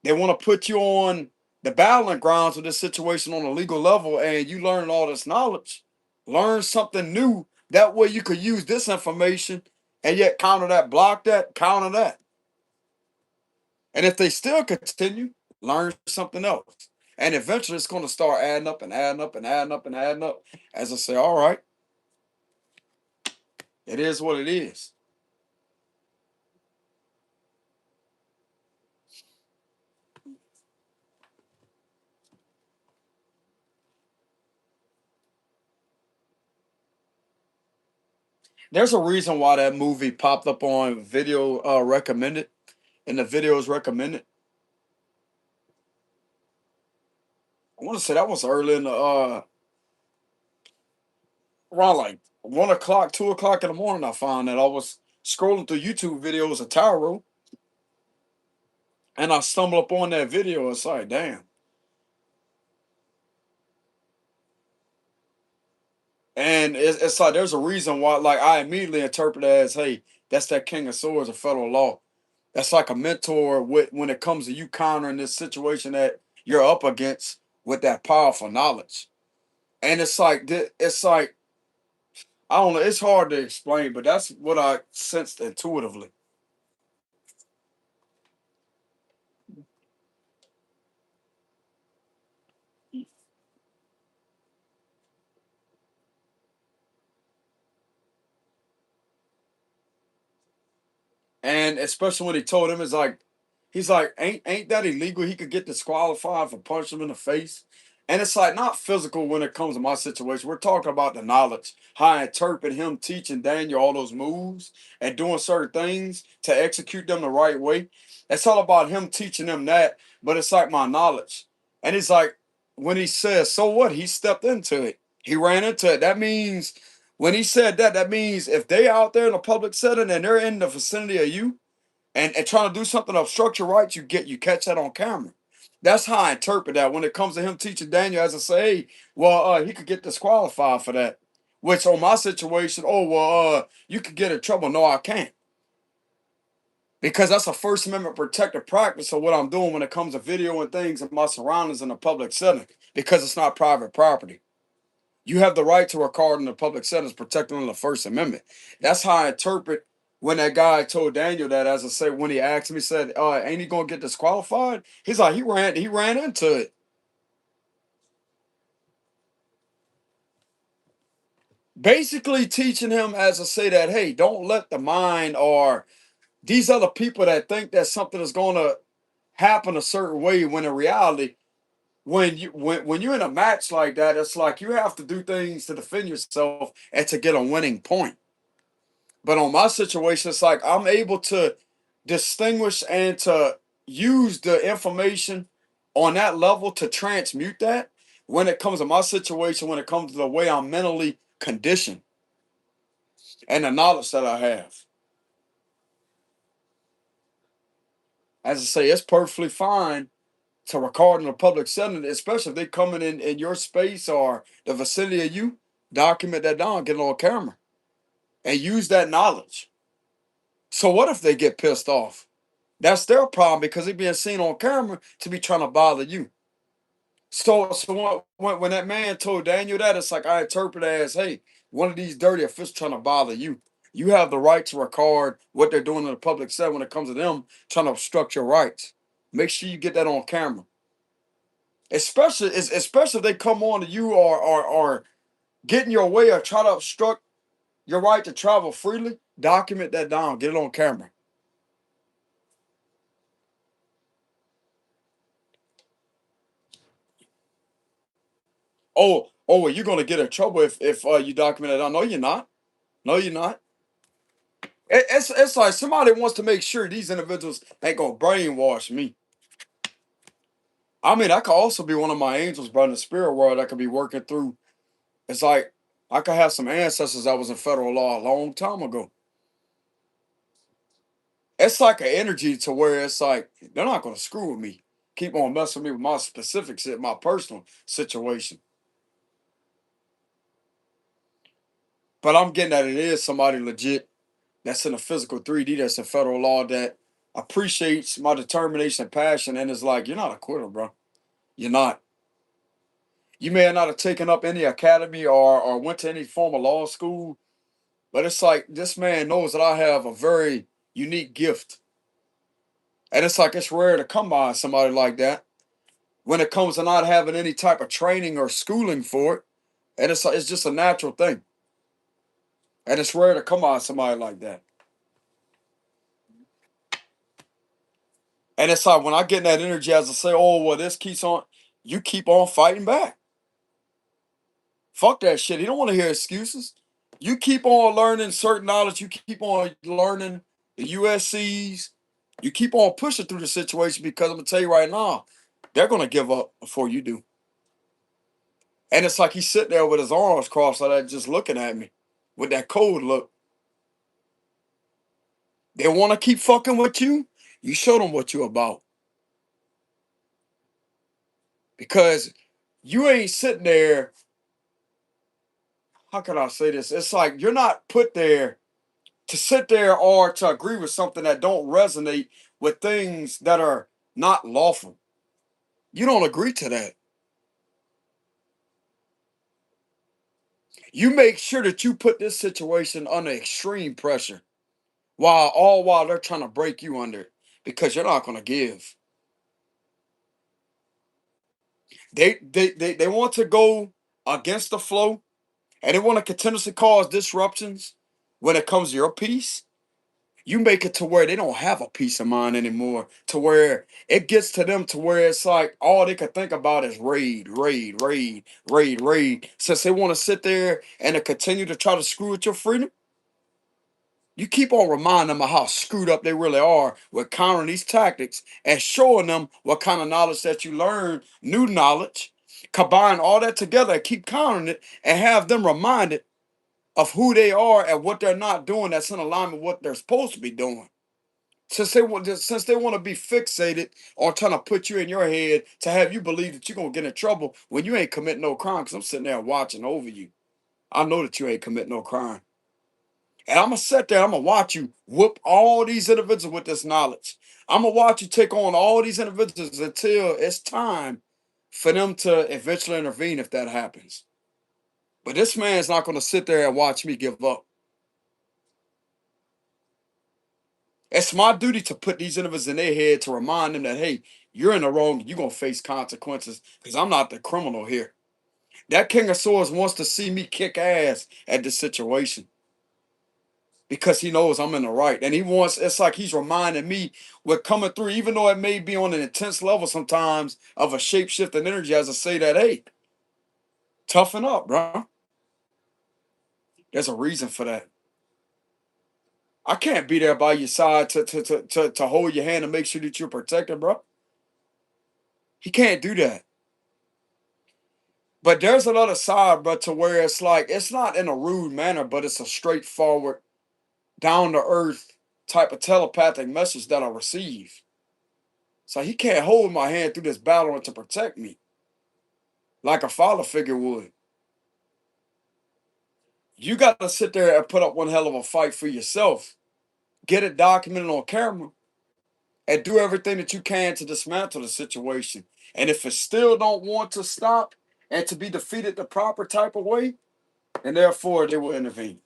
they want to put you on the battling grounds of this situation on a legal level, and you learn all this knowledge. Learn something new. That way you could use this information and yet counter that, block that, counter that. And if they still continue, learn something else. And eventually it's going to start adding up and adding up and adding up and adding up. As I say, all right, it is what it is. There's a reason why that movie popped up on video recommended, and the video is recommended. I want to say that was early in the around like 1 o'clock, 2 o'clock in the morning. I found that I was scrolling through YouTube videos of Tyro, and I stumbled upon that video. It's like, damn. And it's like there's a reason why. Like I immediately interpret it as, hey, that's that King of Swords of federal law. That's like a mentor with when it comes to you countering this situation that you're up against with that powerful knowledge. And it's like it's like I don't know. It's hard to explain, but that's what I sensed intuitively. And especially when he told him, it's like he's like, ain't that illegal? He could get disqualified for punching him in the face. And it's like not physical when it comes to my situation. We're talking about the knowledge, how I interpret him teaching Daniel all those moves and doing certain things to execute them the right way. It's all about him teaching them that, but it's like my knowledge. And it's like when he says, so what? He stepped into it. He ran into it. That means when he said that, that means if they out there in a public setting and they're in the vicinity of you and trying to do something to obstruct your rights, you catch that on camera. That's how I interpret that when it comes to him teaching Daniel as I say, hey, well, he could get disqualified for that. Which on my situation, oh well, you could get in trouble. No, I can't. Because that's a First Amendment protected practice of what I'm doing when it comes to video and things in my surroundings in a public setting, because it's not private property. You have the right to record in the public settings protected under the First Amendment. That's how I interpret when that guy told Daniel that, as I said, when he asked me, he said, ain't he gonna get disqualified? He's like, he ran into it. Basically teaching him, as I say, that hey, don't let the mind or these other people that think that something is gonna happen a certain way when in reality, when you're in a match like that, it's like you have to do things to defend yourself and to get a winning point. But on my situation, it's like I'm able to distinguish and to use the information on that level to transmute that when it comes to my situation, when it comes to the way I'm mentally conditioned and the knowledge that I have. As I say, it's perfectly fine to record in a public setting, especially if they coming in your space or the vicinity of you, document that down, get it on camera, and use that knowledge. So what if they get pissed off? That's their problem because they're being seen on camera to be trying to bother you. So when that man told Daniel that, it's like I interpret it as, hey, one of these dirty officials trying to bother you. You have the right to record what they're doing in the public setting when it comes to them trying to obstruct your rights. Make sure you get that on camera. Especially if they come on to you or get in your way or try to obstruct your right to travel freely, document that down, get it on camera. Well, you're gonna get in trouble if you document it. No, you're not. No, you're not. It's like somebody wants to make sure these individuals ain't gonna brainwash me. I mean, I could also be one of my angels, bro, in the spirit world. I could be working through. It's like I could have some ancestors that was in federal law a long time ago. It's like an energy to where it's like they're not gonna screw with me. Keep on messing with me with my specifics, my personal situation. But I'm getting that it is somebody legit that's in a physical 3D that's in federal law that appreciates my determination and passion and is like, you're not a quitter, bro. You're not. You may not have taken up any academy or went to any form of law school, but it's like this man knows that I have a very unique gift. And it's like it's rare to come by somebody like that when it comes to not having any type of training or schooling for it. And it's just a natural thing. And it's rare to come by somebody like that. And it's like when I get in that energy as I say, oh, well, this keeps on, you keep on fighting back. Fuck that shit. He don't want to hear excuses. You keep on learning certain knowledge. You keep on learning the USCs. You keep on pushing through the situation because I'm gonna tell you right now, they're gonna give up before you do. And it's like he's sitting there with his arms crossed like that, just looking at me with that cold look. They want to keep fucking with you. You show them what you about because you ain't sitting there. How can I say this? It's like you're not put there to sit there or to agree with something that don't resonate with things that are not lawful. You don't agree to that. You make sure that you put this situation under extreme pressure while they're trying to break you under it because you're not going to give. They want to go against the flow and they want to continuously cause disruptions when it comes to your peace. You make it to where they don't have a peace of mind anymore, to where it gets to them to where it's like all they can think about is raid, raid, raid, raid, raid. Since they want to sit there and to continue to try to screw with your freedom, you keep on reminding them of how screwed up they really are with countering these tactics and showing them what kind of knowledge that you learn, new knowledge, combine all that together and keep countering it and have them reminded of who they are and what they're not doing that's in alignment with what they're supposed to be doing. Since they want to be fixated on trying to put you in your head to have you believe that you're gonna get in trouble when you ain't commit no crime, because I'm sitting there watching over you. I know that you ain't commit no crime. And I'm gonna sit there, I'm gonna watch you whoop all these individuals with this knowledge. I'm gonna watch you take on all these individuals until it's time for them to eventually intervene if that happens. But this man's not gonna sit there and watch me give up. It's my duty to put these individuals in their head to remind them that, hey, you're in the wrong, you're gonna face consequences because I'm not the criminal here. That King of Swords wants to see me kick ass at this situation because he knows I'm in the right. And he wants, it's like he's reminding me we're coming through, even though it may be on an intense level sometimes of a shape shifting energy, as I say that, hey, toughen up, bro. There's a reason for that. I can't be there by your side to hold your hand and make sure that you're protected, bro. He can't do that. But there's another side, bro, to where it's like, it's not in a rude manner, but it's a straightforward, down to earth type of telepathic message that I receive. So he can't hold my hand through this battle to protect me like a father figure would. You got to sit there and put up one hell of a fight for yourself. Get it documented on camera and do everything that you can to dismantle the situation. And if it still don't want to stop and to be defeated the proper type of way, and therefore they will intervene.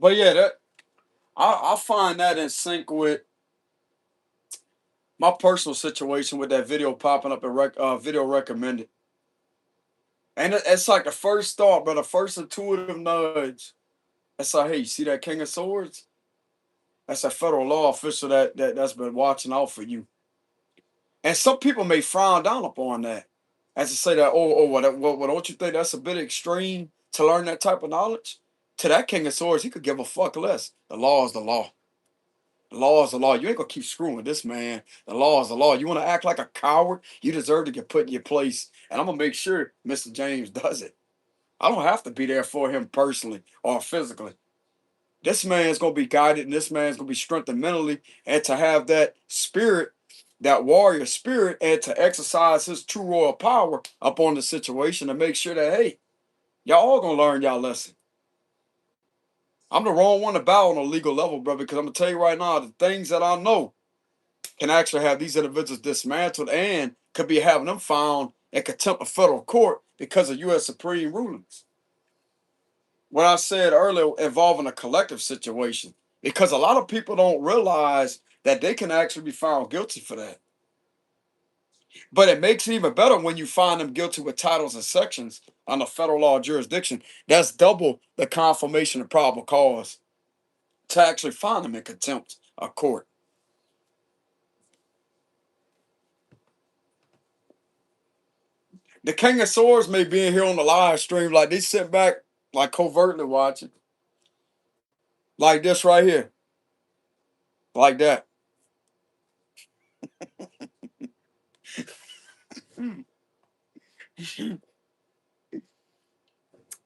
But yeah, I find that in sync with my personal situation with that video popping up and video recommended. And it's like the first thought, but the first intuitive nudge. It's like, hey, you see that King of Swords? That's a federal law official that's been watching out for you. And some people may frown down upon that, as to say that, what, don't you think that's a bit extreme to learn that type of knowledge? To that King of Swords, he could give a fuck less. The law is the law. The law is the law. You ain't gonna keep screwing with this man. The law is the law. You want to act like a coward? You deserve to get put in your place. And I'm gonna make sure Mr. James does it. I don't have to be there for him personally or physically. This man's gonna be guided, and this man's gonna be strengthened mentally, and to have that spirit, that warrior spirit, and to exercise his true royal power upon the situation to make sure that, hey, y'all all gonna learn y'all lesson. I'm the wrong one to bow on a legal level, bro, because I'm gonna tell you right now, the things that I know can actually have these individuals dismantled and could be having them found in contempt of federal court because of U.S. Supreme rulings. What I said earlier involving a collective situation, because a lot of people don't realize that they can actually be found guilty for that. But it makes it even better when you find them guilty with titles and sections on the federal law jurisdiction. That's double the confirmation of probable cause to actually find them in contempt a court. The King of Swords may be in here on the live stream, like they sit back, like covertly watching, like this right here, like that.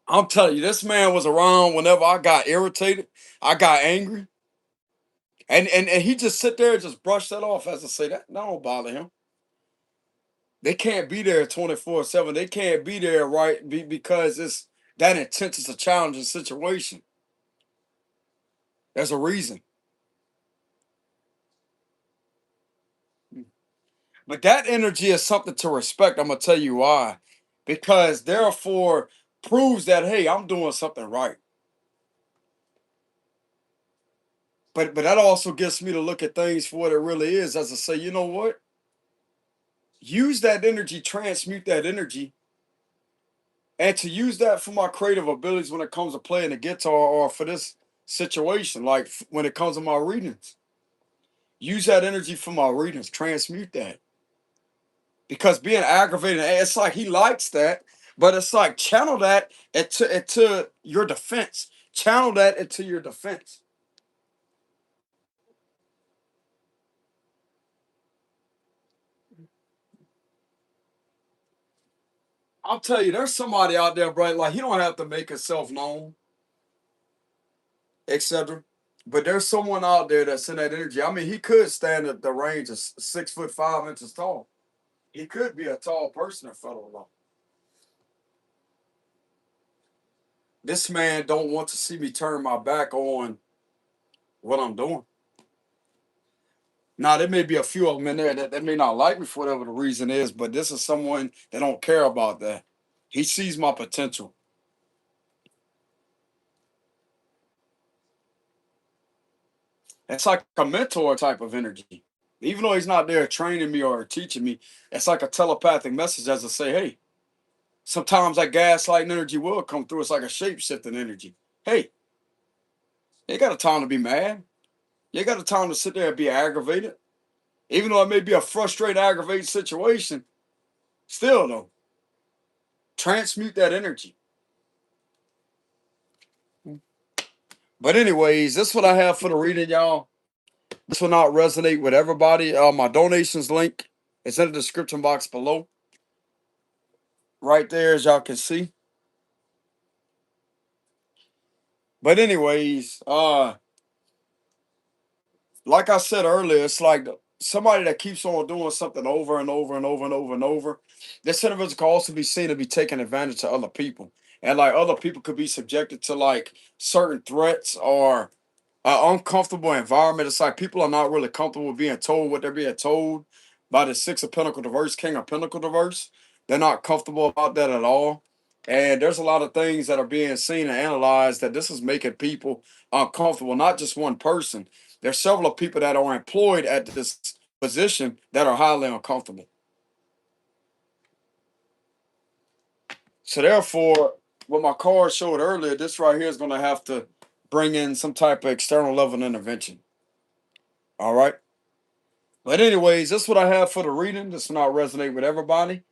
I'm telling you, this man was around whenever I got irritated, I got angry, and he just sit there and just brush that off. As I say, that don't bother him. They can't be there 24/7. They can't be there because it's that intense. It's a challenging situation. There's a reason. But that energy is something to respect. I'm gonna tell you why. Because therefore proves that hey, I'm doing something right. But that also gets me to look at things for what it really is. As I say, you know what? Use that energy, transmute that energy, and to use that for my creative abilities when it comes to playing the guitar or for this situation, like when it comes to my readings. Use that energy for my readings, transmute that. Because being aggravated, it's like he likes that, but it's like channel that into your defense. Channel that into your defense. I'll tell you, there's somebody out there, bro. Like he don't have to make himself known, etc. But there's someone out there that's in that energy. I mean, he could stand at the range of 6'5" tall. He could be a tall person in federal law. This man don't want to see me turn my back on what I'm doing. Now, there may be a few of them in there that may not like me for whatever the reason is, but this is someone that don't care about that. He sees my potential. It's like a mentor type of energy. Even though he's not there training me or teaching me, it's like a telepathic message as to say, hey, sometimes that gaslighting energy will come through. It's like a shape shifting energy. Hey, you ain't got a time to be mad. You ain't got a time to sit there and be aggravated. Even though it may be a frustrated, aggravated situation, still though, transmute that energy. But anyways, this is what I have for the reading, y'all. This will not resonate with everybody. My donations link is in the description box below. Right there, as y'all can see. But anyways, like I said earlier, it's like somebody that keeps on doing something over and over and over and over and over. This individual can also be seen to be taking advantage of other people. And like other people could be subjected to like certain threats or uncomfortable environment. It's like people are not really comfortable with being told what they're being told by the Six of Pentacle Diverse, King of Pentacle Diverse. They're not comfortable about that at all. And there's a lot of things that are being seen and analyzed that this is making people uncomfortable, not just one person. There's several people that are employed at this position that are highly uncomfortable. So therefore, what my card showed earlier, this right here is going to have to bring in some type of external level intervention. All right. But anyways, that's what I have for the reading. This will not resonate with everybody.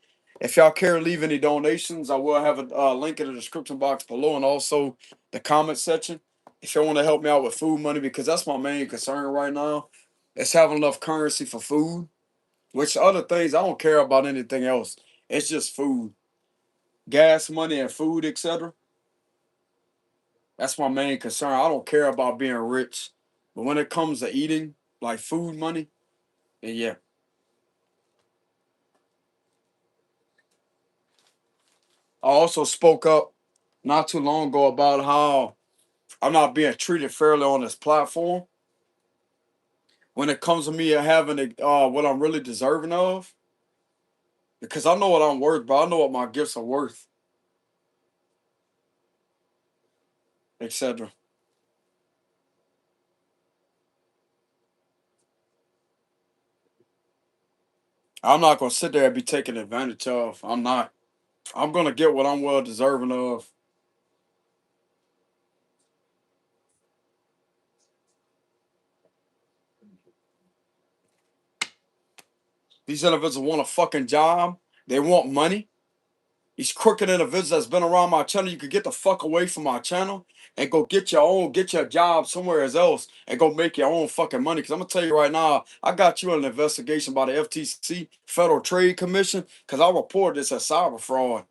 If y'all care to leave any donations, I will have a link in the description box below and also the comment section. If y'all want to help me out with food money, because that's my main concern right now. It's having enough currency for food, which other things, I don't care about anything else. It's just food. Gas money and food, etc. That's my main concern. I don't care about being rich. But when it comes to eating, like food money, then yeah. I also spoke up not too long ago about how I'm not being treated fairly on this platform when it comes to me having what I'm really deserving of. Because I know what I'm worth, but I know what my gifts are worth, etc. I'm not gonna sit there and be taken advantage of. I'm not. I'm gonna get what I'm well deserving of. These individuals want a fucking job. They want money. These crooked individuals that's been around my channel, you could get the fuck away from my channel and go get your job somewhere else and go make your own fucking money. Cause I'm gonna tell you right now, I got you in an investigation by the FTC, Federal Trade Commission, cause I reported this as cyber fraud.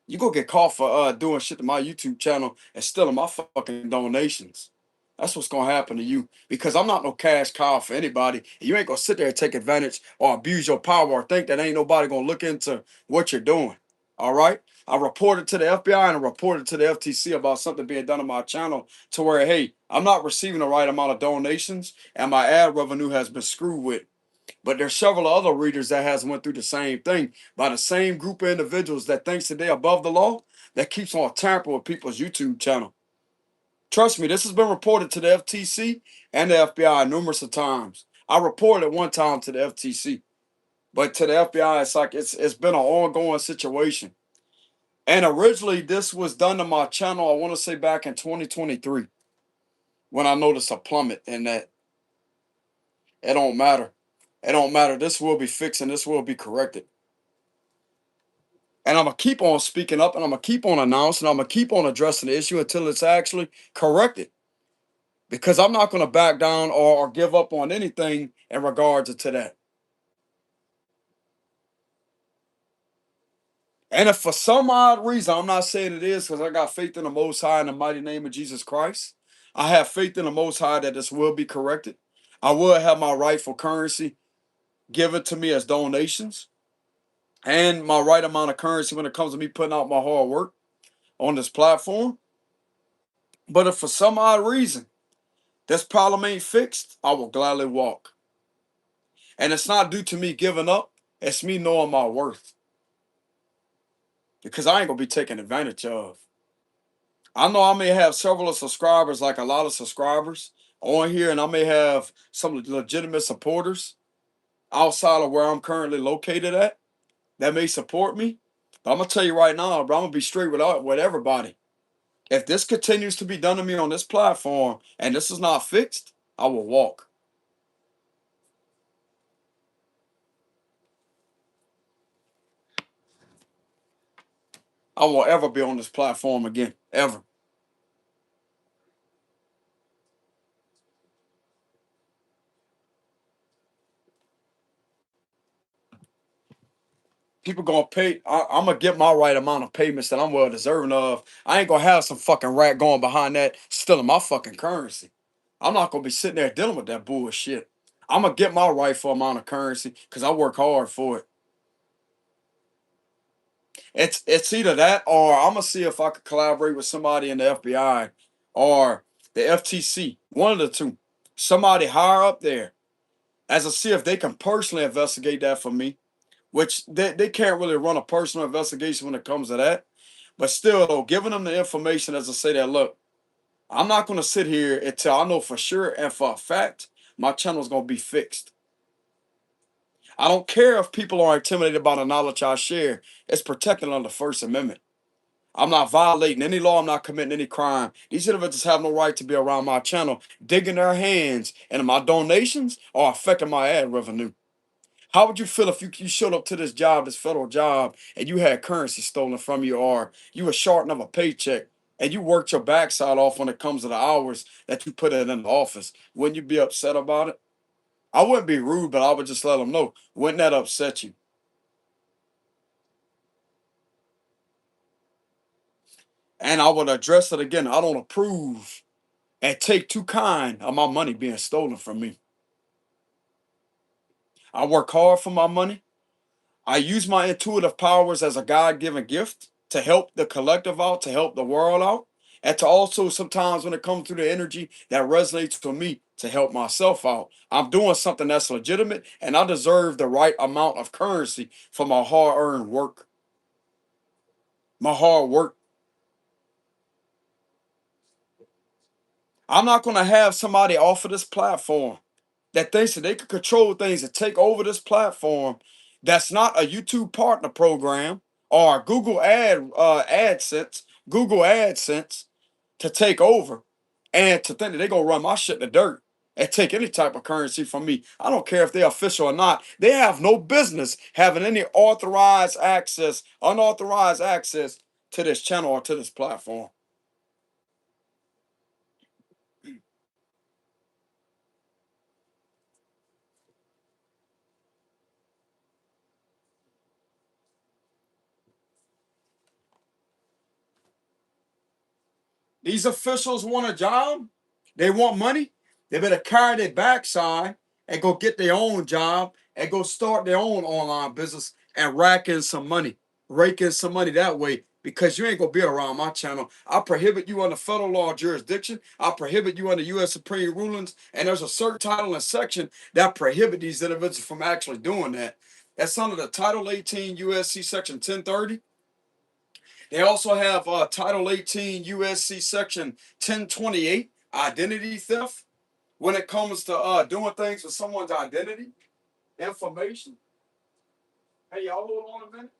You go get caught for doing shit to my YouTube channel and stealing my fucking donations. That's what's gonna happen to you because I'm not no cash cow for anybody. You ain't gonna sit there and take advantage or abuse your power or think that ain't nobody gonna look into what you're doing. All right. I reported to the FBI and I reported to the FTC about something being done on my channel to where, hey, I'm not receiving the right amount of donations and my ad revenue has been screwed with. But there's several other readers that has went through the same thing by the same group of individuals that thinks that they're above the law that keeps on tampering with people's YouTube channel. Trust me, this has been reported to the FTC and the FBI numerous of times. I reported one time to the FTC, but to the FBI, it's like it's been an ongoing situation. And originally, this was done to my channel, I want to say back in 2023, when I noticed a plummet in that. It don't matter. It don't matter. This will be fixed and this will be corrected. And I'm going to keep on speaking up and I'm going to keep on announcing, I'm going to keep on addressing the issue until it's actually corrected. Because I'm not going to back down or give up on anything in regards to that. And if for some odd reason, I'm not saying it is because I got faith in the Most High in the mighty name of Jesus Christ. I have faith in the Most High that this will be corrected. I will have my rightful currency given to me as donations and my right amount of currency when it comes to me putting out my hard work on this platform. But if for some odd reason this problem ain't fixed, I will gladly walk. And it's not due to me giving up. It's me knowing my worth. Because I ain't going to be taken advantage of. I know I may have several subscribers, like a lot of subscribers on here, and I may have some legitimate supporters outside of where I'm currently located at that may support me. But I'm going to tell you right now, bro, I'm going to be straight with everybody. If this continues to be done to me on this platform and this is not fixed, I will walk. I won't ever be on this platform again, ever. People gonna pay. I'm gonna get my right amount of payments that I'm well deserving of. I ain't gonna have some fucking rat going behind that stealing my fucking currency. I'm not gonna be sitting there dealing with that bullshit. I'm gonna get my rightful amount of currency because I work hard for it. It's either that or I'm gonna see if I could collaborate with somebody in the FBI or the FTC. One of the two. Somebody higher up there, as to see if they can personally investigate that for me. Which they can't really run a personal investigation when it comes to that. But still, though, giving them the information as to say that, look, I'm not going to sit here until I know for sure and for a fact my channel is going to be fixed. I don't care if people are intimidated by the knowledge I share. It's protected under the First Amendment. I'm not violating any law. I'm not committing any crime. These individuals have no right to be around my channel, digging their hands into my donations or affecting my ad revenue. How would you feel if you showed up to this job, this federal job, and you had currency stolen from you, or you were short of a paycheck, and you worked your backside off when it comes to the hours that you put in the office? Wouldn't you be upset about it? I wouldn't be rude, but I would just let them know. Wouldn't that upset you? And I would address it again. I don't approve and take too kind of my money being stolen from me. I work hard for my money. I use my intuitive powers as a God-given gift to help the collective out, to help the world out, and to also sometimes when it comes to the energy that resonates with me to help myself out. I'm doing something that's legitimate, and I deserve the right amount of currency for my hard-earned work. My hard work. I'm not going to have somebody off of this platform that thinks that they can control things and take over this platform that's not a YouTube partner program or Google AdSense, Google AdSense to take over and to think that they're gonna run my shit in the dirt. and take any type of currency from me. I don't care if they're official or not. They have no business having any unauthorized access to this channel or to this platform. These officials want a job. They want money. They better carry their backside and go get their own job and go start their own online business and rake in some money that way. Because you ain't gonna be around my channel. I prohibit you under federal law jurisdiction. I prohibit you under U.S. Supreme rulings. And there's a certain title and section that prohibit these individuals from actually doing that. That's under the Title 18 USC Section 1030. They also have Title 18 USC Section 1028, identity theft, when it comes to doing things with someone's identity, information. Hey, y'all hold on a minute.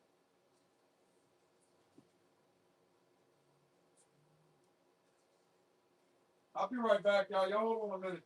I'll be right back, y'all. Y'all hold on a minute.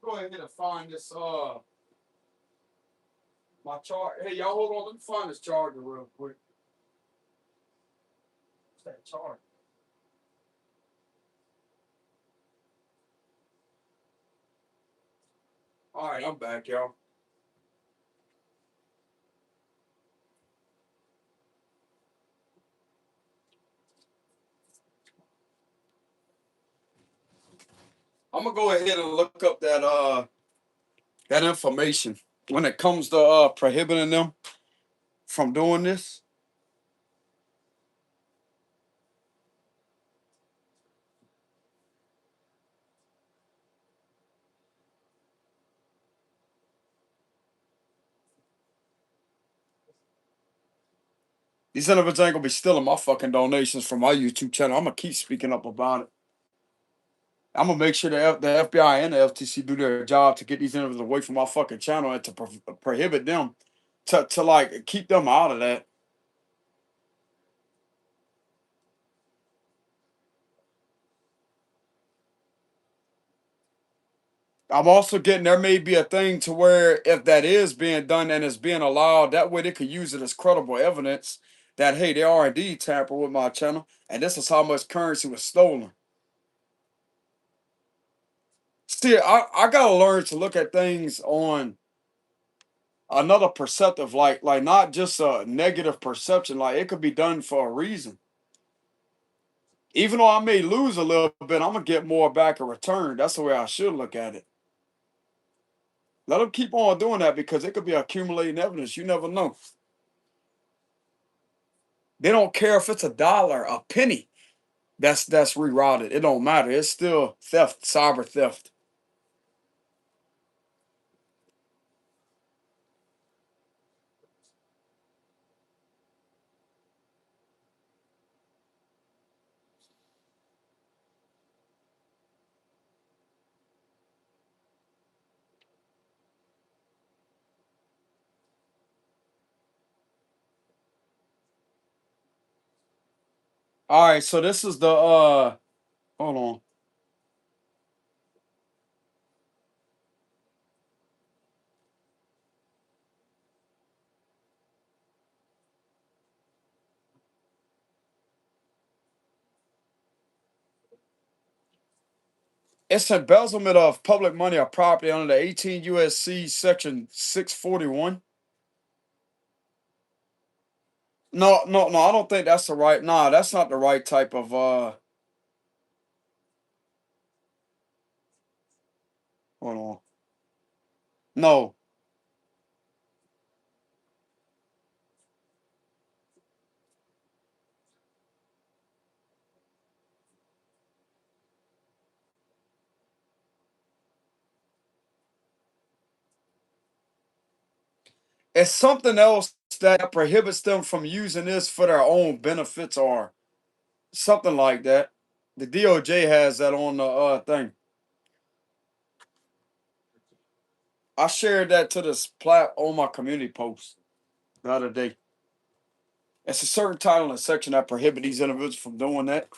Go ahead and find this my chart. Hey, y'all hold on. Let me find this charger real quick. What's that charger? All right, I'm back, y'all. I'm gonna go ahead and look up that information when it comes to prohibiting them from doing this. These individuals ain't gonna be stealing my fucking donations from my YouTube channel. I'm gonna keep speaking up about it. I'm gonna make sure the FBI and the FTC do their job to get these individuals away from my fucking channel and to prohibit them to like keep them out of that. I'm also getting there may be a thing to where if that is being done and it's being allowed, that way they could use it as credible evidence that hey, they are indeed tampered with my channel, and this is how much currency was stolen. See, I gotta learn to look at things on another perceptive, like not just a negative perception. Like it could be done for a reason. Even though I may lose a little bit, I'm gonna get more back in return. That's the way I should look at it. Let them keep on doing that because it could be accumulating evidence. You never know. They don't care if it's a dollar, a penny. That's rerouted. It don't matter. It's still theft, cyber theft. All right, so this is the hold on. It's embezzlement of public money or property under the 18 USC section 641. No, no, no, I don't think that's the right. Nah, that's not the right type of hold on. No. It's something else that prohibits them from using this for their own benefits or something like that. The DOJ has that on the thing. I shared that to this plat on my community post the other day. It's a certain title and section that prohibit these individuals from doing that.